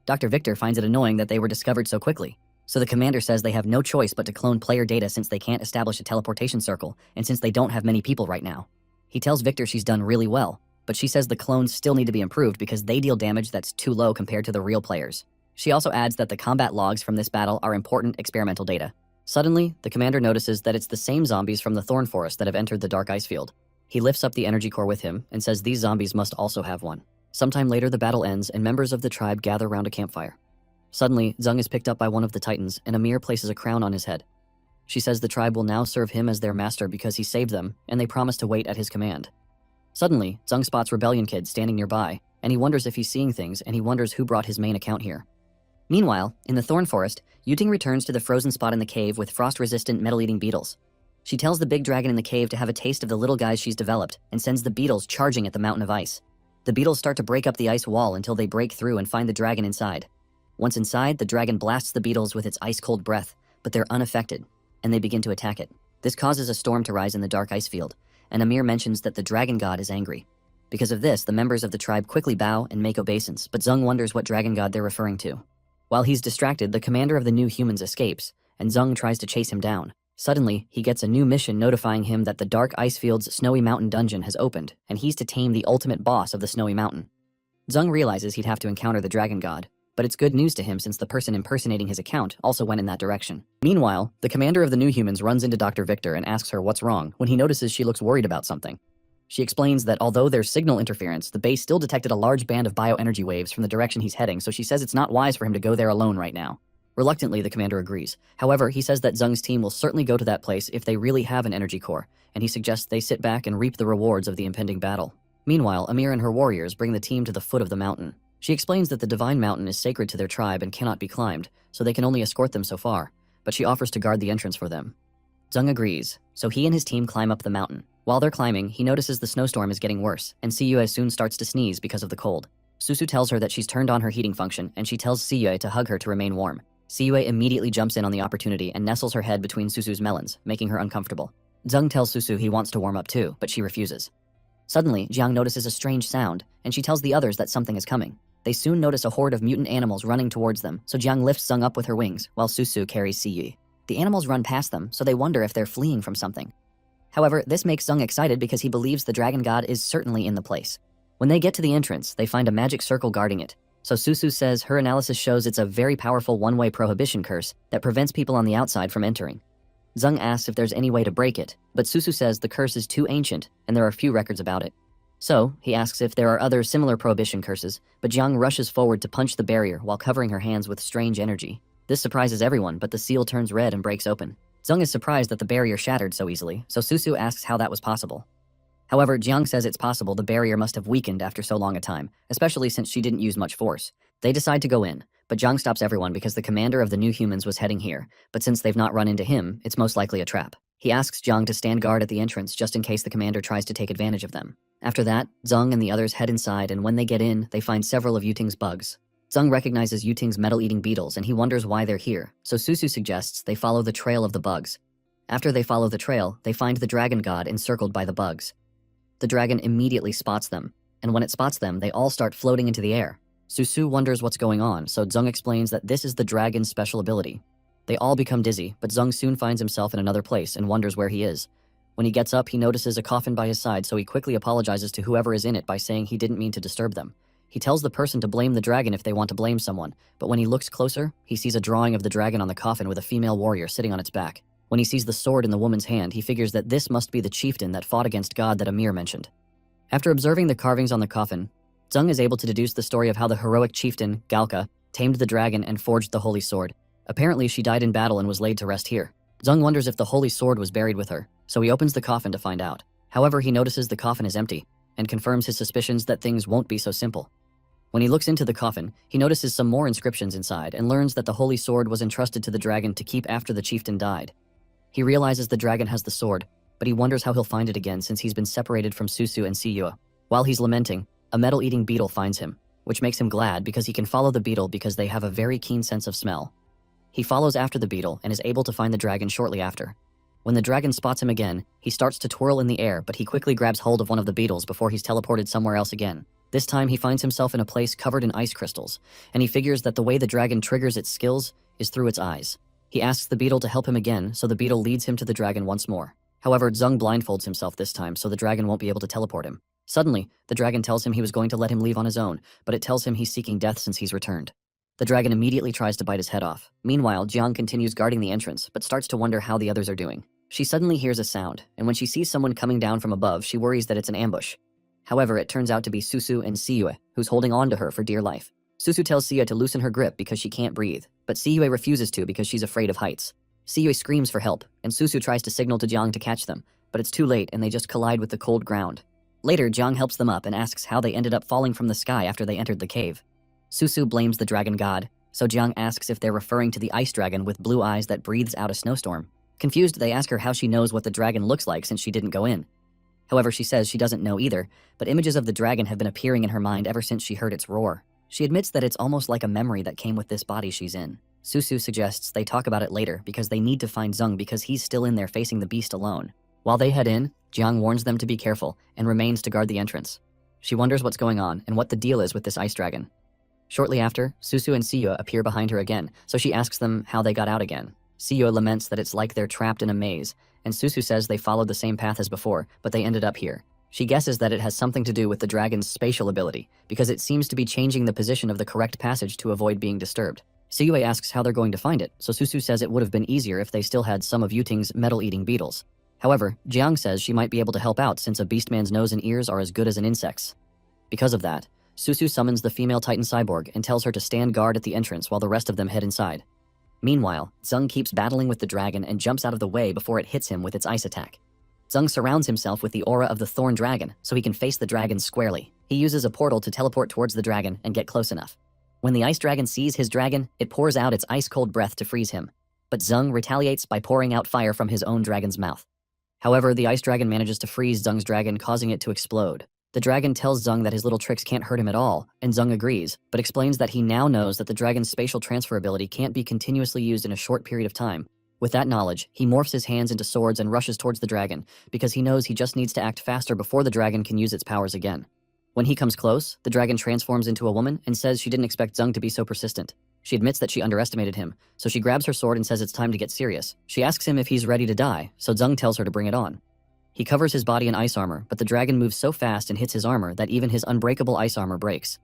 Dr. Victor finds it annoying that they were discovered so quickly. So the commander says they have no choice but to clone player data since they can't establish a teleportation circle, and since they don't have many people right now. He tells Victor she's done really well, but she says the clones still need to be improved because they deal damage that's too low compared to the real players. She also adds that the combat logs from this battle are important experimental data. Suddenly, the commander notices that it's the same zombies from the Thorn Forest that have entered the Dark Ice Field. He lifts up the energy core with him and says these zombies must also have one. Sometime later, the battle ends and members of the tribe gather around a campfire. Suddenly, Zung is picked up by one of the titans and Amir places a crown on his head. She says the tribe will now serve him as their master because he saved them, and they promise to wait at his command. Suddenly, Zung spots Rebellion Kid standing nearby, and he wonders if he's seeing things, and he wonders who brought his main account here. Meanwhile, in the Thorn Forest, Yuting returns to the frozen spot in the cave with frost-resistant metal-eating beetles. She tells the big dragon in the cave to have a taste of the little guys she's developed, and sends the beetles charging at the mountain of ice. The beetles start to break up the ice wall until they break through and find the dragon inside. Once inside, the dragon blasts the beetles with its ice-cold breath, but they're unaffected, and they begin to attack it. This causes a storm to rise in the Dark Ice Field, and Amir mentions that the dragon god is angry. Because of this, the members of the tribe quickly bow and make obeisance, but Zung wonders what dragon god they're referring to. While he's distracted, the commander of the new humans escapes, and Zung tries to chase him down. Suddenly, he gets a new mission notifying him that the Dark Ice Field's Snowy Mountain dungeon has opened, and he's to tame the ultimate boss of the Snowy Mountain. Zung realizes he'd have to encounter the dragon god, but it's good news to him since the person impersonating his account also went in that direction. Meanwhile, the commander of the new humans runs into Dr. Victor and asks her what's wrong when he notices she looks worried about something. She explains that although there's signal interference, the base still detected a large band of bioenergy waves from the direction he's heading, so she says it's not wise for him to go there alone right now. Reluctantly, the commander agrees. However, he says that Zung's team will certainly go to that place if they really have an energy core, and he suggests they sit back and reap the rewards of the impending battle. Meanwhile, Amir and her warriors bring the team to the foot of the mountain. She explains that the Divine Mountain is sacred to their tribe and cannot be climbed, so they can only escort them so far, but she offers to guard the entrance for them. Zung agrees, so he and his team climb up the mountain. While they're climbing, he notices the snowstorm is getting worse, and Siyue soon starts to sneeze because of the cold. Susu tells her that she's turned on her heating function, and she tells Siyue to hug her to remain warm. Siyue immediately jumps in on the opportunity and nestles her head between Susu's melons, making her uncomfortable. Zung tells Susu he wants to warm up too, but she refuses. Suddenly, Jiang notices a strange sound, and she tells the others that something is coming. They soon notice a horde of mutant animals running towards them, so Jiang lifts Zung up with her wings, while Susu carries Siyue. The animals run past them, so they wonder if they're fleeing from something. However, this makes Zung excited because he believes the dragon god is certainly in the place. When they get to the entrance, they find a magic circle guarding it. So Susu says her analysis shows it's a very powerful one-way prohibition curse that prevents people on the outside from entering. Zung asks if there's any way to break it, but Susu says the curse is too ancient and there are few records about it. So, he asks if there are other similar prohibition curses, but Jiang rushes forward to punch the barrier while covering her hands with strange energy. This surprises everyone, but the seal turns red and breaks open. Zung is surprised that the barrier shattered so easily, so Susu asks how that was possible. However, Jiang says it's possible the barrier must have weakened after so long a time, especially since she didn't use much force. They decide to go in, but Jiang stops everyone because the commander of the new humans was heading here, but since they've not run into him, it's most likely a trap. He asks Jiang to stand guard at the entrance just in case the commander tries to take advantage of them. After that, Zung and the others head inside, and when they get in, they find several of Yuting's bugs. Zung recognizes Yuting's metal-eating beetles, and he wonders why they're here, so Susu suggests they follow the trail of the bugs. After they follow the trail, they find the dragon god encircled by the bugs. The dragon immediately spots them, and when it spots them, they all start floating into the air. Susu wonders what's going on, so Zung explains that this is the dragon's special ability. They all become dizzy, but Zung soon finds himself in another place and wonders where he is. When he gets up, he notices a coffin by his side, so he quickly apologizes to whoever is in it by saying he didn't mean to disturb them. He tells the person to blame the dragon if they want to blame someone, but when he looks closer, he sees a drawing of the dragon on the coffin with a female warrior sitting on its back. When he sees the sword in the woman's hand, he figures that this must be the chieftain that fought against God that Amir mentioned. After observing the carvings on the coffin, Zung is able to deduce the story of how the heroic chieftain, Galka, tamed the dragon and forged the holy sword. Apparently, she died in battle and was laid to rest here. Zung wonders if the holy sword was buried with her, so he opens the coffin to find out. However, he notices the coffin is empty and confirms his suspicions that things won't be so simple. When he looks into the coffin, he notices some more inscriptions inside and learns that the holy sword was entrusted to the dragon to keep after the chieftain died. He realizes the dragon has the sword, but he wonders how he'll find it again since he's been separated from Susu and Siyue. While he's lamenting, a metal-eating beetle finds him, which makes him glad because he can follow the beetle because they have a very keen sense of smell. He follows after the beetle and is able to find the dragon shortly after. When the dragon spots him again, he starts to twirl in the air, but he quickly grabs hold of one of the beetles before he's teleported somewhere else again. This time he finds himself in a place covered in ice crystals, and he figures that the way the dragon triggers its skills is through its eyes. He asks the beetle to help him again, so the beetle leads him to the dragon once more. However, Zung blindfolds himself this time, so the dragon won't be able to teleport him. Suddenly, the dragon tells him he was going to let him leave on his own, but it tells him he's seeking death since he's returned. The dragon immediately tries to bite his head off. Meanwhile, Jiang continues guarding the entrance, but starts to wonder how the others are doing. She suddenly hears a sound, and when she sees someone coming down from above, she worries that it's an ambush. However, it turns out to be Susu and Siyue, who's holding on to her for dear life. Susu tells Siyue to loosen her grip because she can't breathe, but Siyue refuses to because she's afraid of heights. Siyue screams for help, and Susu tries to signal to Jiang to catch them, but it's too late and they just collide with the cold ground. Later, Jiang helps them up and asks how they ended up falling from the sky after they entered the cave. Susu blames the dragon god, so Jiang asks if they're referring to the ice dragon with blue eyes that breathes out a snowstorm. Confused, they ask her how she knows what the dragon looks like since she didn't go in. However, she says she doesn't know either, but images of the dragon have been appearing in her mind ever since she heard its roar. She admits that it's almost like a memory that came with this body she's in. Susu suggests they talk about it later because they need to find Zung because he's still in there facing the beast alone. While they head in, Jiang warns them to be careful and remains to guard the entrance. She wonders what's going on and what the deal is with this ice dragon. Shortly after, Susu and Siyue appear behind her again, so she asks them how they got out again. Siyue laments that it's like they're trapped in a maze, and Susu says they followed the same path as before, but they ended up here. She guesses that it has something to do with the dragon's spatial ability, because it seems to be changing the position of the correct passage to avoid being disturbed. Siyue asks how they're going to find it, so Susu says it would have been easier if they still had some of Yuting's metal-eating beetles. However, Jiang says she might be able to help out since a beastman's nose and ears are as good as an insect's. Because of that, Susu summons the female Titan cyborg and tells her to stand guard at the entrance while the rest of them head inside. Meanwhile, Zung keeps battling with the dragon and jumps out of the way before it hits him with its ice attack. Zung surrounds himself with the aura of the thorn dragon so he can face the dragon squarely. He uses a portal to teleport towards the dragon and get close enough. When the ice dragon sees his dragon, it pours out its ice-cold breath to freeze him. But Zung retaliates by pouring out fire from his own dragon's mouth. However, the ice dragon manages to freeze Zung's dragon, causing it to explode. The dragon tells Zung that his little tricks can't hurt him at all, and Zung agrees, but explains that he now knows that the dragon's spatial transfer ability can't be continuously used in a short period of time. With that knowledge, he morphs his hands into swords and rushes towards the dragon, because he knows he just needs to act faster before the dragon can use its powers again. When he comes close, the dragon transforms into a woman and says she didn't expect Zung to be so persistent. She admits that she underestimated him, so she grabs her sword and says it's time to get serious. She asks him if he's ready to die, so Zung tells her to bring it on. He covers his body in ice armor, but the dragon moves so fast and hits his armor that even his unbreakable ice armor breaks.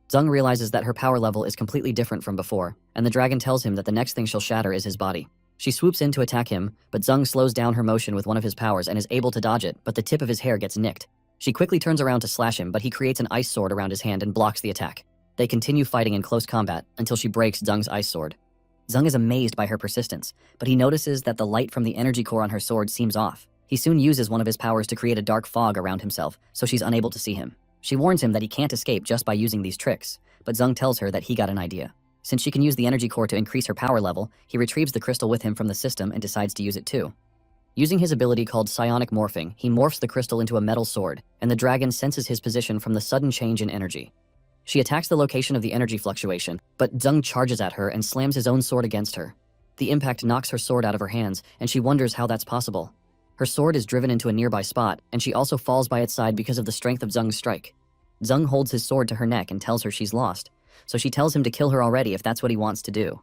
Zung realizes that her power level is completely different from before, and the dragon tells him that the next thing she'll shatter is his body. She swoops in to attack him, but Zung slows down her motion with one of his powers and is able to dodge it, but the tip of his hair gets nicked. She quickly turns around to slash him, but he creates an ice sword around his hand and blocks the attack. They continue fighting in close combat until she breaks Zung's ice sword. Zung is amazed by her persistence, but he notices that the light from the energy core on her sword seems off. He soon uses one of his powers to create a dark fog around himself, so she's unable to see him. She warns him that he can't escape just by using these tricks, but Zung tells her that he got an idea. Since she can use the energy core to increase her power level, he retrieves the crystal with him from the system and decides to use it too. Using his ability called psionic morphing, he morphs the crystal into a metal sword, and the dragon senses his position from the sudden change in energy. She attacks the location of the energy fluctuation, but Zung charges at her and slams his own sword against her. The impact knocks her sword out of her hands, and she wonders how that's possible. Her sword is driven into a nearby spot, and she also falls by its side because of the strength of Zung's strike. Zung holds his sword to her neck and tells her she's lost, so she tells him to kill her already if that's what he wants to do.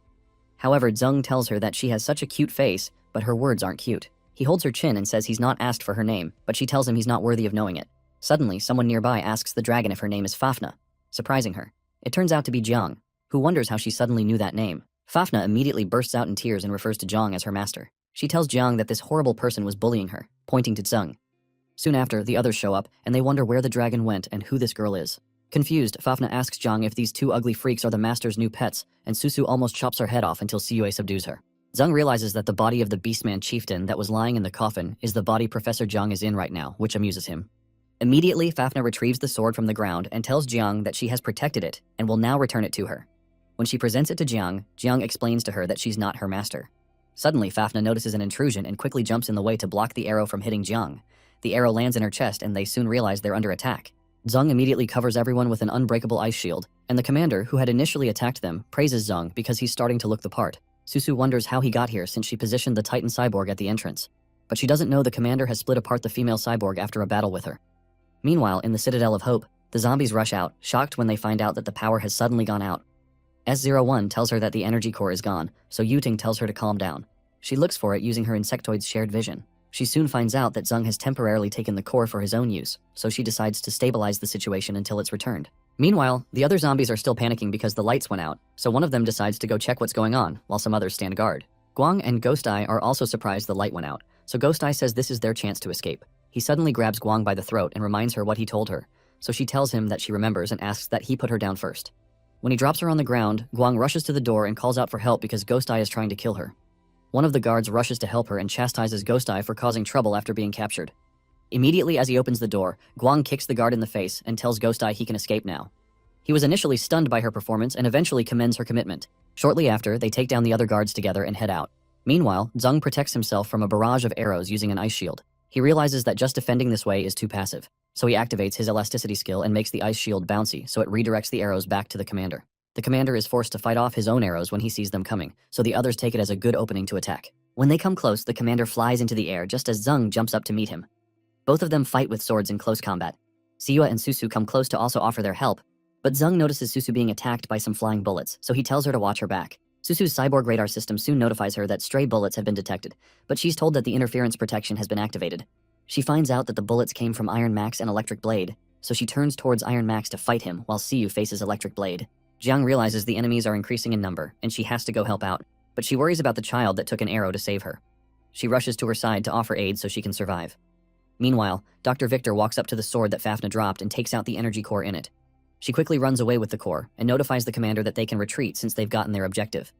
However, Zung tells her that she has such a cute face, but her words aren't cute. He holds her chin and says he's not asked for her name, but she tells him he's not worthy of knowing it. Suddenly, someone nearby asks the dragon if her name is Fafna, surprising her. It turns out to be Jiang, who wonders how she suddenly knew that name. Fafna immediately bursts out in tears and refers to Jiang as her master. She tells Jiang that this horrible person was bullying her, pointing to Zung. Soon after, the others show up, and they wonder where the dragon went and who this girl is. Confused, Fafna asks Jiang if these two ugly freaks are the master's new pets, and Susu almost chops her head off until Siyue subdues her. Zung realizes that the body of the Beastman chieftain that was lying in the coffin is the body Professor Jiang is in right now, which amuses him. Immediately, Fafna retrieves the sword from the ground and tells Jiang that she has protected it and will now return it to her. When she presents it to Jiang, Jiang explains to her that she's not her master. Suddenly, Fafna notices an intrusion and quickly jumps in the way to block the arrow from hitting Jiang. The arrow lands in her chest and they soon realize they're under attack. Zung immediately covers everyone with an unbreakable ice shield, and the commander, who had initially attacked them, praises Zung because he's starting to look the part. Susu wonders how he got here since she positioned the Titan cyborg at the entrance. But she doesn't know the commander has split apart the female cyborg after a battle with her. Meanwhile, in the Citadel of Hope, the zombies rush out, shocked when they find out that the power has suddenly gone out. S01 tells her that the energy core is gone, so Yuting tells her to calm down. She looks for it using her insectoid's shared vision. She soon finds out that Zung has temporarily taken the core for his own use, so she decides to stabilize the situation until it's returned. Meanwhile, the other zombies are still panicking because the lights went out, so one of them decides to go check what's going on, while some others stand guard. Guang and Ghost Eye are also surprised the light went out, so Ghost Eye says this is their chance to escape. He suddenly grabs Guang by the throat and reminds her what he told her, so she tells him that she remembers and asks that he put her down first. When he drops her on the ground, Guang rushes to the door and calls out for help because Ghost Eye is trying to kill her. One of the guards rushes to help her and chastises Ghost Eye for causing trouble after being captured. Immediately as he opens the door, Guang kicks the guard in the face and tells Ghost Eye he can escape now. He was initially stunned by her performance and eventually commends her commitment. Shortly after, they take down the other guards together and head out. Meanwhile, Zung protects himself from a barrage of arrows using an ice shield. He realizes that just defending this way is too passive, so he activates his elasticity skill and makes the ice shield bouncy so it redirects the arrows back to the commander. The commander is forced to fight off his own arrows when he sees them coming, so the others take it as a good opening to attack. When they come close, the commander flies into the air just as Zung jumps up to meet him. Both of them fight with swords in close combat. Siwa and Susu come close to also offer their help, but Zung notices Susu being attacked by some flying bullets, so he tells her to watch her back. Susu's cyborg radar system soon notifies her that stray bullets have been detected, but she's told that the interference protection has been activated. She finds out that the bullets came from Iron Max and Electric Blade, so she turns towards Iron Max to fight him while Siyu faces Electric Blade. Jiang realizes the enemies are increasing in number, and she has to go help out, but she worries about the child that took an arrow to save her. She rushes to her side to offer aid so she can survive. Meanwhile, Dr. Victor walks up to the sword that Fafna dropped and takes out the energy core in it. She quickly runs away with the core and notifies the commander that they can retreat since they've gotten their objective.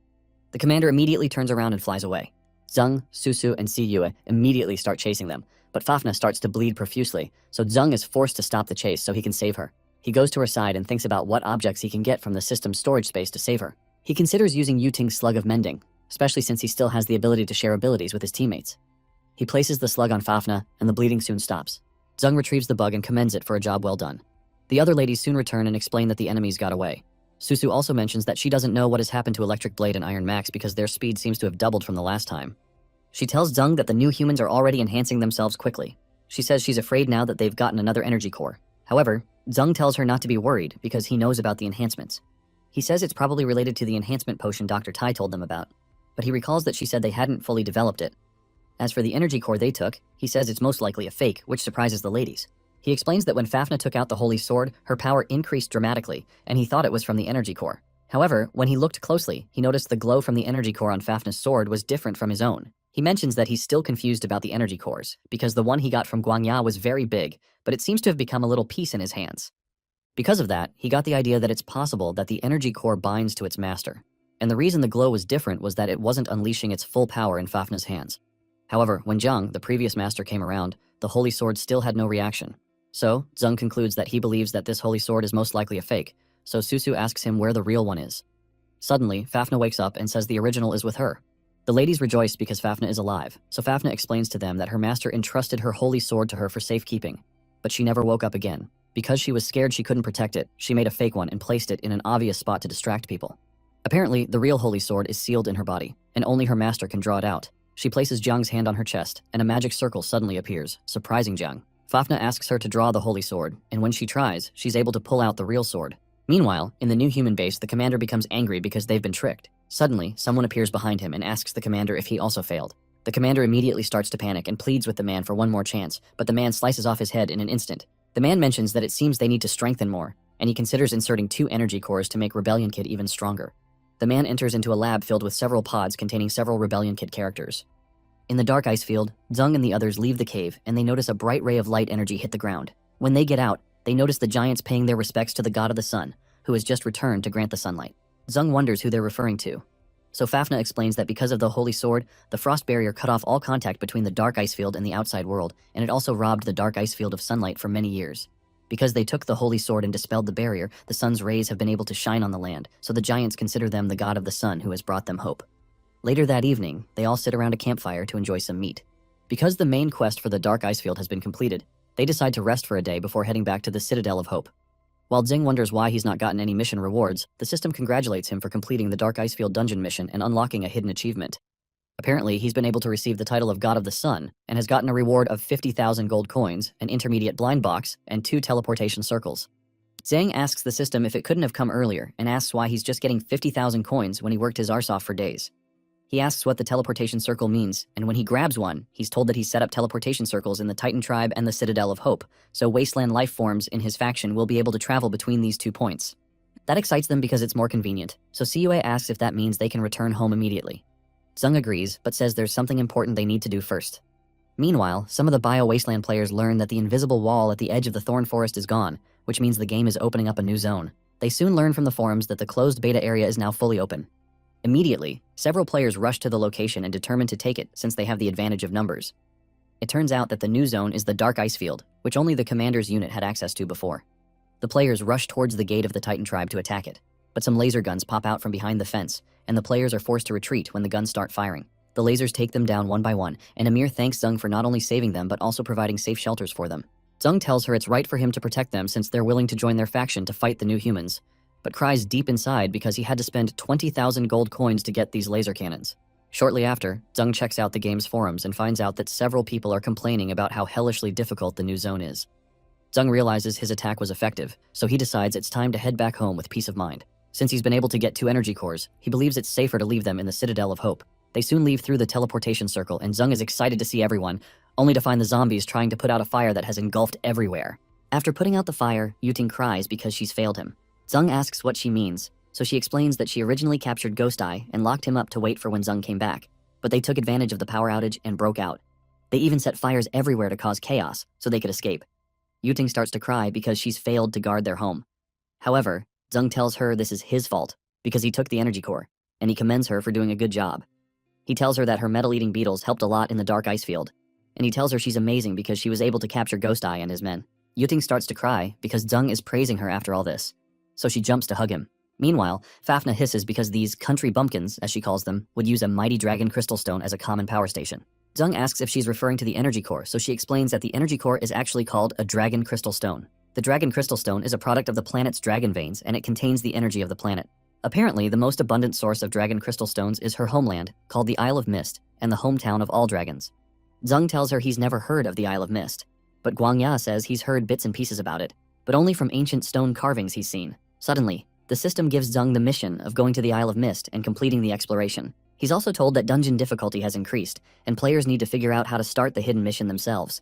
The commander immediately turns around and flies away. Zung, Susu, and Siyue immediately start chasing them, but Fafna starts to bleed profusely, so Zung is forced to stop the chase so he can save her. He goes to her side and thinks about what objects he can get from the system's storage space to save her. He considers using Yuting's Slug of Mending, especially since he still has the ability to share abilities with his teammates. He places the slug on Fafna, and the bleeding soon stops. Zung retrieves the bug and commends it for a job well done. The other ladies soon return and explain that the enemies got away. Susu also mentions that she doesn't know what has happened to Electric Blade and Iron Max because their speed seems to have doubled from the last time. She tells Zung that the new humans are already enhancing themselves quickly. She says she's afraid now that they've gotten another energy core. However, Zung tells her not to be worried because he knows about the enhancements. He says it's probably related to the enhancement potion Dr. Tai told them about, but he recalls that she said they hadn't fully developed it. As for the energy core they took, he says it's most likely a fake, which surprises the ladies. He explains that when Fafna took out the Holy Sword, her power increased dramatically, and he thought it was from the energy core. However, when he looked closely, he noticed the glow from the energy core on Fafna's sword was different from his own. He mentions that he's still confused about the energy cores, because the one he got from Guangya was very big, but it seems to have become a little piece in his hands. Because of that, he got the idea that it's possible that the energy core binds to its master. And the reason the glow was different was that it wasn't unleashing its full power in Fafna's hands. However, when Jiang, the previous master, came around, the Holy Sword still had no reaction. So, Zung concludes that he believes that this Holy Sword is most likely a fake, so Susu asks him where the real one is. Suddenly, Fafna wakes up and says the original is with her. The ladies rejoice because Fafna is alive, so Fafna explains to them that her master entrusted her Holy Sword to her for safekeeping, but she never woke up again. Because she was scared she couldn't protect it, she made a fake one and placed it in an obvious spot to distract people. Apparently, the real Holy Sword is sealed in her body, and only her master can draw it out. She places Jiang's hand on her chest, and a magic circle suddenly appears, surprising Jiang. Fafna asks her to draw the Holy Sword, and when she tries, she's able to pull out the real sword. Meanwhile, in the new human base, the commander becomes angry because they've been tricked. Suddenly, someone appears behind him and asks the commander if he also failed. The commander immediately starts to panic and pleads with the man for one more chance, but the man slices off his head in an instant. The man mentions that it seems they need to strengthen more, and he considers inserting 2 energy cores to make Rebellion Kid even stronger. The man enters into a lab filled with several pods containing several Rebellion Kid characters. In the dark ice field, Zung and the others leave the cave and they notice a bright ray of light energy hit the ground. When they get out, they notice the giants paying their respects to the god of the sun, who has just returned to grant the sunlight. Zung wonders who they're referring to. So Fafnir explains that because of the Holy Sword, the frost barrier cut off all contact between the dark ice field and the outside world, and it also robbed the dark ice field of sunlight for many years. Because they took the Holy Sword and dispelled the barrier, the sun's rays have been able to shine on the land, so the giants consider them the god of the sun who has brought them hope. Later that evening, they all sit around a campfire to enjoy some meat. Because the main quest for the dark ice field has been completed, they decide to rest for a day before heading back to the Citadel of Hope. While Zing wonders why he's not gotten any mission rewards, the system congratulates him for completing the Dark Icefield dungeon mission and unlocking a hidden achievement. Apparently, he's been able to receive the title of God of the Sun and has gotten a reward of 50,000 gold coins, an intermediate blind box, and 2 teleportation circles. Zhang asks the system if it couldn't have come earlier and asks why he's just getting 50,000 coins when he worked his arse off for days. He asks what the teleportation circle means, and when he grabs one, he's told that he set up teleportation circles in the Titan tribe and the Citadel of Hope, so wasteland life forms in his faction will be able to travel between these 2 points. That excites them because it's more convenient, so Cue asks if that means they can return home immediately. Zhang agrees, but says there's something important they need to do first. Meanwhile, some of the Bio-Wasteland players learn that the invisible wall at the edge of the Thorn Forest is gone, which means the game is opening up a new zone. They soon learn from the forums that the closed beta area is now fully open. Immediately, several players rush to the location and determine to take it since they have the advantage of numbers. It turns out that the new zone is the Dark Ice Field, which only the commander's unit had access to before. The players rush towards the gate of the Titan tribe to attack it, but some laser guns pop out from behind the fence, and the players are forced to retreat when the guns start firing. The lasers take them down one by one, and Amir thanks Zhang for not only saving them but also providing safe shelters for them. Zhang tells her it's right for him to protect them since they're willing to join their faction to fight the new humans, but cries deep inside because he had to spend 20,000 gold coins to get these laser cannons. Shortly after, Zhang checks out the game's forums and finds out that several people are complaining about how hellishly difficult the new zone is. Zhang realizes his attack was effective, so he decides it's time to head back home with peace of mind. Since he's been able to get 2 energy cores, he believes it's safer to leave them in the Citadel of Hope. They soon leave through the teleportation circle, and Zhang is excited to see everyone, only to find the zombies trying to put out a fire that has engulfed everywhere. After putting out the fire, Yuting cries because she's failed him. Zhang asks what she means, so she explains that she originally captured Ghost Eye and locked him up to wait for when Zhang came back, but they took advantage of the power outage and broke out. They even set fires everywhere to cause chaos, so they could escape. Yuting starts to cry because she's failed to guard their home. However, Zhang tells her this is his fault, because he took the energy core, and he commends her for doing a good job. He tells her that her metal-eating beetles helped a lot in the Dark Ice Field, and he tells her she's amazing because she was able to capture Ghost Eye and his men. Yuting starts to cry because Zhang is praising her after all this, so she jumps to hug him. Meanwhile, Fafnir hisses because these country bumpkins, as she calls them, would use a mighty dragon crystal stone as a common power station. Zhang asks if she's referring to the energy core, so she explains that the energy core is actually called a dragon crystal stone. The dragon crystal stone is a product of the planet's dragon veins, and it contains the energy of the planet. Apparently, the most abundant source of dragon crystal stones is her homeland, called the Isle of Mist, and the hometown of all dragons. Zhang tells her he's never heard of the Isle of Mist, but Guangya says he's heard bits and pieces about it, but only from ancient stone carvings he's seen. Suddenly, the system gives Zhang the mission of going to the Isle of Mist and completing the exploration. He's also told that dungeon difficulty has increased, and players need to figure out how to start the hidden mission themselves.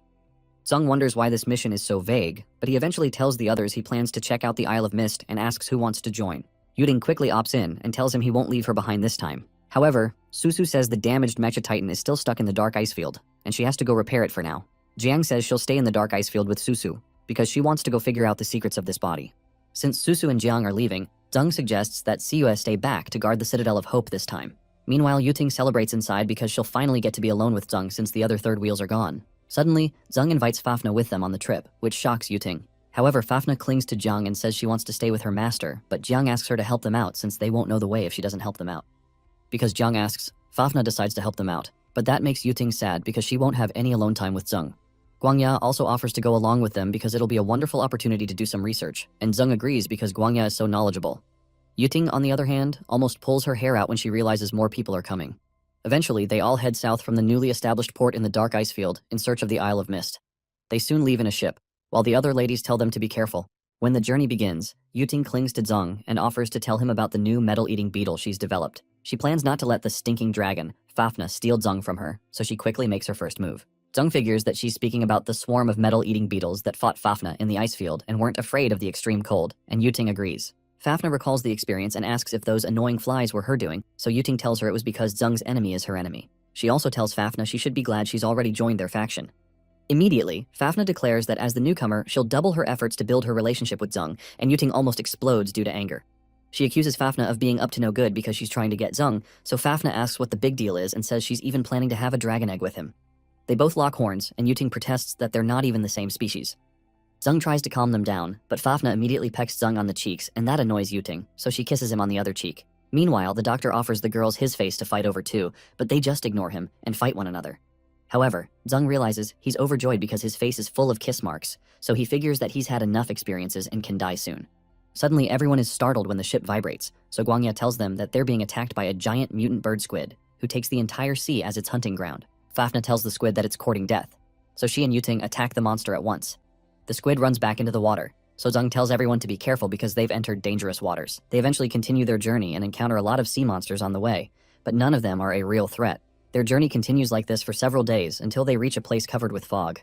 Zhang wonders why this mission is so vague, but he eventually tells the others he plans to check out the Isle of Mist and asks who wants to join. Yuting quickly opts in and tells him he won't leave her behind this time. However, Susu says the damaged Mecha Titan is still stuck in the Dark Ice Field, and she has to go repair it for now. Jiang says she'll stay in the Dark Ice Field with Susu, because she wants to go figure out the secrets of this body. Since Susu and Jiang are leaving, Zhang suggests that Cue stay back to guard the Citadel of Hope this time. Meanwhile, Yuting celebrates inside because she'll finally get to be alone with Zhang since the other third wheels are gone. Suddenly, Zhang invites Fafnir with them on the trip, which shocks Yuting. However, Fafnir clings to Jiang and says she wants to stay with her master, but Jiang asks her to help them out since they won't know the way if she doesn't help them out. Because Jiang asks, Fafnir decides to help them out, but that makes Yuting sad because she won't have any alone time with Zhang. Guangya also offers to go along with them because it'll be a wonderful opportunity to do some research, and Zhang agrees because Guangya is so knowledgeable. Yuting, on the other hand, almost pulls her hair out when she realizes more people are coming. Eventually, they all head south from the newly established port in the Dark Ice Field in search of the Isle of Mist. They soon leave in a ship, while the other ladies tell them to be careful. When the journey begins, Yuting clings to Zhang and offers to tell him about the new metal-eating beetle she's developed. She plans not to let the stinking dragon, Fafnir, steal Zhang from her, so she quickly makes her first move. Zhang figures that she's speaking about the swarm of metal-eating beetles that fought Fafnir in the ice field and weren't afraid of the extreme cold, and Yuting agrees. Fafnir recalls the experience and asks if those annoying flies were her doing, so Yuting tells her it was because Zhang's enemy is her enemy. She also tells Fafnir she should be glad she's already joined their faction. Immediately, Fafnir declares that as the newcomer, she'll double her efforts to build her relationship with Zhang, and Yuting almost explodes due to anger. She accuses Fafna of being up to no good because she's trying to get Zung, so Fafna asks what the big deal is and says she's even planning to have a dragon egg with him. They both lock horns, and Yuting protests that they're not even the same species. Zung tries to calm them down, but Fafna immediately pecks Zung on the cheeks, and that annoys Yuting, so she kisses him on the other cheek. Meanwhile, the doctor offers the girls his face to fight over too, but they just ignore him and fight one another. However, Zung realizes he's overjoyed because his face is full of kiss marks, so he figures that he's had enough experiences and can die soon. Suddenly, everyone is startled when the ship vibrates, so Guangya tells them that they're being attacked by a giant mutant bird squid, who takes the entire sea as its hunting ground. Fafna tells the squid that it's courting death, so she and Yuting attack the monster at once. The squid runs back into the water, so Zung tells everyone to be careful because they've entered dangerous waters. They eventually continue their journey and encounter a lot of sea monsters on the way, but none of them are a real threat. Their journey continues like this for several days until they reach a place covered with fog.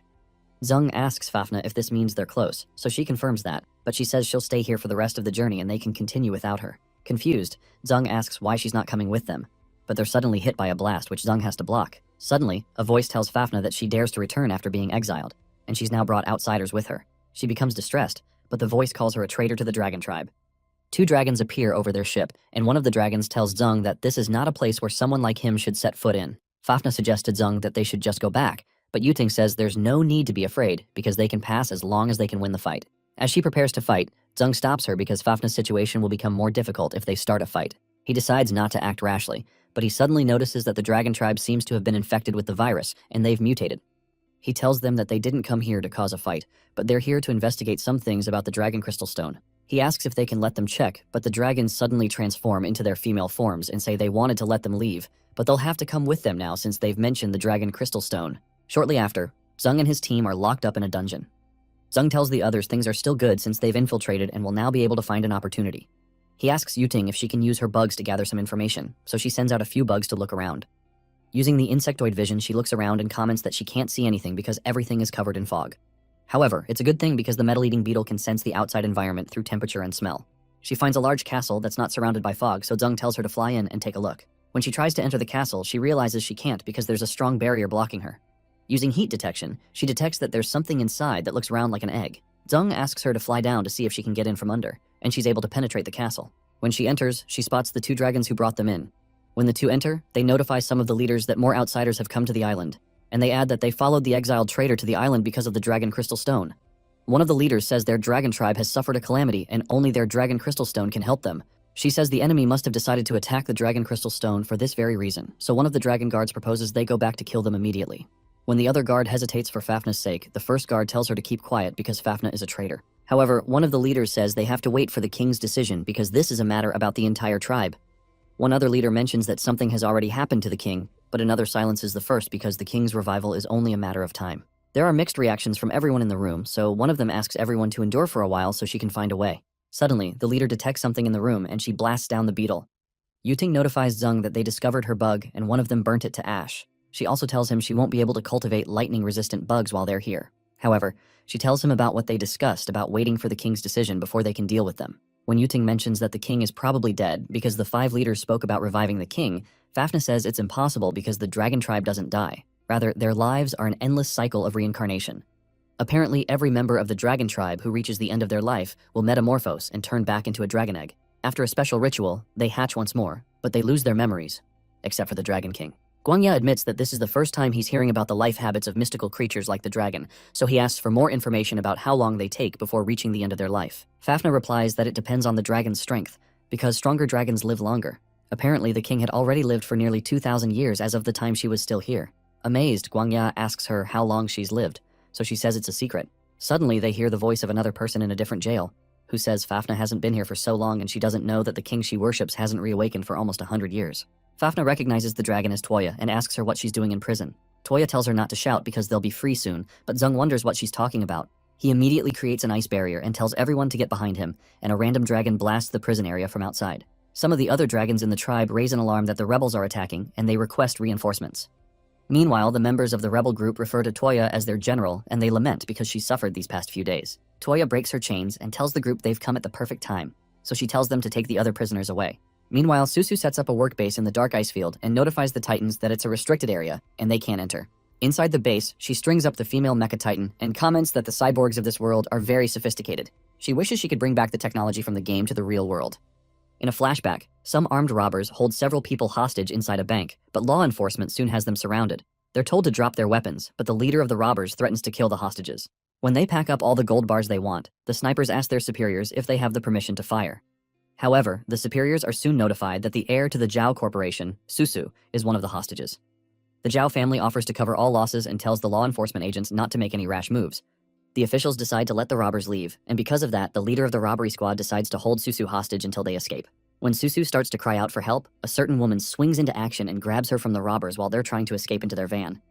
Zung asks Fafna if this means they're close, so she confirms that, but she says she'll stay here for the rest of the journey and they can continue without her. Confused, Zung asks why she's not coming with them, but they're suddenly hit by a blast which Zung has to block. Suddenly, a voice tells Fafna that she dares to return after being exiled, and she's now brought outsiders with her. She becomes distressed, but the voice calls her a traitor to the dragon tribe. Two dragons appear over their ship, and one of the dragons tells Zung that this is not a place where someone like him should set foot in. Fafna suggested Zung that they should just go back, but Yuting says there's no need to be afraid because they can pass as long as they can win the fight. As she prepares to fight, Zung stops her because Fafna's situation will become more difficult if they start a fight. He decides not to act rashly, but he suddenly notices that the dragon tribe seems to have been infected with the virus, and they've mutated. He tells them that they didn't come here to cause a fight, but they're here to investigate some things about the dragon crystal stone. He asks if they can let them check, but the dragons suddenly transform into their female forms and say they wanted to let them leave, but they'll have to come with them now since they've mentioned the dragon crystal stone. Shortly after, Zung and his team are locked up in a dungeon. Zung tells the others things are still good since they've infiltrated and will now be able to find an opportunity. He asks Yuting if she can use her bugs to gather some information, so she sends out a few bugs to look around. Using the insectoid vision, she looks around and comments that she can't see anything because everything is covered in fog. However, it's a good thing because the metal-eating beetle can sense the outside environment through temperature and smell. She finds a large castle that's not surrounded by fog, so Zung tells her to fly in and take a look. When she tries to enter the castle, she realizes she can't because there's a strong barrier blocking her. Using heat detection, she detects that there's something inside that looks round like an egg. Zung asks her to fly down to see if she can get in from under, and she's able to penetrate the castle. When she enters, she spots the two dragons who brought them in. When the two enter, they notify some of the leaders that more outsiders have come to the island, and they add that they followed the exiled traitor to the island because of the dragon crystal stone. One of the leaders says their dragon tribe has suffered a calamity and only their dragon crystal stone can help them. She says the enemy must have decided to attack the dragon crystal stone for this very reason, so one of the dragon guards proposes they go back to kill them immediately. When the other guard hesitates for Fafna's sake, the first guard tells her to keep quiet because Fafna is a traitor. However, one of the leaders says they have to wait for the king's decision because this is a matter about the entire tribe. One other leader mentions that something has already happened to the king, but another silences the first because the king's revival is only a matter of time. There are mixed reactions from everyone in the room, so one of them asks everyone to endure for a while so she can find a way. Suddenly, the leader detects something in the room and she blasts down the beetle. Yuting notifies Zung that they discovered her bug and one of them burnt it to ash. She also tells him she won't be able to cultivate lightning-resistant bugs while they're here. However, she tells him about what they discussed about waiting for the king's decision before they can deal with them. When Yuting mentions that the king is probably dead because the 5 leaders spoke about reviving the king, Fafna says it's impossible because the dragon tribe doesn't die. Rather, their lives are an endless cycle of reincarnation. Apparently, every member of the dragon tribe who reaches the end of their life will metamorphose and turn back into a dragon egg. After a special ritual, they hatch once more, but they lose their memories, except for the Dragon King. Guangya admits that this is the first time he's hearing about the life habits of mystical creatures like the dragon, so he asks for more information about how long they take before reaching the end of their life. Fafna replies that it depends on the dragon's strength, because stronger dragons live longer. Apparently, the king had already lived for nearly 2,000 years as of the time she was still here. Amazed, Guangya asks her how long she's lived, so she says it's a secret. Suddenly, they hear the voice of another person in a different jail, who says Fafna hasn't been here for so long and she doesn't know that the king she worships hasn't reawakened for almost 100 years. Fafna recognizes the dragon as Toya and asks her what she's doing in prison. Toya tells her not to shout because they'll be free soon, but Zung wonders what she's talking about. He immediately creates an ice barrier and tells everyone to get behind him, and a random dragon blasts the prison area from outside. Some of the other dragons in the tribe raise an alarm that the rebels are attacking, and they request reinforcements. Meanwhile, the members of the rebel group refer to Toya as their general, and they lament because she suffered these past few days. Toya breaks her chains and tells the group they've come at the perfect time, so she tells them to take the other prisoners away. Meanwhile, Susu sets up a work base in the dark ice field and notifies the Titans that it's a restricted area and they can't enter. Inside the base, she strings up the female mecha Titan and comments that the cyborgs of this world are very sophisticated. She wishes she could bring back the technology from the game to the real world. In a flashback, some armed robbers hold several people hostage inside a bank, but law enforcement soon has them surrounded. They're told to drop their weapons, but the leader of the robbers threatens to kill the hostages. When they pack up all the gold bars they want, the snipers ask their superiors if they have the permission to fire. However, the superiors are soon notified that the heir to the Zhao Corporation, Susu, is one of the hostages. The Zhao family offers to cover all losses and tells the law enforcement agents not to make any rash moves. The officials decide to let the robbers leave, and because of that, the leader of the robbery squad decides to hold Susu hostage until they escape. When Susu starts to cry out for help, a certain woman swings into action and grabs her from the robbers while they're trying to escape into their van.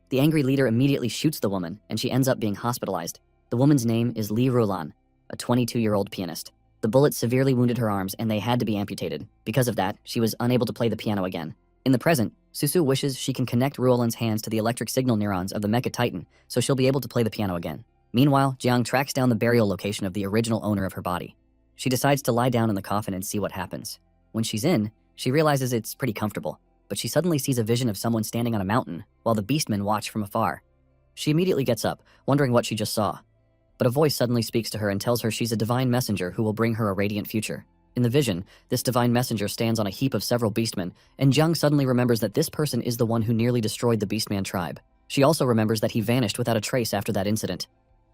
The angry leader immediately shoots the woman, and she ends up being hospitalized. The woman's name is Li Rulan, a 22-year-old pianist. The bullet severely wounded her arms, and they had to be amputated. Because of that, she was unable to play the piano again. In the present, Susu wishes she can connect Ruolan's hands to the electric signal neurons of the Mecha Titan, so she'll be able to play the piano again. Meanwhile, Jiang tracks down the burial location of the original owner of her body. She decides to lie down in the coffin and see what happens. When she's in, she realizes it's pretty comfortable, but she suddenly sees a vision of someone standing on a mountain while the beastmen watch from afar. She immediately gets up, wondering what she just saw. But a voice suddenly speaks to her and tells her she's a divine messenger who will bring her a radiant future. In the vision, this divine messenger stands on a heap of several beastmen, and Jiang suddenly remembers that this person is the one who nearly destroyed the beastman tribe. She also remembers that he vanished without a trace after that incident.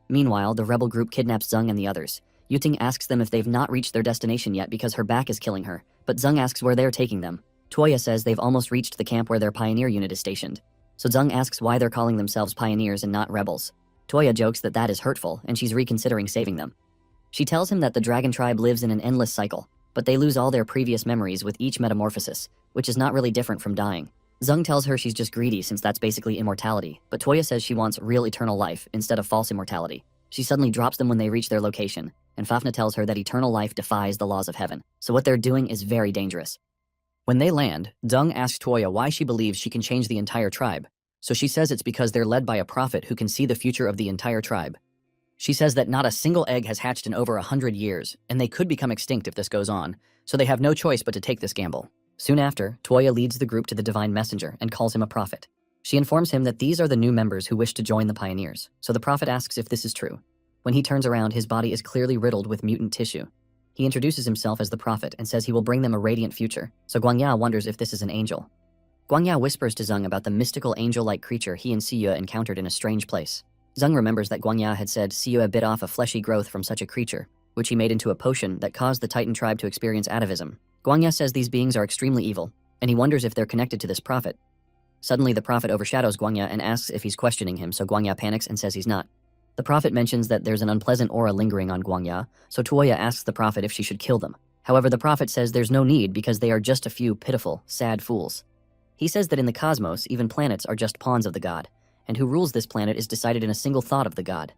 Meanwhile, the rebel group kidnaps Zeng and the others. Yuting asks them if they've not reached their destination yet because her back is killing her, but Zeng asks where they're taking them. Toya says they've almost reached the camp where their pioneer unit is stationed. So Zeng asks why they're calling themselves pioneers and not rebels. Toya jokes that that is hurtful, and she's reconsidering saving them. She tells him that the dragon tribe lives in an endless cycle, but they lose all their previous memories with each metamorphosis, which is not really different from dying. Zeng tells her she's just greedy since that's basically immortality, but Toya says she wants real eternal life instead of false immortality. She suddenly drops them when they reach their location, and Fafnir tells her that eternal life defies the laws of heaven, so what they're doing is very dangerous. When they land, Zeng asks Toya why she believes she can change the entire tribe. So she says it's because they're led by a prophet who can see the future of the entire tribe. She says that not a single egg has hatched in over 100 years, and they could become extinct if this goes on, so they have no choice but to take this gamble. Soon after, Toya leads the group to the divine messenger and calls him a prophet. She informs him that these are the new members who wish to join the pioneers, so the prophet asks if this is true. When he turns around, his body is clearly riddled with mutant tissue. He introduces himself as the prophet and says he will bring them a radiant future, so Guangya wonders if this is an angel. Guangya whispers to Zeng about the mystical angel-like creature he and Siyue encountered in a strange place. Zeng remembers that Guangya had said Siyue bit off a fleshy growth from such a creature, which he made into a potion that caused the Titan tribe to experience atavism. Guangya says these beings are extremely evil, and he wonders if they're connected to this prophet. Suddenly, the prophet overshadows Guangya and asks if he's questioning him, so Guangya panics and says he's not. The prophet mentions that there's an unpleasant aura lingering on Guangya, so Toya asks the prophet if she should kill them. However, the prophet says there's no need because they are just a few pitiful, sad fools. He says that in the cosmos, even planets are just pawns of the god, and who rules this planet is decided in a single thought of the god.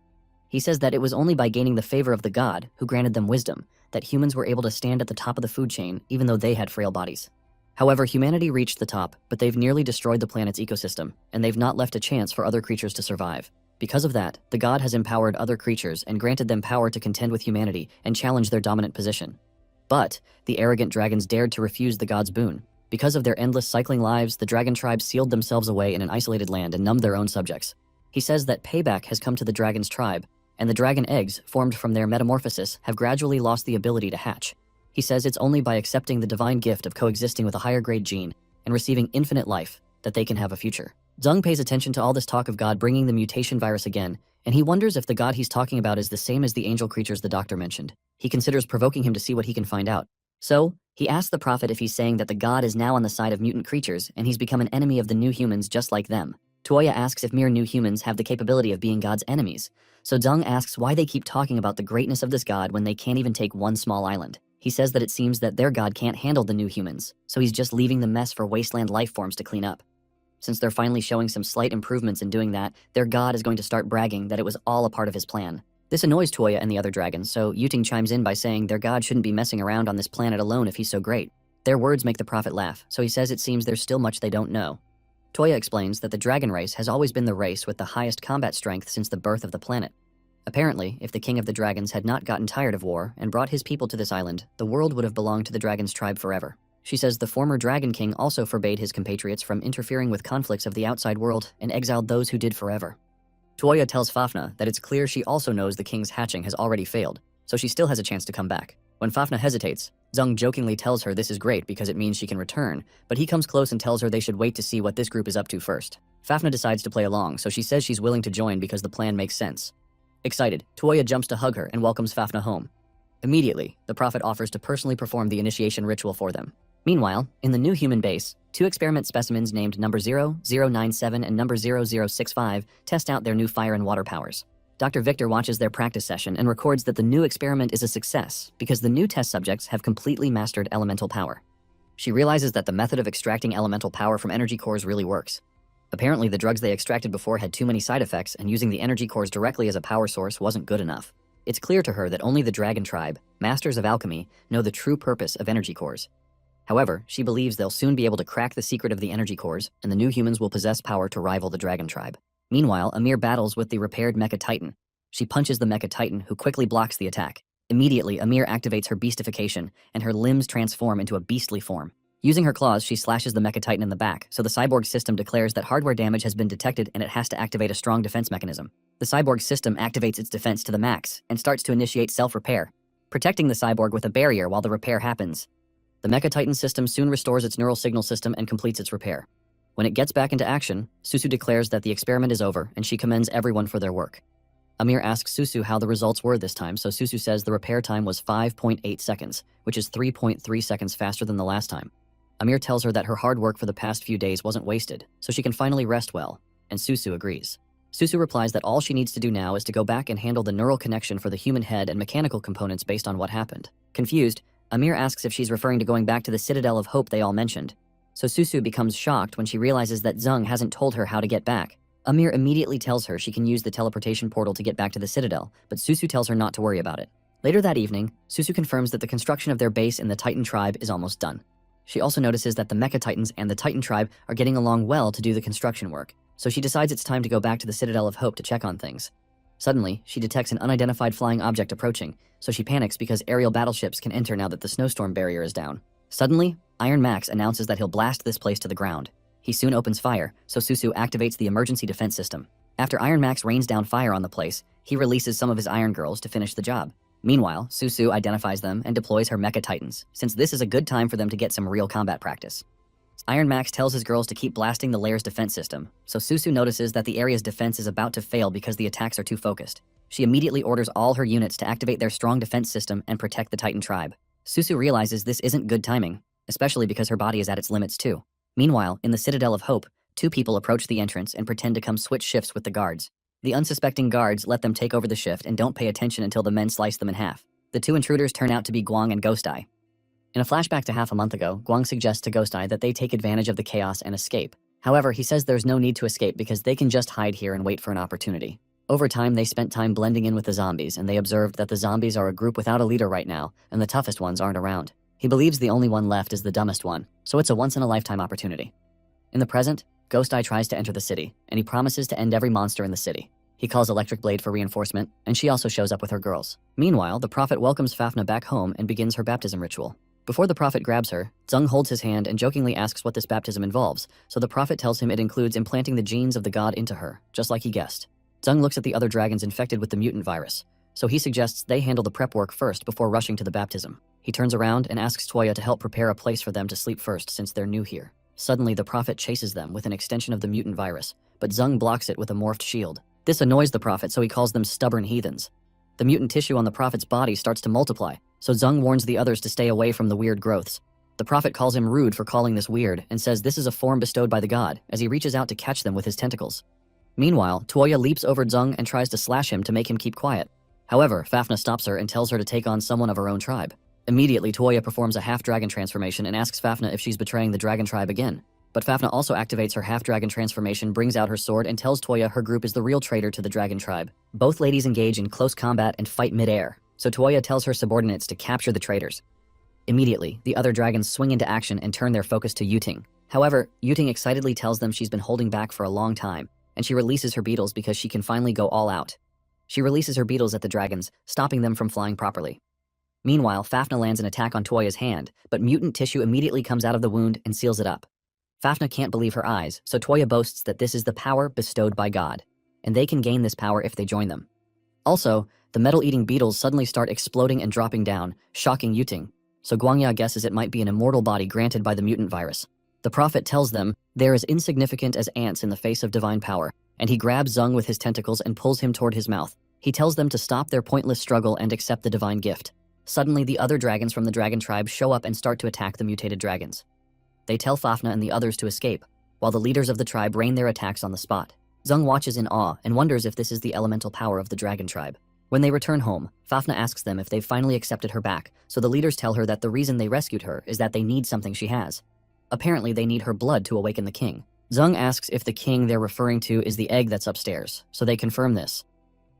He says that it was only by gaining the favor of the god, who granted them wisdom, that humans were able to stand at the top of the food chain even though they had frail bodies. However, humanity reached the top, but they've nearly destroyed the planet's ecosystem, and they've not left a chance for other creatures to survive. Because of that, the god has empowered other creatures and granted them power to contend with humanity and challenge their dominant position. But the arrogant dragons dared to refuse the god's boon. Because of their endless cycling lives, the dragon tribe sealed themselves away in an isolated land and numbed their own subjects. He says that payback has come to the dragon's tribe, and the dragon eggs, formed from their metamorphosis, have gradually lost the ability to hatch. He says it's only by accepting the divine gift of coexisting with a higher grade gene and receiving infinite life that they can have a future. Zeng pays attention to all this talk of God bringing the mutation virus again, and he wonders if the god he's talking about is the same as the angel creatures the doctor mentioned. He considers provoking him to see what he can find out. So, he asks the prophet if he's saying that the god is now on the side of mutant creatures and he's become an enemy of the new humans just like them. Toya asks if mere new humans have the capability of being God's enemies. So Zeng asks why they keep talking about the greatness of this god when they can't even take one small island. He says that it seems that their god can't handle the new humans, so he's just leaving the mess for wasteland life forms to clean up. Since they're finally showing some slight improvements in doing that, their god is going to start bragging that it was all a part of his plan. This annoys Toya and the other dragons, so Yuting chimes in by saying their god shouldn't be messing around on this planet alone if he's so great. Their words make the prophet laugh, so he says it seems there's still much they don't know. Toya explains that the dragon race has always been the race with the highest combat strength since the birth of the planet. Apparently, if the king of the dragons had not gotten tired of war and brought his people to this island, the world would have belonged to the dragon's tribe forever. She says the former dragon king also forbade his compatriots from interfering with conflicts of the outside world and exiled those who did forever. Toya tells Fafnir that it's clear she also knows the king's hatching has already failed, so she still has a chance to come back. When Fafnir hesitates, Zung jokingly tells her this is great because it means she can return, but he comes close and tells her they should wait to see what this group is up to first. Fafna decides to play along, so she says she's willing to join because the plan makes sense. Excited, Toya jumps to hug her and welcomes Fafna home. Immediately, the Prophet offers to personally perform the initiation ritual for them. Meanwhile, in the new human base, 2 experiment specimens named number 0097 and number 0065 test out their new fire and water powers. Dr. Victor watches their practice session and records that the new experiment is a success because the new test subjects have completely mastered elemental power. She realizes that the method of extracting elemental power from energy cores really works. Apparently, the drugs they extracted before had too many side effects, and using the energy cores directly as a power source wasn't good enough. It's clear to her that only the Dragon Tribe, masters of alchemy, know the true purpose of energy cores. However, she believes they'll soon be able to crack the secret of the energy cores, and the new humans will possess power to rival the Dragon Tribe. Meanwhile, Amir battles with the repaired Mecha Titan. She punches the Mecha Titan, who quickly blocks the attack. Immediately, Amir activates her beastification, and her limbs transform into a beastly form. Using her claws, she slashes the Mecha Titan in the back, so the cyborg system declares that hardware damage has been detected and it has to activate a strong defense mechanism. The cyborg system activates its defense to the max and starts to initiate self-repair, protecting the cyborg with a barrier while the repair happens. The Mecha Titan system soon restores its neural signal system and completes its repair. When it gets back into action, Susu declares that the experiment is over and she commends everyone for their work. Amir asks Susu how the results were this time, so Susu says the repair time was 5.8 seconds, which is 3.3 seconds faster than the last time. Amir tells her that her hard work for the past few days wasn't wasted, so she can finally rest well, and Susu agrees. Susu replies that all she needs to do now is to go back and handle the neural connection for the human head and mechanical components based on what happened. Confused, Amir asks if she's referring to going back to the Citadel of Hope they all mentioned. So Susu becomes shocked when she realizes that Zung hasn't told her how to get back. Amir immediately tells her she can use the teleportation portal to get back to the Citadel, but Susu tells her not to worry about it. Later that evening, Susu confirms that the construction of their base in the Titan tribe is almost done. She also notices that the Mecha Titans and the Titan tribe are getting along well to do the construction work, so she decides it's time to go back to the Citadel of Hope to check on things. Suddenly, she detects an unidentified flying object approaching, so she panics because aerial battleships can enter now that the snowstorm barrier is down. Suddenly, Iron Max announces that he'll blast this place to the ground. He soon opens fire, so Susu activates the emergency defense system. After Iron Max rains down fire on the place, he releases some of his Iron Girls to finish the job. Meanwhile, Susu identifies them and deploys her Mecha Titans, since this is a good time for them to get some real combat practice. Iron Max tells his girls to keep blasting the layer's defense system, so Susu notices that the area's defense is about to fail because the attacks are too focused. She immediately orders all her units to activate their strong defense system and protect the Titan tribe. Susu realizes this isn't good timing, especially because her body is at its limits too. Meanwhile, in the Citadel of Hope, 2 people approach the entrance and pretend to come switch shifts with the guards. The unsuspecting guards let them take over the shift and don't pay attention until the men slice them in half. The 2 intruders turn out to be Guang and Ghost Eye. In a flashback to half a month ago, Guang suggests to Ghost Eye that they take advantage of the chaos and escape. However, he says there's no need to escape because they can just hide here and wait for an opportunity. Over time, they spent time blending in with the zombies, and they observed that the zombies are a group without a leader right now, and the toughest ones aren't around. He believes the only one left is the dumbest one, so it's a once-in-a-lifetime opportunity. In the present, Ghost Eye tries to enter the city, and he promises to end every monster in the city. He calls Electric Blade for reinforcement, and she also shows up with her girls. Meanwhile, the Prophet welcomes Fafna back home and begins her baptism ritual. Before the Prophet grabs her, Zung holds his hand and jokingly asks what this baptism involves, so the Prophet tells him it includes implanting the genes of the god into her, just like he guessed. Zung looks at the other dragons infected with the mutant virus, so he suggests they handle the prep work first before rushing to the baptism. He turns around and asks Toya to help prepare a place for them to sleep first since they're new here. Suddenly, the Prophet chases them with an extension of the mutant virus, but Zung blocks it with a morphed shield. This annoys the Prophet, so he calls them stubborn heathens. The mutant tissue on the Prophet's body starts to multiply, so Zung warns the others to stay away from the weird growths. The Prophet calls him rude for calling this weird and says this is a form bestowed by the god as he reaches out to catch them with his tentacles. Meanwhile, Toya leaps over Zung and tries to slash him to make him keep quiet. However, Fafna stops her and tells her to take on someone of her own tribe. Immediately, Toya performs a half-dragon transformation and asks Fafna if she's betraying the dragon tribe again. But Fafna also activates her half-dragon transformation, brings out her sword, and tells Toya her group is the real traitor to the dragon tribe. Both ladies engage in close combat and fight mid-air, so Toya tells her subordinates to capture the traitors. Immediately, the other dragons swing into action and turn their focus to Yuting. However, Yuting excitedly tells them she's been holding back for a long time, and she releases her beetles because she can finally go all out. She releases her beetles at the dragons, stopping them from flying properly. Meanwhile, Fafna lands an attack on Toya's hand, but mutant tissue immediately comes out of the wound and seals it up. Fafna can't believe her eyes, so Toya boasts that this is the power bestowed by God, and they can gain this power if they join them. Also, the metal-eating beetles suddenly start exploding and dropping down, shocking Yuting. so Guangya guesses it might be an immortal body granted by the mutant virus. The prophet tells them they're as insignificant as ants in the face of divine power, and he grabs Zung with his tentacles and pulls him toward his mouth. He tells them to stop their pointless struggle and accept the divine gift. Suddenly, the other dragons from the dragon tribe show up and start to attack the mutated dragons. They tell Fafnir and the others to escape, while the leaders of the tribe rain their attacks on the spot. Zung watches in awe and wonders if this is the elemental power of the dragon tribe. When they return home, Fafnir asks them if they've finally accepted her back, so the leaders tell her that the reason they rescued her is that they need something she has. Apparently, they need her blood to awaken the king. Zung asks if the king they're referring to is the egg that's upstairs, so they confirm this.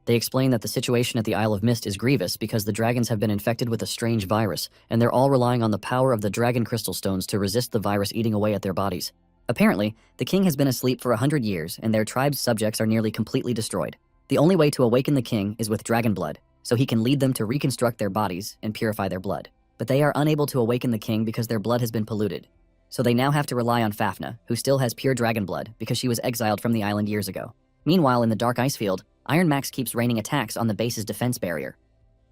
They explain that the situation at the Isle of Mist is grievous because the dragons have been infected with a strange virus, and they're all relying on the power of the dragon crystal stones to resist the virus eating away at their bodies. Apparently, the king has been asleep for 100 years, and their tribe's subjects are nearly completely destroyed. The only way to awaken the king is with dragon blood, so he can lead them to reconstruct their bodies and purify their blood. But they are unable to awaken the king because their blood has been polluted. So they now have to rely on Fafnir, who still has pure dragon blood because she was exiled from the island years ago. Meanwhile, in the Dark Ice Field, Iron Max keeps raining attacks on the base's defense barrier.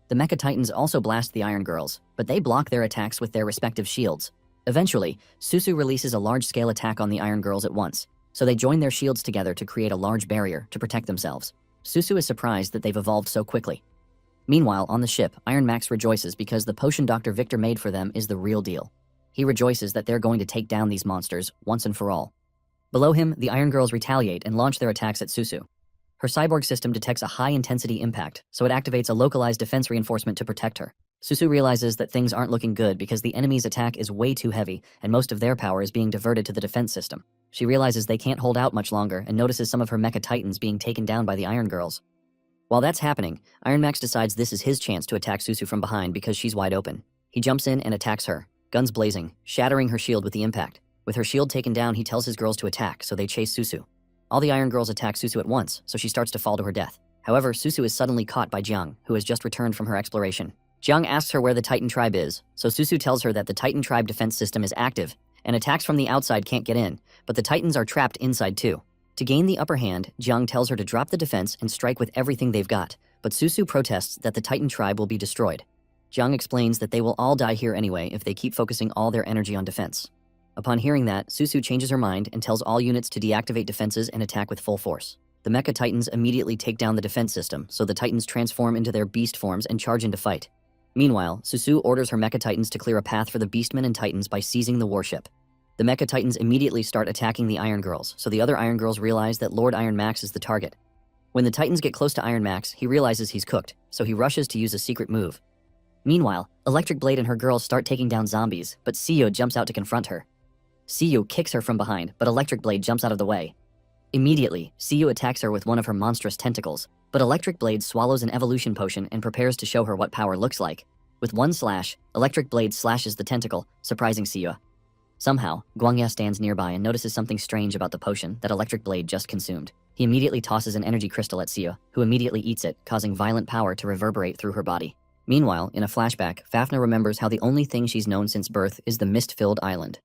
The Mecha Titans also blast the Iron Girls, but they block their attacks with their respective shields. Eventually, Susu releases a large-scale attack on the Iron Girls at once, so they join their shields together to create a large barrier to protect themselves. Susu is surprised that they've evolved so quickly. Meanwhile, on the ship, Iron Max rejoices because the potion Dr. Victor made for them is the real deal. He rejoices that they're going to take down these monsters once and for all. Below him, the Iron Girls retaliate and launch their attacks at Susu. Her cyborg system detects a high-intensity impact, so it activates a localized defense reinforcement to protect her. Susu realizes that things aren't looking good because the enemy's attack is way too heavy and most of their power is being diverted to the defense system. She realizes they can't hold out much longer and notices some of her Mecha Titans being taken down by the Iron Girls. While that's happening, Iron Max decides this is his chance to attack Susu from behind because she's wide open. He jumps in and attacks her, guns blazing, shattering her shield with the impact. With her shield taken down, he tells his girls to attack, so they chase Susu. All the Iron Girls attack Susu at once, so she starts to fall to her death. However, Susu is suddenly caught by Jiang, who has just returned from her exploration. Jiang asks her where the Titan tribe is, so Susu tells her that the Titan tribe defense system is active, and attacks from the outside can't get in, but the Titans are trapped inside too. To gain the upper hand, Jiang tells her to drop the defense and strike with everything they've got, but Susu protests that the Titan tribe will be destroyed. Jiang explains that they will all die here anyway if they keep focusing all their energy on defense. Upon hearing that, Susu changes her mind and tells all units to deactivate defenses and attack with full force. The Mecha Titans immediately take down the defense system, so the Titans transform into their beast forms and charge into fight. Meanwhile, Susu orders her Mecha Titans to clear a path for the Beastmen and Titans by seizing the warship. The Mecha Titans immediately start attacking the Iron Girls, so the other Iron Girls realize that Lord Iron Max is the target. When the Titans get close to Iron Max, he realizes he's cooked, so he rushes to use a secret move. Meanwhile, Electric Blade and her girls start taking down zombies, but Siyo jumps out to confront her. Siyo kicks her from behind, but Electric Blade jumps out of the way. Immediately, Siyo attacks her with one of her monstrous tentacles, but Electric Blade swallows an evolution potion and prepares to show her what power looks like. With one slash, Electric Blade slashes the tentacle, surprising Siyo. Somehow, Guangya stands nearby and notices something strange about the potion that Electric Blade just consumed. He immediately tosses an energy crystal at Siyo, who immediately eats it, causing violent power to reverberate through her body. Meanwhile, in a flashback, Fafnir remembers how the only thing she's known since birth is the mist-filled island.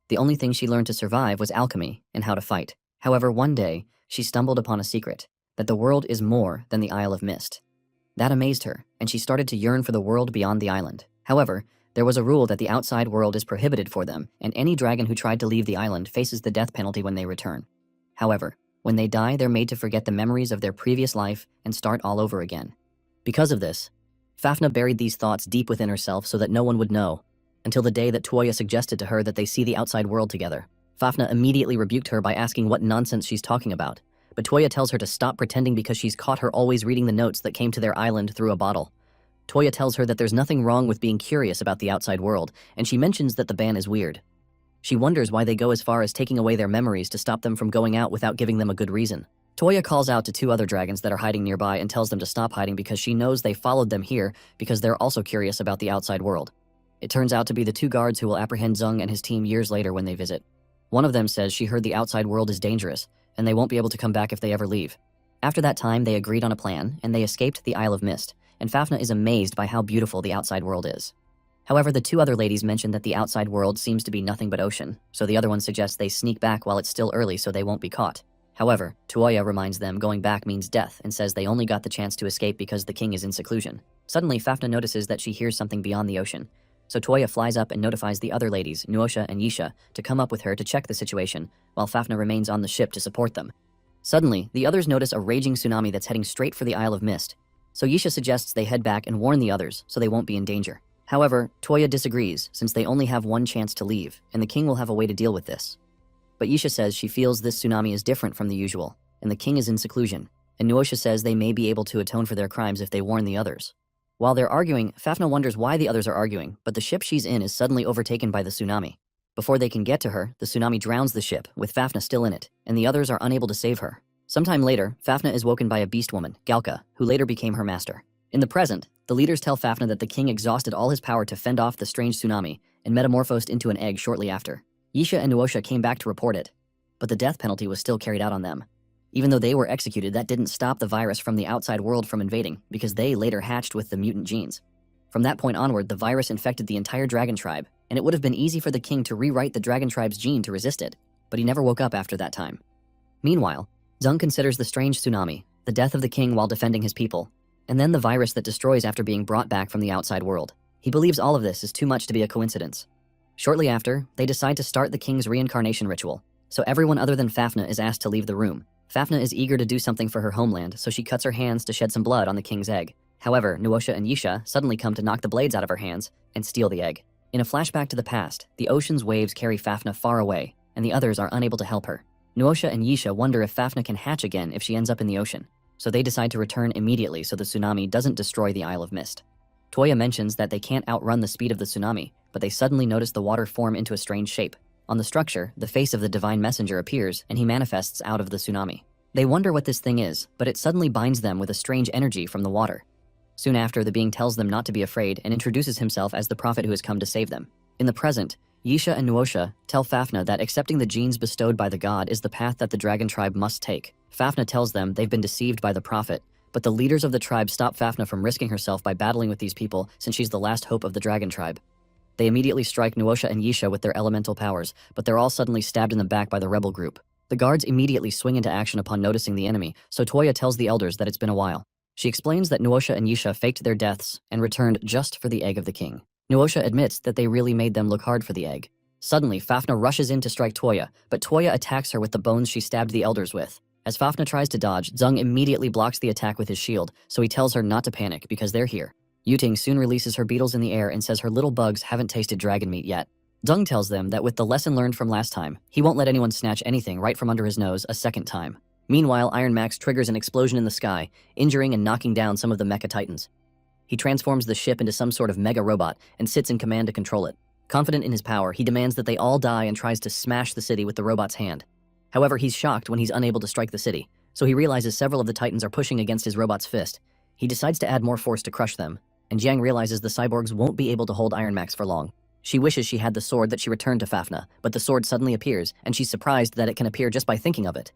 The only thing she learned to survive was alchemy and how to fight. However, one day, she stumbled upon a secret, that the world is more than the Isle of Mist. That amazed her, and she started to yearn for the world beyond the island. However, there was a rule that the outside world is prohibited for them, and any dragon who tried to leave the island faces the death penalty when they return. However, when they die, they're made to forget the memories of their previous life and start all over again. Because of this, Fafnir buried these thoughts deep within herself so that no one would know, until the day that Tuoya suggested to her that they see the outside world together. Fafnir immediately rebuked her by asking what nonsense she's talking about, but Tuoya tells her to stop pretending because she's caught her always reading the notes that came to their island through a bottle. Tuoya tells her that there's nothing wrong with being curious about the outside world, and she mentions that the ban is weird. She wonders why they go as far as taking away their memories to stop them from going out without giving them a good reason. Tuoya calls out to two other dragons that are hiding nearby and tells them to stop hiding because she knows they followed them here because they're also curious about the outside world. It turns out to be the two guards who will apprehend Zung and his team years later when they visit. One of them says she heard the outside world is dangerous, and they won't be able to come back if they ever leave. After that time, they agreed on a plan, and they escaped the Isle of Mist, and Fafnir is amazed by how beautiful the outside world is. However, the two other ladies mention that the outside world seems to be nothing but ocean, so the other one suggests they sneak back while it's still early so they won't be caught. However, Tuoya reminds them going back means death and says they only got the chance to escape because the king is in seclusion. Suddenly, Fafnir notices that she hears something beyond the ocean. So Toya flies up and notifies the other ladies, Nuosha and Yisha, to come up with her to check the situation, while Fafnir remains on the ship to support them. Suddenly, the others notice a raging tsunami that's heading straight for the Isle of Mist. So Yisha suggests they head back and warn the others so they won't be in danger. However, Toya disagrees since they only have one chance to leave, and the king will have a way to deal with this. But Yisha says she feels this tsunami is different from the usual, and the king is in seclusion, and Nuosha says they may be able to atone for their crimes if they warn the others. While they're arguing, Fafnir wonders why the others are arguing, but the ship she's in is suddenly overtaken by the tsunami. Before they can get to her, the tsunami drowns the ship, with Fafnir still in it, and the others are unable to save her. Sometime later, Fafnir is woken by a beast woman, Galka, who later became her master. In the present, the leaders tell Fafnir that the king exhausted all his power to fend off the strange tsunami and metamorphosed into an egg shortly after. Yisha and Nuosha came back to report it, but the death penalty was still carried out on them. Even though they were executed, that didn't stop the virus from the outside world from invading, because they later hatched with the mutant genes. From that point onward, the virus infected the entire dragon tribe, and it would have been easy for the king to rewrite the dragon tribe's gene to resist it, but he never woke up after that time. Meanwhile, Zung considers the strange tsunami, the death of the king while defending his people, and then the virus that destroys after being brought back from the outside world. He believes all of this is too much to be a coincidence. Shortly after, they decide to start the king's reincarnation ritual, so everyone other than Fafnir is asked to leave the room. Fafnir is eager to do something for her homeland, so she cuts her hands to shed some blood on the king's egg. However, Nuosha and Yisha suddenly come to knock the blades out of her hands and steal the egg. In a flashback to the past, the ocean's waves carry Fafnir far away, and the others are unable to help her. Nuosha and Yisha wonder if Fafnir can hatch again if she ends up in the ocean, so they decide to return immediately so the tsunami doesn't destroy the Isle of Mist. Toya mentions that they can't outrun the speed of the tsunami, but they suddenly notice the water form into a strange shape. On the structure, the face of the divine messenger appears and he manifests out of the tsunami. They wonder what this thing is, but it suddenly binds them with a strange energy from the water. Soon after, the being tells them not to be afraid and introduces himself as the prophet who has come to save them. In the present, Yisha and Nuosha tell Fafnir that accepting the genes bestowed by the god is the path that the dragon tribe must take. Fafnir tells them they've been deceived by the prophet, but the leaders of the tribe stop Fafnir from risking herself by battling with these people since she's the last hope of the dragon tribe. They immediately strike Nuosha and Yisha with their elemental powers, but they're all suddenly stabbed in the back by the rebel group. The guards immediately swing into action upon noticing the enemy, so Toya tells the elders that it's been a while. She explains that Nuosha and Yisha faked their deaths and returned just for the egg of the king. Nuosha admits that they really made them look hard for the egg. Suddenly, Fafnir rushes in to strike Toya, but Toya attacks her with the bones she stabbed the elders with. As Fafnir tries to dodge, Zung immediately blocks the attack with his shield, so he tells her not to panic because they're here. Yuting soon releases her beetles in the air and says her little bugs haven't tasted dragon meat yet. Zung tells them that with the lesson learned from last time, he won't let anyone snatch anything right from under his nose a second time. Meanwhile, Iron Max triggers an explosion in the sky, injuring and knocking down some of the mecha titans. He transforms the ship into some sort of mega robot and sits in command to control it. Confident in his power, he demands that they all die and tries to smash the city with the robot's hand. However, he's shocked when he's unable to strike the city, so he realizes several of the titans are pushing against his robot's fist. He decides to add more force to crush them, and Jiang realizes the cyborgs won't be able to hold Iron Max for long. She wishes she had the sword that she returned to Fafnir, but the sword suddenly appears, and she's surprised that it can appear just by thinking of it.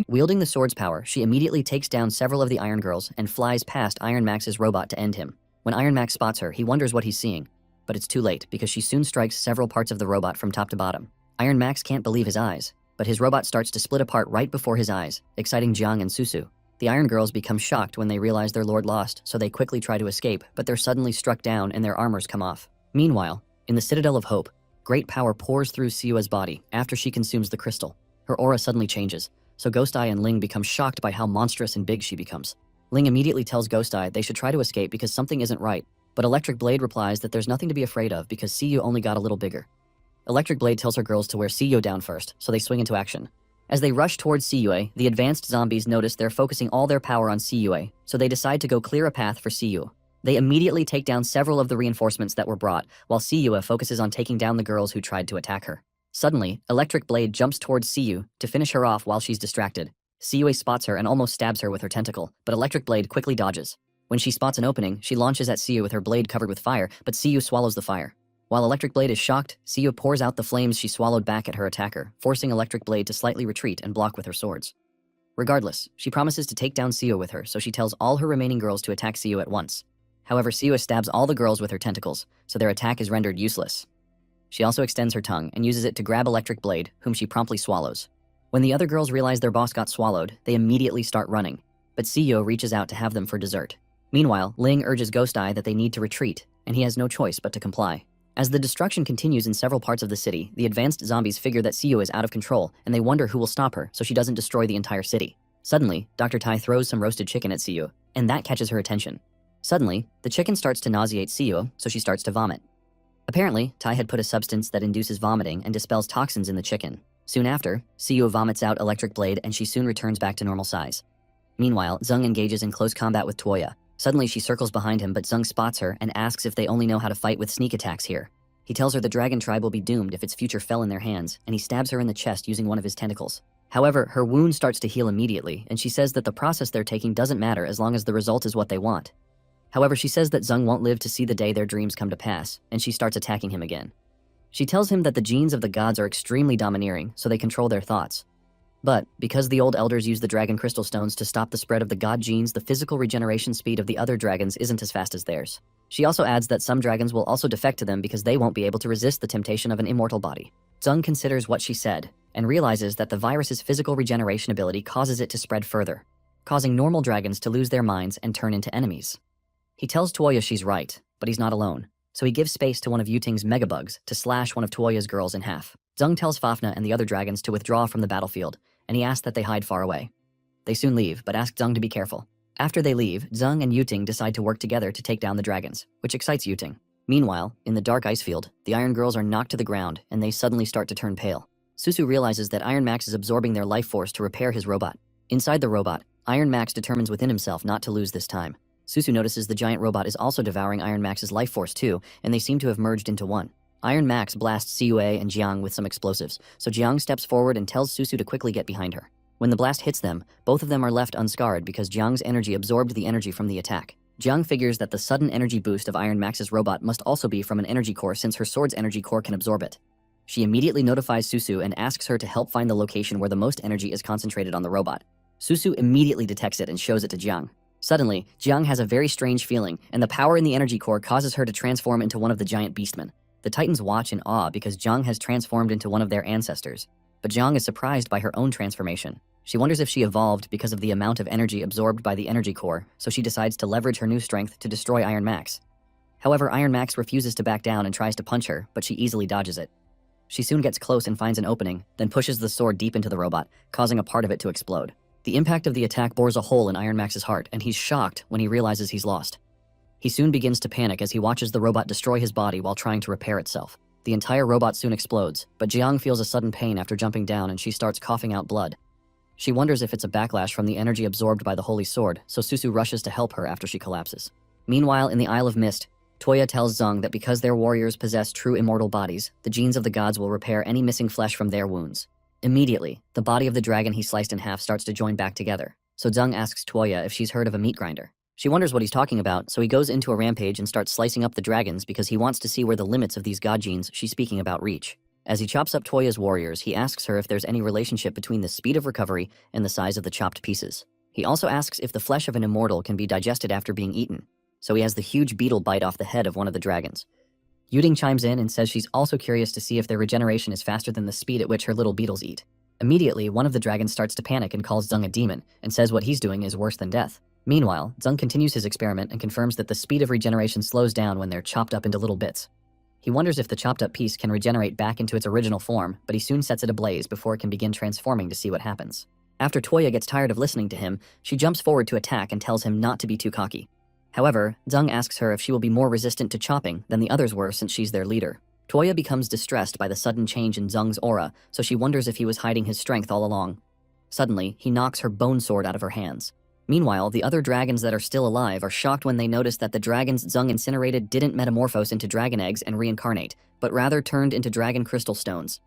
Wielding the sword's power, she immediately takes down several of the Iron Girls and flies past Iron Max's robot to end him. When Iron Max spots her, he wonders what he's seeing, but it's too late because she soon strikes several parts of the robot from top to bottom. Iron Max can't believe his eyes, but his robot starts to split apart right before his eyes, exciting Jiang and Susu. The Iron Girls become shocked when they realize their lord lost, so they quickly try to escape, but they're suddenly struck down and their armors come off. Meanwhile, in the Citadel of Hope, great power pours through Siua's body after she consumes the crystal. Her aura suddenly changes, so Ghost Eye and Ling become shocked by how monstrous and big she becomes. Ling immediately tells Ghost Eye they should try to escape because something isn't right, but Electric Blade replies that there's nothing to be afraid of because Siu only got a little bigger. Electric Blade tells her girls to wear Siu down first, so they swing into action. As they rush towards Siu, the advanced zombies notice they're focusing all their power on Siu, so they decide to go clear a path for Siu. They immediately take down several of the reinforcements that were brought, while Siu focuses on taking down the girls who tried to attack her. Suddenly, Electric Blade jumps towards Siu to finish her off while she's distracted. Siu spots her and almost stabs her with her tentacle, but Electric Blade quickly dodges. When she spots an opening, she launches at Siu with her blade covered with fire, but Siu swallows the fire. While Electric Blade is shocked, Siu pours out the flames she swallowed back at her attacker, forcing Electric Blade to slightly retreat and block with her swords. Regardless, she promises to take down Siu with her, so she tells all her remaining girls to attack Siu at once. However, Siu stabs all the girls with her tentacles, so their attack is rendered useless. She also extends her tongue and uses it to grab Electric Blade, whom she promptly swallows. When the other girls realize their boss got swallowed, they immediately start running, but Siu reaches out to have them for dessert. Meanwhile, Ling urges Ghost Eye that they need to retreat, and he has no choice but to comply. As the destruction continues in several parts of the city, the advanced zombies figure that Siyo is out of control, and they wonder who will stop her so she doesn't destroy the entire city. Suddenly, Dr. Tai throws some roasted chicken at Siyo, and that catches her attention. Suddenly, the chicken starts to nauseate Siyo, so she starts to vomit. Apparently, Tai had put a substance that induces vomiting and dispels toxins in the chicken. Soon after, Siyo vomits out Electric Blade and she soon returns back to normal size. Meanwhile, Zung engages in close combat with Toya. Suddenly she circles behind him, but Zung spots her and asks if they only know how to fight with sneak attacks here. He tells her the dragon tribe will be doomed if its future fell in their hands, and he stabs her in the chest using one of his tentacles. However, her wound starts to heal immediately, and she says that the process they're taking doesn't matter as long as the result is what they want. However, she says that Zung won't live to see the day their dreams come to pass, and she starts attacking him again. She tells him that the genes of the gods are extremely domineering, so they control their thoughts. But, because the old elders use the dragon crystal stones to stop the spread of the god genes, the physical regeneration speed of the other dragons isn't as fast as theirs. She also adds that some dragons will also defect to them because they won't be able to resist the temptation of an immortal body. Zung considers what she said, and realizes that the virus's physical regeneration ability causes it to spread further, causing normal dragons to lose their minds and turn into enemies. He tells Toya she's right, but he's not alone, so he gives space to one of Yuting's megabugs to slash one of Toya's girls in half. Zung tells Fafna and the other dragons to withdraw from the battlefield, and he asks that they hide far away. They soon leave, but ask Zung to be careful. After they leave, Zung and Yuting decide to work together to take down the dragons, which excites Yuting. Meanwhile, in the dark ice field, the Iron Girls are knocked to the ground, and they suddenly start to turn pale. Susu realizes that Iron Max is absorbing their life force to repair his robot. Inside the robot, Iron Max determines within himself not to lose this time. Susu notices the giant robot is also devouring Iron Max's life force too, and they seem to have merged into one. Iron Max blasts Siue and Jiang with some explosives, so Jiang steps forward and tells Susu to quickly get behind her. When the blast hits them, both of them are left unscarred because Jiang's energy absorbed the energy from the attack. Jiang figures that the sudden energy boost of Iron Max's robot must also be from an energy core since her sword's energy core can absorb it. She immediately notifies Susu and asks her to help find the location where the most energy is concentrated on the robot. Susu immediately detects it and shows it to Jiang. Suddenly, Jiang has a very strange feeling, and the power in the energy core causes her to transform into one of the giant beastmen. The Titans watch in awe because Jiang has transformed into one of their ancestors. But Jiang is surprised by her own transformation. She wonders if she evolved because of the amount of energy absorbed by the energy core, so she decides to leverage her new strength to destroy Iron Max. However, Iron Max refuses to back down and tries to punch her, but she easily dodges it. She soon gets close and finds an opening, then pushes the sword deep into the robot, causing a part of it to explode. The impact of the attack bores a hole in Iron Max's heart, and he's shocked when he realizes he's lost. He soon begins to panic as he watches the robot destroy his body while trying to repair itself. The entire robot soon explodes, but Jiang feels a sudden pain after jumping down and she starts coughing out blood. She wonders if it's a backlash from the energy absorbed by the Holy Sword, so Susu rushes to help her after she collapses. Meanwhile, in the Isle of Mist, Toya tells Zung that because their warriors possess true immortal bodies, the genes of the gods will repair any missing flesh from their wounds. Immediately, the body of the dragon he sliced in half starts to join back together, so Zung asks Toya if she's heard of a meat grinder. She wonders what he's talking about, so he goes into a rampage and starts slicing up the dragons because he wants to see where the limits of these god genes she's speaking about reach. As he chops up Toya's warriors, he asks her if there's any relationship between the speed of recovery and the size of the chopped pieces. He also asks if the flesh of an immortal can be digested after being eaten, so he has the huge beetle bite off the head of one of the dragons. Yuting chimes in and says she's also curious to see if their regeneration is faster than the speed at which her little beetles eat. Immediately, one of the dragons starts to panic and calls Zung a demon, and says what he's doing is worse than death. Meanwhile, Zung continues his experiment and confirms that the speed of regeneration slows down when they're chopped up into little bits. He wonders if the chopped up piece can regenerate back into its original form, but he soon sets it ablaze before it can begin transforming to see what happens. After Toya gets tired of listening to him, she jumps forward to attack and tells him not to be too cocky. However, Zung asks her if she will be more resistant to chopping than the others were since she's their leader. Toya becomes distressed by the sudden change in Zung's aura, so she wonders if he was hiding his strength all along. Suddenly, he knocks her bone sword out of her hands. Meanwhile, the other dragons that are still alive are shocked when they notice that the dragons Zung incinerated didn't metamorphose into dragon eggs and reincarnate, but rather turned into dragon crystal stones.